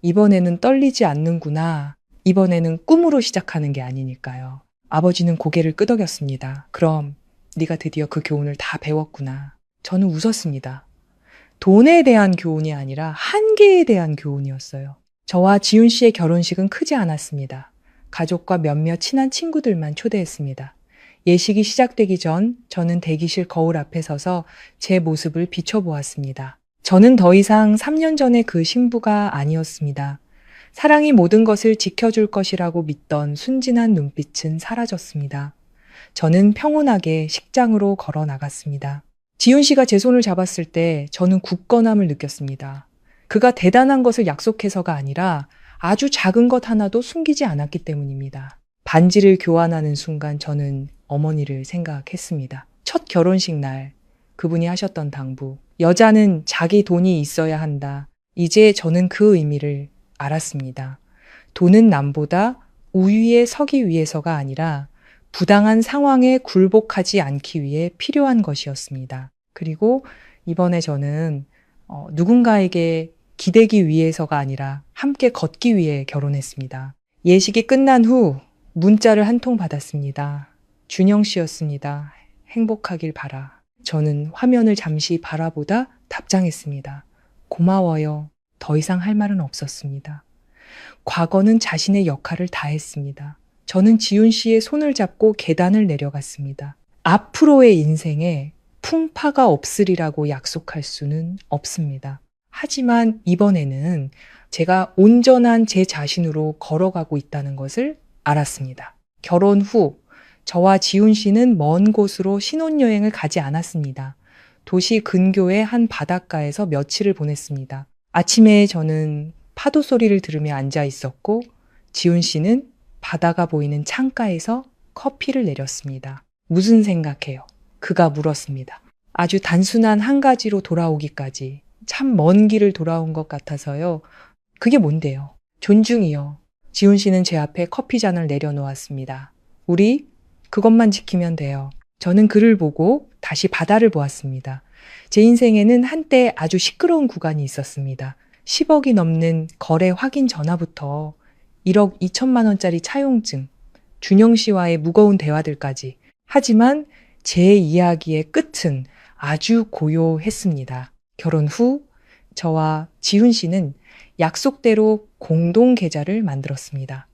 이번에는 떨리지 않는구나. 이번에는 꿈으로 시작하는 게 아니니까요. 아버지는 고개를 끄덕였습니다. 그럼 네가 드디어 그 교훈을 다 배웠구나. 저는 웃었습니다. 돈에 대한 교훈이 아니라 한계에 대한 교훈이었어요. 저와 지훈 씨의 결혼식은 크지 않았습니다. 가족과 몇몇 친한 친구들만 초대했습니다. 예식이 시작되기 전 저는 대기실 거울 앞에 서서 제 모습을 비춰보았습니다. 저는 더 이상 3년 전의 그 신부가 아니었습니다. 사랑이 모든 것을 지켜줄 것이라고 믿던 순진한 눈빛은 사라졌습니다. 저는 평온하게 식장으로 걸어 나갔습니다. 지훈 씨가 제 손을 잡았을 때 저는 굳건함을 느꼈습니다. 그가 대단한 것을 약속해서가 아니라 아주 작은 것 하나도 숨기지 않았기 때문입니다. 반지를 교환하는 순간 저는 어머니를 생각했습니다. 첫 결혼식 날 그분이 하셨던 당부. 여자는 자기 돈이 있어야 한다. 이제 저는 그 의미를 알았습니다. 돈은 남보다 우위에 서기 위해서가 아니라 부당한 상황에 굴복하지 않기 위해 필요한 것이었습니다. 그리고 이번에 저는 누군가에게 기대기 위해서가 아니라 함께 걷기 위해 결혼했습니다. 예식이 끝난 후 문자를 한 통 받았습니다. 준영 씨였습니다. 행복하길 바라. 저는 화면을 잠시 바라보다 답장했습니다. 고마워요. 더 이상 할 말은 없었습니다. 과거는 자신의 역할을 다했습니다. 저는 지훈 씨의 손을 잡고 계단을 내려갔습니다. 앞으로의 인생에 풍파가 없으리라고 약속할 수는 없습니다. 하지만 이번에는 제가 온전한 제 자신으로 걸어가고 있다는 것을 알았습니다. 결혼 후 저와 지훈 씨는 먼 곳으로 신혼여행을 가지 않았습니다. 도시 근교의 한 바닷가에서 며칠을 보냈습니다. 아침에 저는 파도 소리를 들으며 앉아 있었고 지훈 씨는 바다가 보이는 창가에서 커피를 내렸습니다. 무슨 생각해요? 그가 물었습니다. 아주 단순한 한 가지로 돌아오기까지 참 먼 길을 돌아온 것 같아서요. 그게 뭔데요? 존중이요. 지훈 씨는 제 앞에 커피 잔을 내려놓았습니다. 우리 그것만 지키면 돼요. 저는 그를 보고 다시 바다를 보았습니다. 제 인생에는 한때 아주 시끄러운 구간이 있었습니다. 10억이 넘는 거래 확인 전화부터 1억 2천만 원짜리 차용증, 준영 씨와의 무거운 대화들까지. 하지만 제 이야기의 끝은 아주 고요했습니다. 결혼 후 저와 지훈 씨는 약속대로 공동 계좌를 만들었습니다.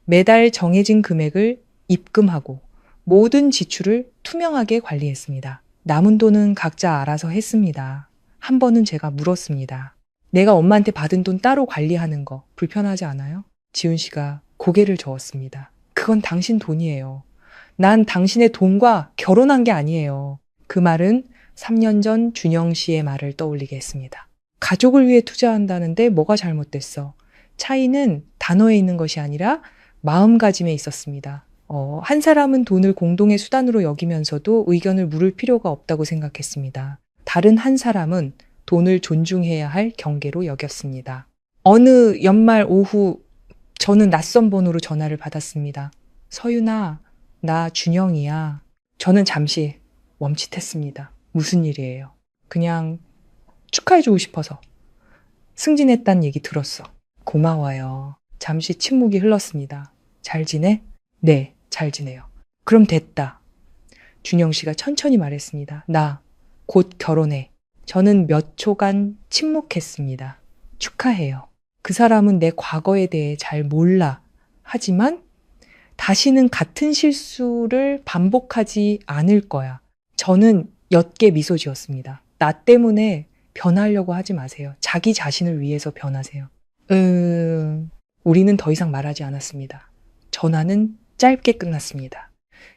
매달 정해진 금액을 입금하고 모든 지출을 투명하게 관리했습니다. 남은 돈은 각자 알아서 했습니다. 한 번은 제가 물었습니다. 내가 엄마한테 받은 돈 따로 관리하는 거 불편하지 않아요? 지훈 씨가 고개를 저었습니다. 그건 당신 돈이에요. 난 당신의 돈과 결혼한 게 아니에요. 그 말은 3년 전 준영 씨의 말을 떠올리게 했습니다. 가족을 위해 투자한다는데 뭐가 잘못됐어? 차이는 단어에 있는 것이 아니라 마음가짐에 있었습니다. 한 사람은 돈을 공동의 수단으로 여기면서도 의견을 물을 필요가 없다고 생각했습니다. 다른 한 사람은 돈을 존중해야 할 경계로 여겼습니다. 어느 연말 오후 저는 낯선 번호로 전화를 받았습니다. 서윤아, 나 준영이야. 저는 잠시 멈칫했습니다. 무슨 일이에요? 그냥 축하해주고 싶어서. 승진했단 얘기 들었어. 고마워요. 잠시 침묵이 흘렀습니다. 잘 지내? 네, 잘 지내요. 그럼 됐다. 준영 씨가 천천히 말했습니다. 나 곧 결혼해. 저는 몇 초간 침묵했습니다. 축하해요. 그 사람은 내 과거에 대해 잘 몰라. 하지만 다시는 같은 실수를 반복하지 않을 거야. 저는 옅게 미소 지었습니다. 나 때문에 변하려고 하지 마세요. 자기 자신을 위해서 변하세요. 우리는 더 이상 말하지 않았습니다. 전화는 짧게 끝났습니다.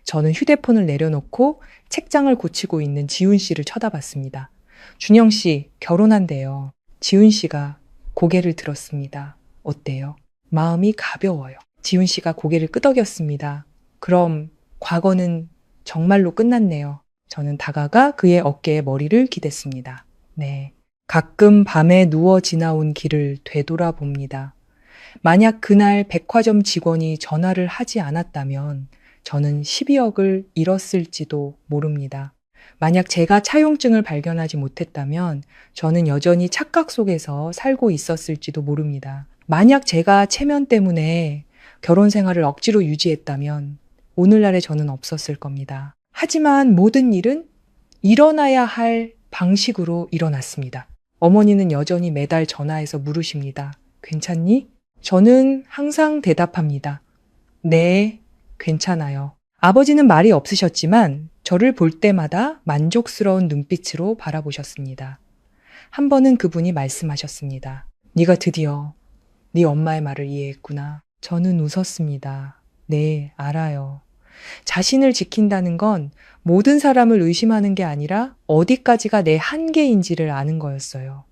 저는 휴대폰을 내려놓고 책장을 고치고 있는 지훈 씨를 쳐다봤습니다. 준영 씨, 결혼한대요. 지훈 씨가 고개를 들었습니다. 어때요? 마음이 가벼워요. 지훈 씨가 고개를 끄덕였습니다. 그럼 과거는 정말로 끝났네요. 저는 다가가 그의 어깨에 머리를 기댔습니다. 네. 가끔 밤에 누워 지나온 길을 되돌아봅니다. 만약 그날 백화점 직원이 전화를 하지 않았다면 저는 12억을 잃었을지도 모릅니다. 만약 제가 차용증을 발견하지 못했다면 저는 여전히 착각 속에서 살고 있었을지도 모릅니다. 만약 제가 체면 때문에 결혼 생활을 억지로 유지했다면 오늘날의 저는 없었을 겁니다. 하지만 모든 일은 일어나야 할 방식으로 일어났습니다. 어머니는 여전히 매달 전화해서 물으십니다. 괜찮니? 저는 항상 대답합니다. 네, 괜찮아요. 아버지는 말이 없으셨지만 저를 볼 때마다 만족스러운 눈빛으로 바라보셨습니다. 한 번은 그분이 말씀하셨습니다. 네가 드디어 네 엄마의 말을 이해했구나. 저는 웃었습니다. 네, 알아요. 자신을 지킨다는 건 모든 사람을 의심하는 게 아니라 어디까지가 내 한계인지를 아는 거였어요.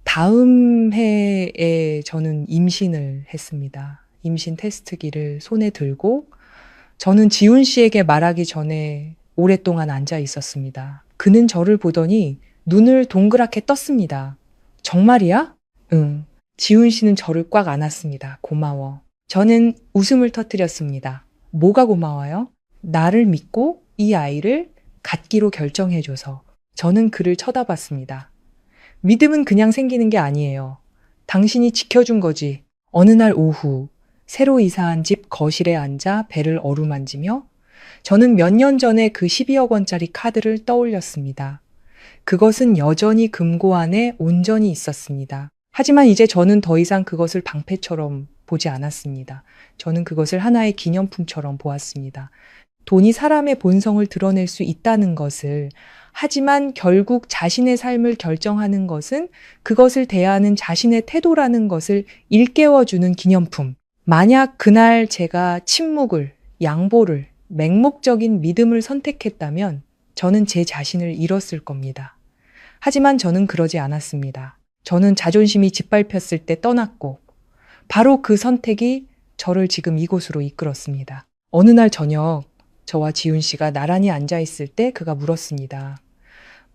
다음 해에 저는 임신을 했습니다. 임신 테스트기를 손에 들고 저는 지훈 씨에게 말하기 전에 오랫동안 앉아 있었습니다. 그는 저를 보더니 눈을 동그랗게 떴습니다. 정말이야? 응. 지훈 씨는 저를 꽉 안았습니다. 고마워. 저는 웃음을 터뜨렸습니다. 뭐가 고마워요? 나를 믿고 이 아이를 갖기로 결정해줘서. 저는 그를 쳐다봤습니다. 믿음은 그냥 생기는 게 아니에요. 당신이 지켜준 거지. 어느 날 오후 새로 이사한 집 거실에 앉아 배를 어루만지며 저는 몇 년 전에 그 12억 원짜리 카드를 떠올렸습니다. 그것은 여전히 금고 안에 온전히 있었습니다. 하지만 이제 저는 더 이상 그것을 방패처럼 보지 않았습니다. 저는 그것을 하나의 기념품처럼 보았습니다. 돈이 사람의 본성을 드러낼 수 있다는 것을, 하지만 결국 자신의 삶을 결정하는 것은 그것을 대하는 자신의 태도라는 것을 일깨워주는 기념품. 만약 그날 제가 침묵을, 양보를, 맹목적인 믿음을 선택했다면 저는 제 자신을 잃었을 겁니다. 하지만 저는 그러지 않았습니다. 저는 자존심이 짓밟혔을 때 떠났고 바로 그 선택이 저를 지금 이곳으로 이끌었습니다. 어느 날 저녁 저와 지훈 씨가 나란히 앉아 있을 때 그가 물었습니다.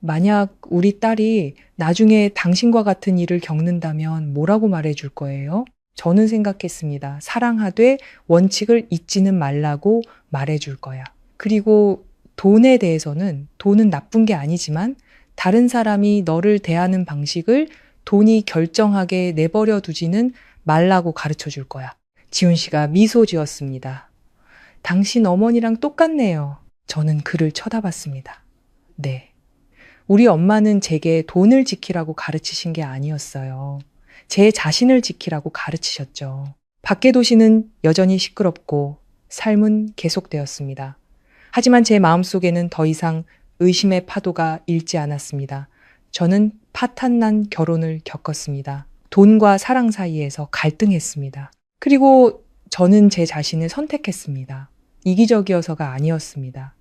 만약 우리 딸이 나중에 당신과 같은 일을 겪는다면 뭐라고 말해줄 거예요? 저는 생각했습니다. 사랑하되 원칙을 잊지는 말라고 말해줄 거야. 그리고 돈에 대해서는 돈은 나쁜 게 아니지만 다른 사람이 너를 대하는 방식을 돈이 결정하게 내버려 두지는 말라고 가르쳐 줄 거야. 지훈 씨가 미소 지었습니다. 당신 어머니랑 똑같네요. 저는 그를 쳐다봤습니다. 네. 우리 엄마는 제게 돈을 지키라고 가르치신 게 아니었어요. 제 자신을 지키라고 가르치셨죠. 밖의 도시는 여전히 시끄럽고 삶은 계속되었습니다. 하지만 제 마음속에는 더 이상 의심의 파도가 일지 않았습니다. 저는 파탄난 결혼을 겪었습니다. 돈과 사랑 사이에서 갈등했습니다. 그리고 저는 제 자신을 선택했습니다. 이기적이어서가 아니었습니다.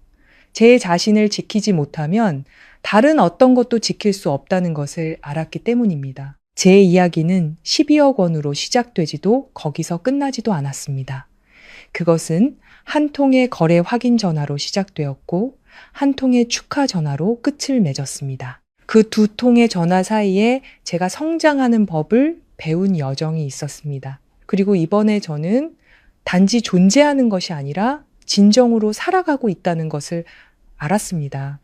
제 자신을 지키지 못하면 다른 어떤 것도 지킬 수 없다는 것을 알았기 때문입니다. 제 이야기는 12억 원으로 시작되지도 거기서 끝나지도 않았습니다. 그것은 한 통의 거래 확인 전화로 시작되었고 한 통의 축하 전화로 끝을 맺었습니다. 그 두 통의 전화 사이에 제가 성장하는 법을 배운 여정이 있었습니다. 그리고 이번에 저는 단지 존재하는 것이 아니라 진정으로 살아가고 있다는 것을 알았습니다.